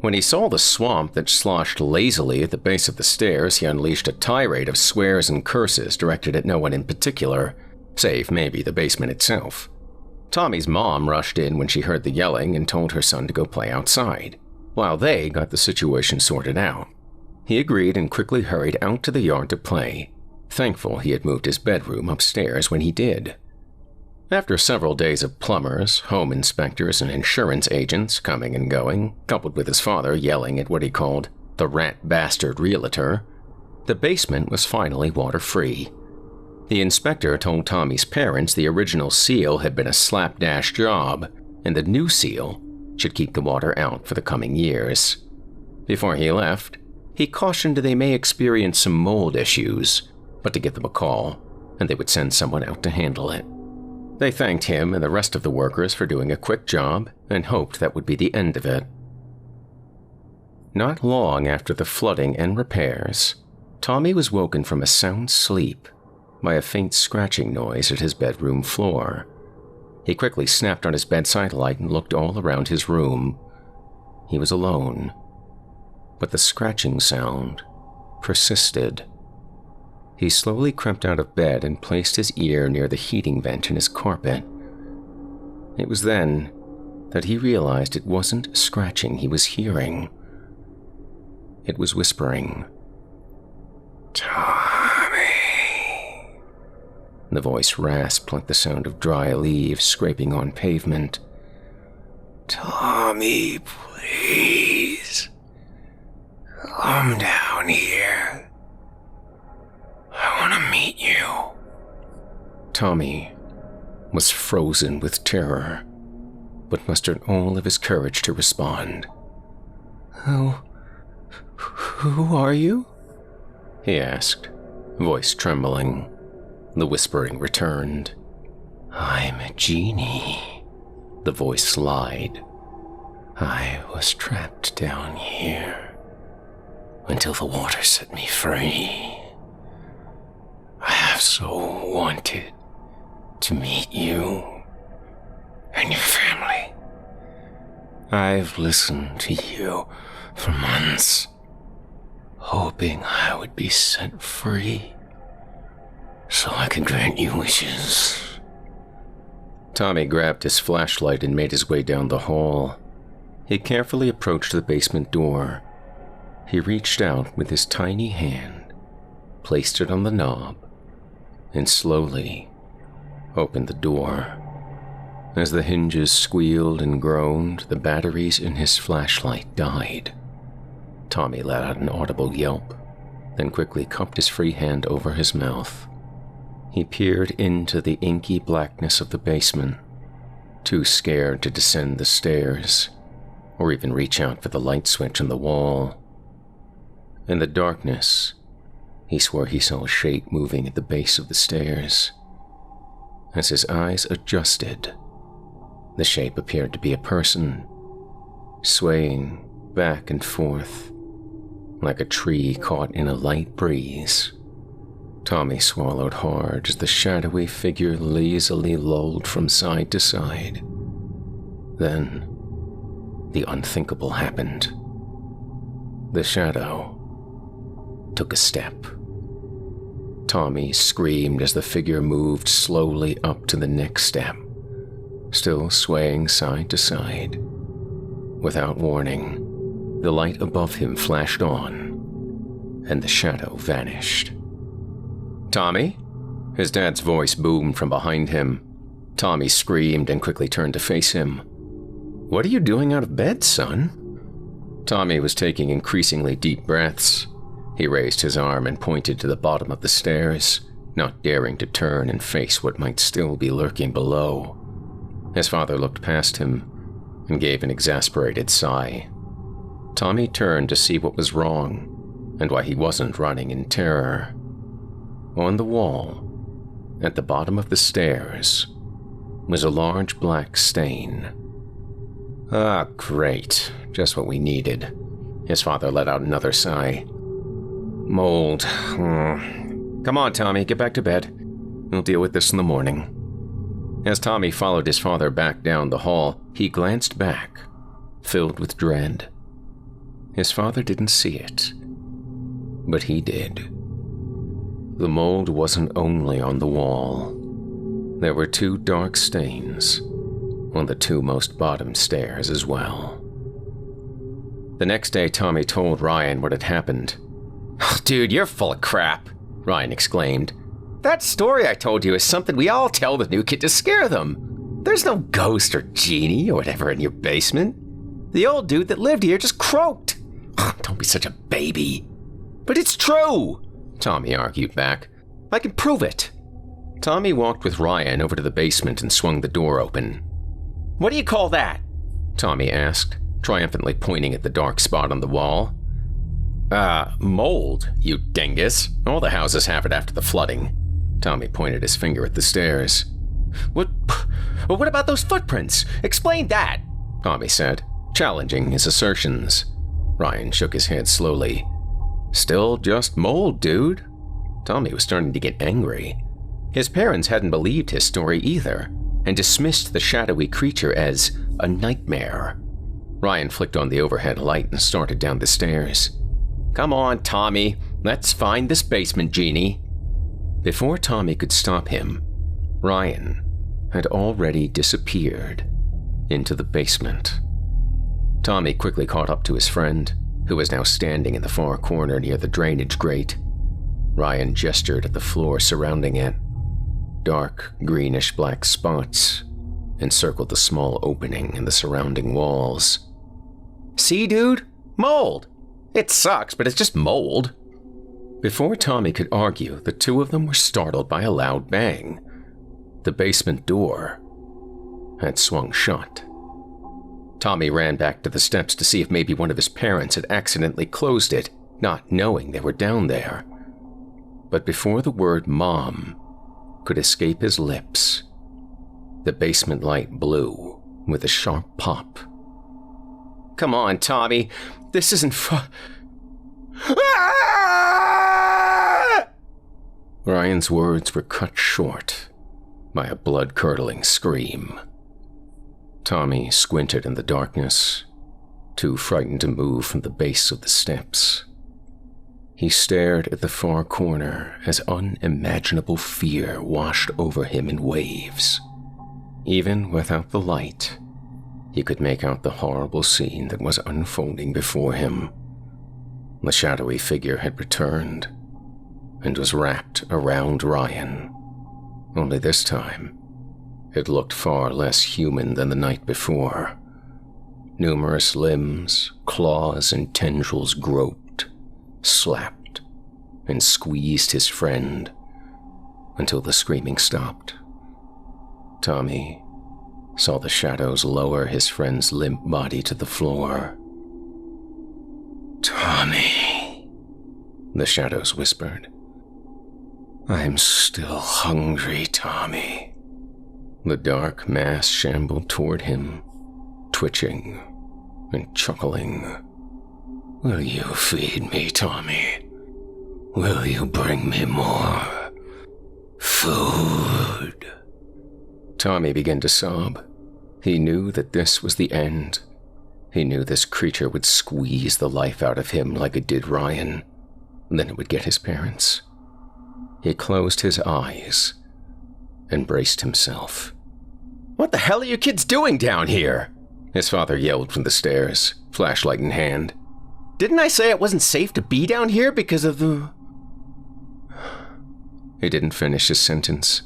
When he saw the swamp that sloshed lazily at the base of the stairs, he unleashed a tirade of swears and curses directed at no one in particular, save maybe the basement itself. Tommy's mom rushed in when she heard the yelling and told her son to go play outside, while they got the situation sorted out. He agreed and quickly hurried out to the yard to play, thankful he had moved his bedroom upstairs when he did. After several days of plumbers, home inspectors, and insurance agents coming and going, coupled with his father yelling at what he called the rat bastard realtor, the basement was finally water-free. The inspector told Tommy's parents the original seal had been a slapdash job, and the new seal should keep the water out for the coming years. Before he left, he cautioned they may experience some mold issues, but to give them a call, and they would send someone out to handle it. They thanked him and the rest of the workers for doing a quick job and hoped that would be the end of it. Not long after the flooding and repairs, Tommy was woken from a sound sleep by a faint scratching noise at his bedroom floor. He quickly snapped on his bedside light and looked all around his room. He was alone, but the scratching sound persisted. He slowly crept out of bed and placed his ear near the heating vent in his carpet. It was then that he realized it wasn't scratching he was hearing. It was whispering. "Tommy." The voice rasped like the sound of dry leaves scraping on pavement. "Tommy, please. Come down here. I want to meet you." Tommy was frozen with terror, but mustered all of his courage to respond. Who are you?" he asked, voice trembling. The whispering returned. "I'm a genie," the voice lied. "I was trapped down here until the water set me free. I have so wanted to meet you and your family. I've listened to you for months, hoping I would be set free so I could grant you wishes." Tommy grabbed his flashlight and made his way down the hall. He carefully approached the basement door. He reached out with his tiny hand, placed it on the knob, and slowly opened the door. As the hinges squealed and groaned, the batteries in his flashlight died. Tommy let out an audible yelp, then quickly cupped his free hand over his mouth. He peered into the inky blackness of the basement, too scared to descend the stairs or even reach out for the light switch on the wall. In the darkness, he swore he saw a shape moving at the base of the stairs. As his eyes adjusted, the shape appeared to be a person, swaying back and forth like a tree caught in a light breeze. Tommy swallowed hard as the shadowy figure lazily lolled from side to side. Then, the unthinkable happened. The shadow took a step. Tommy screamed as the figure moved slowly up to the next step, still swaying side to side. Without warning, the light above him flashed on, and the shadow vanished. "Tommy?" His dad's voice boomed from behind him. Tommy screamed and quickly turned to face him. "What are you doing out of bed, son?" Tommy was taking increasingly deep breaths. He raised his arm and pointed to the bottom of the stairs, not daring to turn and face what might still be lurking below. His father looked past him and gave an exasperated sigh. Tommy turned to see what was wrong and why he wasn't running in terror. On the wall, at the bottom of the stairs, was a large black stain. "Ah, great. Just what we needed." His father let out another sigh. "Mold. Come on, Tommy, get back to bed. We'll deal with this in the morning." As Tommy followed his father back down the hall, he glanced back, filled with dread. His father didn't see it, but he did. The mold wasn't only on the wall. There were 2 dark stains on the 2 most bottom stairs as well. The next day, Tommy told Ryan what had happened. "Oh, dude, you're full of crap," Ryan exclaimed. That story I told you is something we all tell the new kid to scare them. There's no ghost or genie or whatever in your basement. The old dude that lived here just croaked. Don't be such a baby. But it's true, Tommy argued back. I can prove it. Tommy walked with Ryan over to the basement and swung the door open. What do you call that? Tommy asked, triumphantly pointing at the dark spot on the wall. Mold, you dingus. All the houses have it after the flooding. Tommy pointed his finger at the stairs. What about those footprints? Explain that, Tommy said, challenging his assertions. Ryan shook his head slowly. Still just mold, dude. Tommy was starting to get angry. His parents hadn't believed his story either, and dismissed the shadowy creature as a nightmare. Ryan flicked on the overhead light and started down the stairs. Come on, Tommy. Let's find this basement genie. Before Tommy could stop him, Ryan had already disappeared into the basement. Tommy quickly caught up to his friend, who was now standing in the far corner near the drainage grate. Ryan gestured at the floor surrounding it. Dark, greenish-black spots encircled the small opening in the surrounding walls. See, dude? Mold! It sucks, but it's just mold. Before Tommy could argue, the two of them were startled by a loud bang. The basement door had swung shut. Tommy ran back to the steps to see if maybe one of his parents had accidentally closed it, not knowing they were down there. But before the word "Mom" could escape his lips, the basement light blew with a sharp pop. Come on, Tommy. This isn't Ryan's words were cut short by a blood-curdling scream. Tommy squinted in the darkness, too frightened to move from the base of the steps. He stared at the far corner as unimaginable fear washed over him in waves. Even without the light, he could make out the horrible scene that was unfolding before him. The shadowy figure had returned and was wrapped around Ryan. Only this time, it looked far less human than the night before. Numerous limbs, claws, and tendrils groped, slapped, and squeezed his friend until the screaming stopped. Tommy saw the shadows lower his friend's limp body to the floor. Tommy, the shadows whispered. I'm still hungry, Tommy. The dark mass shambled toward him, twitching and chuckling. Will you feed me, Tommy? Will you bring me more food? Tommy began to sob. He knew that this was the end. He knew this creature would squeeze the life out of him like it did Ryan. Then it would get his parents. He closed his eyes and braced himself. What the hell are you kids doing down here? His father yelled from the stairs, flashlight in hand. Didn't I say it wasn't safe to be down here because of the... He didn't finish his sentence.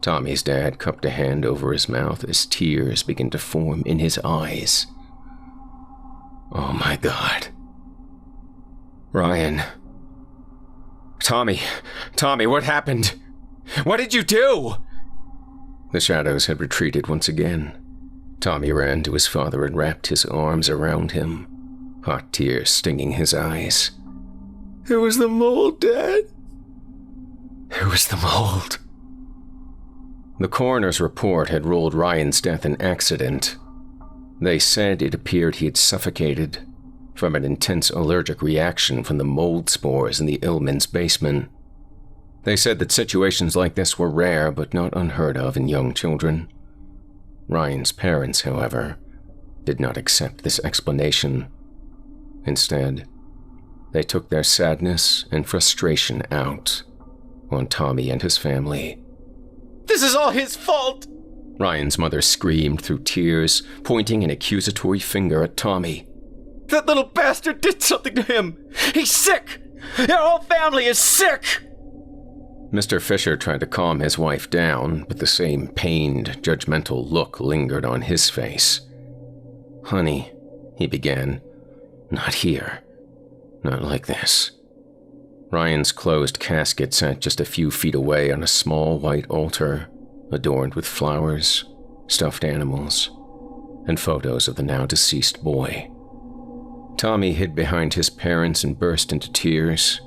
Tommy's dad cupped a hand over his mouth as tears began to form in his eyes. Oh my God. Ryan. Tommy, what happened? What did you do? The shadows had retreated once again. Tommy ran to his father and wrapped his arms around him, hot tears stinging his eyes. It was the mold, Dad. It was the mold. The coroner's report had ruled Ryan's death an accident. They said it appeared he had suffocated from an intense allergic reaction from the mold spores in the Illman's basement. They said that situations like this were rare but not unheard of in young children. Ryan's parents, however, did not accept this explanation. Instead, they took their sadness and frustration out on Tommy and his family. This is all his fault! Ryan's mother screamed through tears, pointing an accusatory finger at Tommy. That little bastard did something to him! He's sick! Our whole family is sick! Mr. Fisher tried to calm his wife down, but the same pained, judgmental look lingered on his face. "Honey," he began, "not here. Not like this." Ryan's closed casket sat just a few feet away on a small white altar, adorned with flowers, stuffed animals, and photos of the now-deceased boy. Tommy hid behind his parents and burst into tears,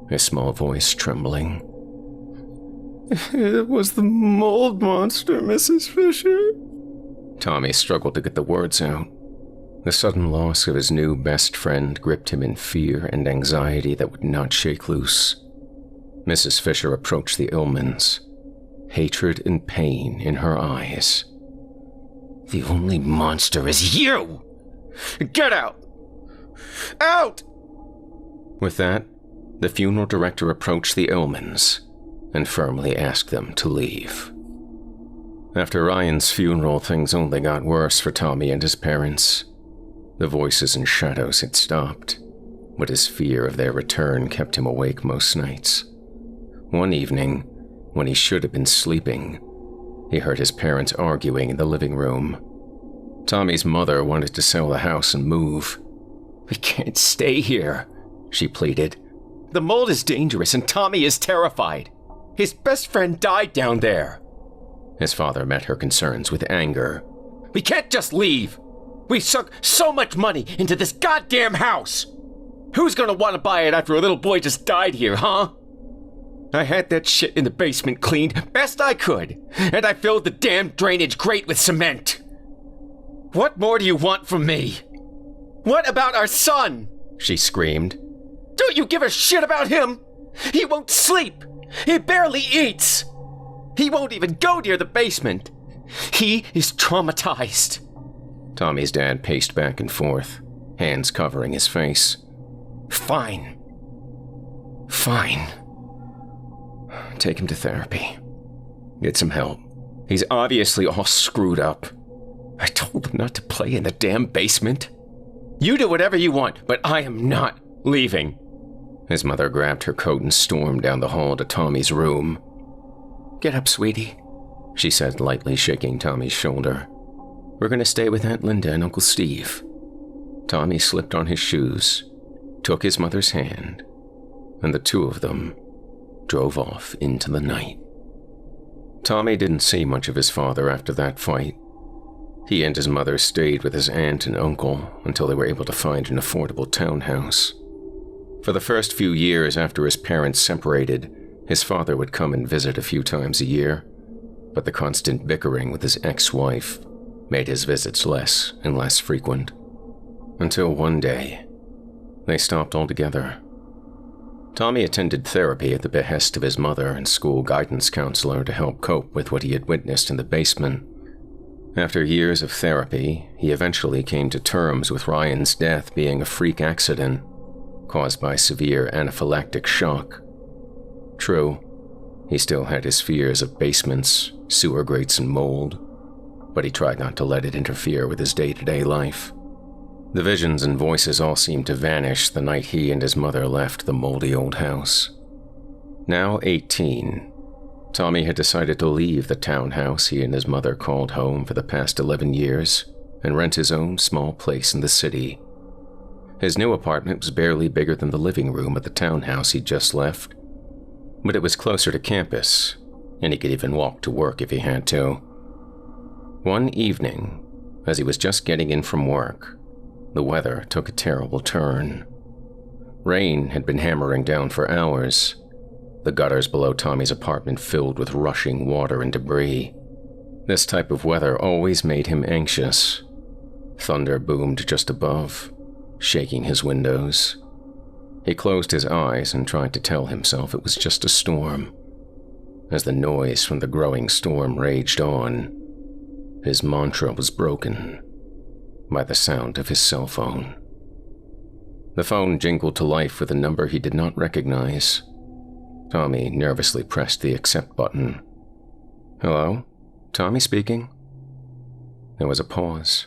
his small voice trembling. "It was the mold monster, Mrs. Fisher." Tommy struggled to get the words out. The sudden loss of his new best friend gripped him in fear and anxiety that would not shake loose. Mrs. Fisher approached the Illmans, hatred and pain in her eyes. "The only monster is you! Get out! Out!" With that, the funeral director approached the Illmans and firmly asked them to leave. After Ryan's funeral, things only got worse for Tommy and his parents. The voices and shadows had stopped, but his fear of their return kept him awake most nights. One evening, when he should have been sleeping, he heard his parents arguing in the living room. Tommy's mother wanted to sell the house and move. "We can't stay here," she pleaded. "The mold is dangerous and Tommy is terrified. His best friend died down there." His father met her concerns with anger. "We can't just leave. We sunk so much money into this goddamn house. Who's gonna want to buy it after a little boy just died here, huh? I had that shit in the basement cleaned best I could, and I filled the damn drainage grate with cement. What more do you want from me? What about our son?" she screamed. "Don't you give a shit about him? He won't sleep. He barely eats. He won't even go near the basement. He is traumatized." Tommy's dad paced back and forth, hands covering his face. Fine. Take him to therapy. Get some help. He's obviously all screwed up. I told him not to play in the damn basement. You do whatever you want, but I am not leaving." His mother grabbed her coat and stormed down the hall to Tommy's room. "Get up, sweetie," she said, lightly shaking Tommy's shoulder. "We're going to stay with Aunt Linda and Uncle Steve." Tommy slipped on his shoes, took his mother's hand, and the two of them drove off into the night. Tommy didn't see much of his father after that fight. He and his mother stayed with his aunt and uncle until they were able to find an affordable townhouse. For the first few years after his parents separated, his father would come and visit a few times a year, but the constant bickering with his ex-wife made his visits less and less frequent. Until one day, they stopped altogether. Tommy attended therapy at the behest of his mother and school guidance counselor to help cope with what he had witnessed in the basement. After years of therapy, he eventually came to terms with Ryan's death being a freak accident caused by severe anaphylactic shock. True, he still had his fears of basements, sewer grates, and mold, but he tried not to let it interfere with his day-to-day life. The visions and voices all seemed to vanish the night he and his mother left the moldy old house. Now 18, Tommy had decided to leave the townhouse he and his mother called home for the past 11 years and rent his own small place in the city. His new apartment was barely bigger than the living room at the townhouse he'd just left, but it was closer to campus, and he could even walk to work if he had to. One evening, as he was just getting in from work, the weather took a terrible turn. Rain had been hammering down for hours, the gutters below Tommy's apartment filled with rushing water and debris. This type of weather always made him anxious. Thunder boomed just above, shaking his windows. He closed his eyes and tried to tell himself it was just a storm. As the noise from the growing storm raged on, his mantra was broken by the sound of his cell phone. The phone jingled to life with a number he did not recognize. Tommy nervously pressed the accept button. "Hello? Tommy speaking?" There was a pause.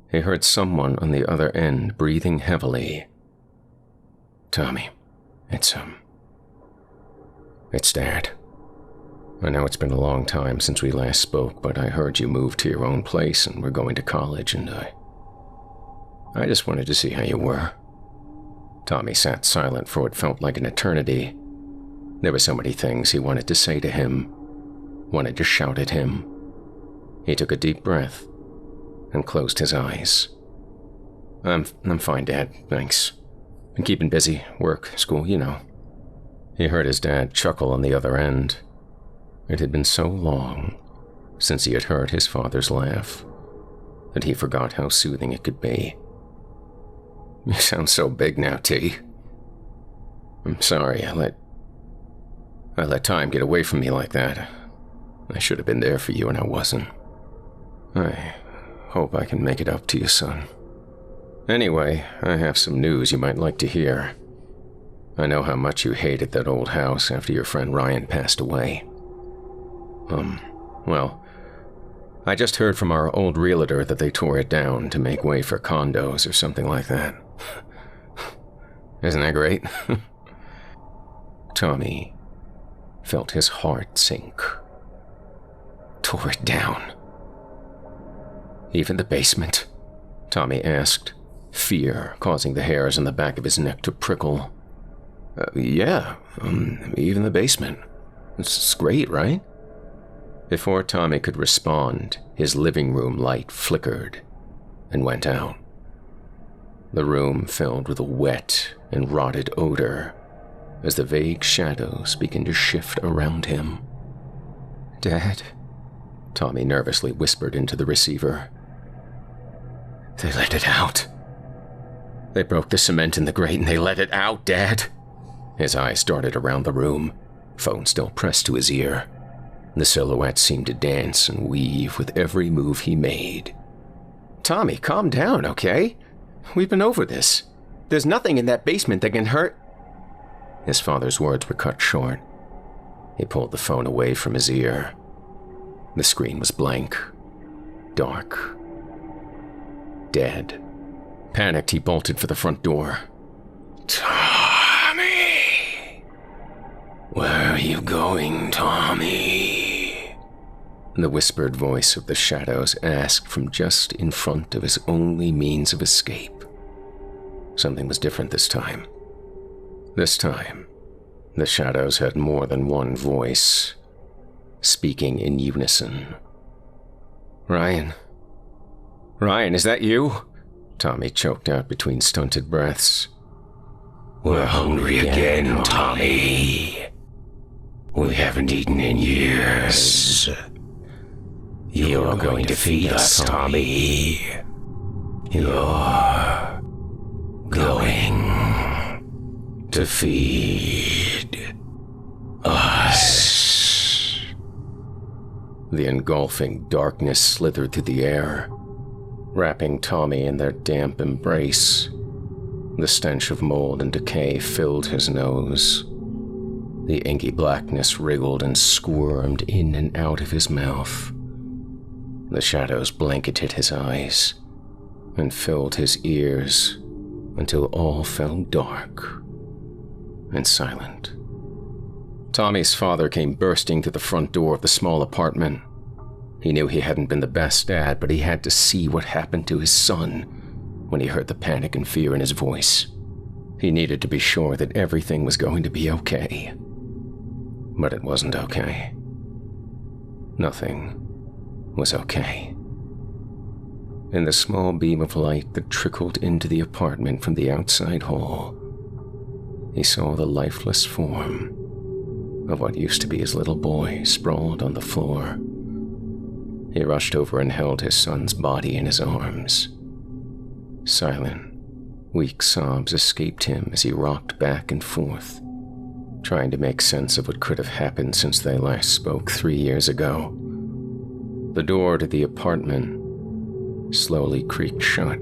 He heard someone on the other end breathing heavily. "Tommy, it's It's Dad. I know it's been a long time since we last spoke, but I heard you moved to your own place and were going to college, and I just wanted to see how you were." Tommy sat silent for what felt like an eternity. There were so many things he wanted to say to him, wanted to shout at him. He took a deep breath and closed his eyes. I'm fine, Dad, thanks. Been keeping busy, work, school, you know." He heard his dad chuckle on the other end. It had been so long since he had heard his father's laugh that he forgot how soothing it could be. "You sound so big now, T. I'm sorry I let time get away from me like that. I should have been there for you and I wasn't. I hope I can make it up to you, son. Anyway, I have some news you might like to hear. I know how much you hated that old house after your friend Ryan passed away. Well, I just heard from our old realtor that they tore it down to make way for condos or something like that. Isn't that great?" Tommy felt his heart sink. Tore it down. "Even the basement?" Tommy asked, fear causing the hairs on the back of his neck to prickle. Yeah, even the basement. It's great, right?" Before Tommy could respond, his living room light flickered and went out. The room filled with a wet and rotted odor as the vague shadows began to shift around him. "Dad," Tommy nervously whispered into the receiver. "They let it out. They broke the cement in the grate and they let it out, Dad." His eyes darted around the room, phone still pressed to his ear. The silhouette seemed to dance and weave with every move he made. "Tommy, calm down, okay? We've been over this. There's nothing in that basement that can hurt." His father's words were cut short. He pulled the phone away from his ear. The screen was blank, dark, dead. Panicked, he bolted for the front door. "Tommy! Where are you going, Tommy?" The whispered voice of the shadows asked from just in front of his only means of escape. Something was different this time. This time, the shadows had more than one voice, speaking in unison. Ryan, is that you?" Tommy choked out between stunted breaths. "We're hungry again, Tommy. We haven't eaten in years. You're going to feed us, Tommy. You're going to feed us." The engulfing darkness slithered through the air, wrapping Tommy in their damp embrace. The stench of mold and decay filled his nose. The inky blackness wriggled and squirmed in and out of his mouth. The shadows blanketed his eyes and filled his ears until all fell dark and silent. Tommy's father came bursting through the front door of the small apartment. He knew he hadn't been the best dad, but he had to see what happened to his son when he heard the panic and fear in his voice. He needed to be sure that everything was going to be okay. But it wasn't okay. Nothing was okay. In the small beam of light that trickled into the apartment from the outside hall, he saw the lifeless form of what used to be his little boy sprawled on the floor. He rushed over and held his son's body in his arms. Silent, weak sobs escaped him as he rocked back and forth, trying to make sense of what could have happened since they last spoke 3 years ago. The door to the apartment slowly creaked shut,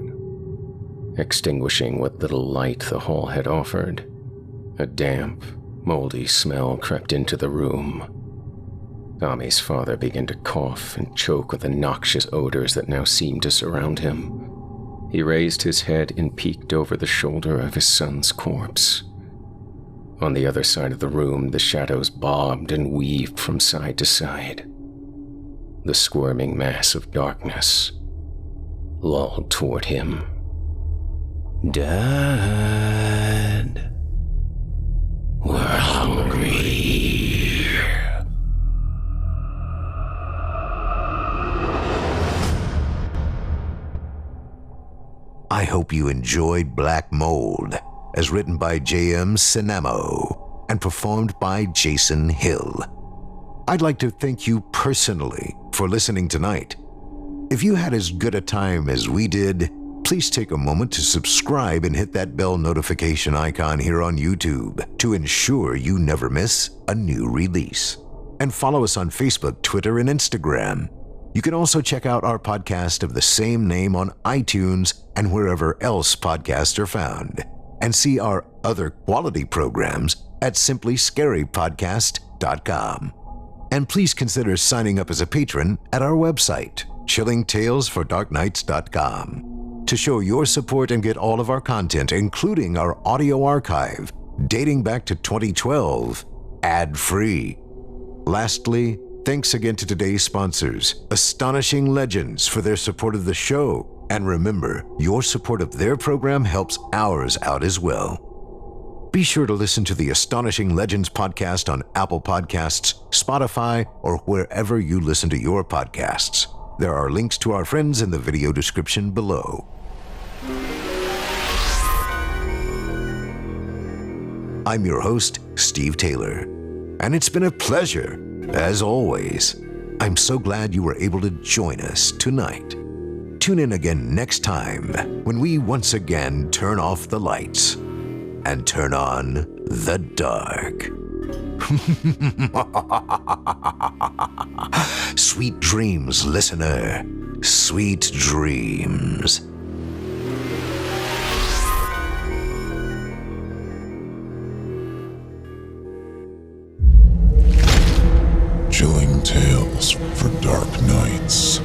extinguishing what little light the hall had offered. A damp, moldy smell crept into the room. Tommy's father began to cough and choke with the noxious odors that now seemed to surround him. He raised his head and peeked over the shoulder of his son's corpse. On the other side of the room, the shadows bobbed and weaved from side to side. The squirming mass of darkness lolled toward him. "Dad, we're hungry." I hope you enjoyed Black Mold, as written by J.M. Cennamo and performed by Jason Hill. I'd like to thank you personally for listening tonight. If you had as good a time as we did, please take a moment to subscribe and hit that bell notification icon here on YouTube to ensure you never miss a new release. And follow us on Facebook, Twitter, and Instagram. You can also check out our podcast of the same name on iTunes and wherever else podcasts are found, and see our other quality programs at simplyscarypodcast.com. And please consider signing up as a patron at our website, chillingtalesfordarknights.com, to show your support and get all of our content, including our audio archive dating back to 2012, ad-free. Lastly, thanks again to today's sponsors, Astonishing Legends, for their support of the show. And remember, your support of their program helps ours out as well. Be sure to listen to the Astonishing Legends podcast on Apple Podcasts, Spotify, or wherever you listen to your podcasts. There are links to our friends in the video description below. I'm your host, Steve Taylor, and it's been a pleasure, as always. I'm so glad you were able to join us tonight. Tune in again next time when we once again turn off the lights and turn on the dark. Sweet dreams, listener. Sweet dreams. Chilling tales for dark nights.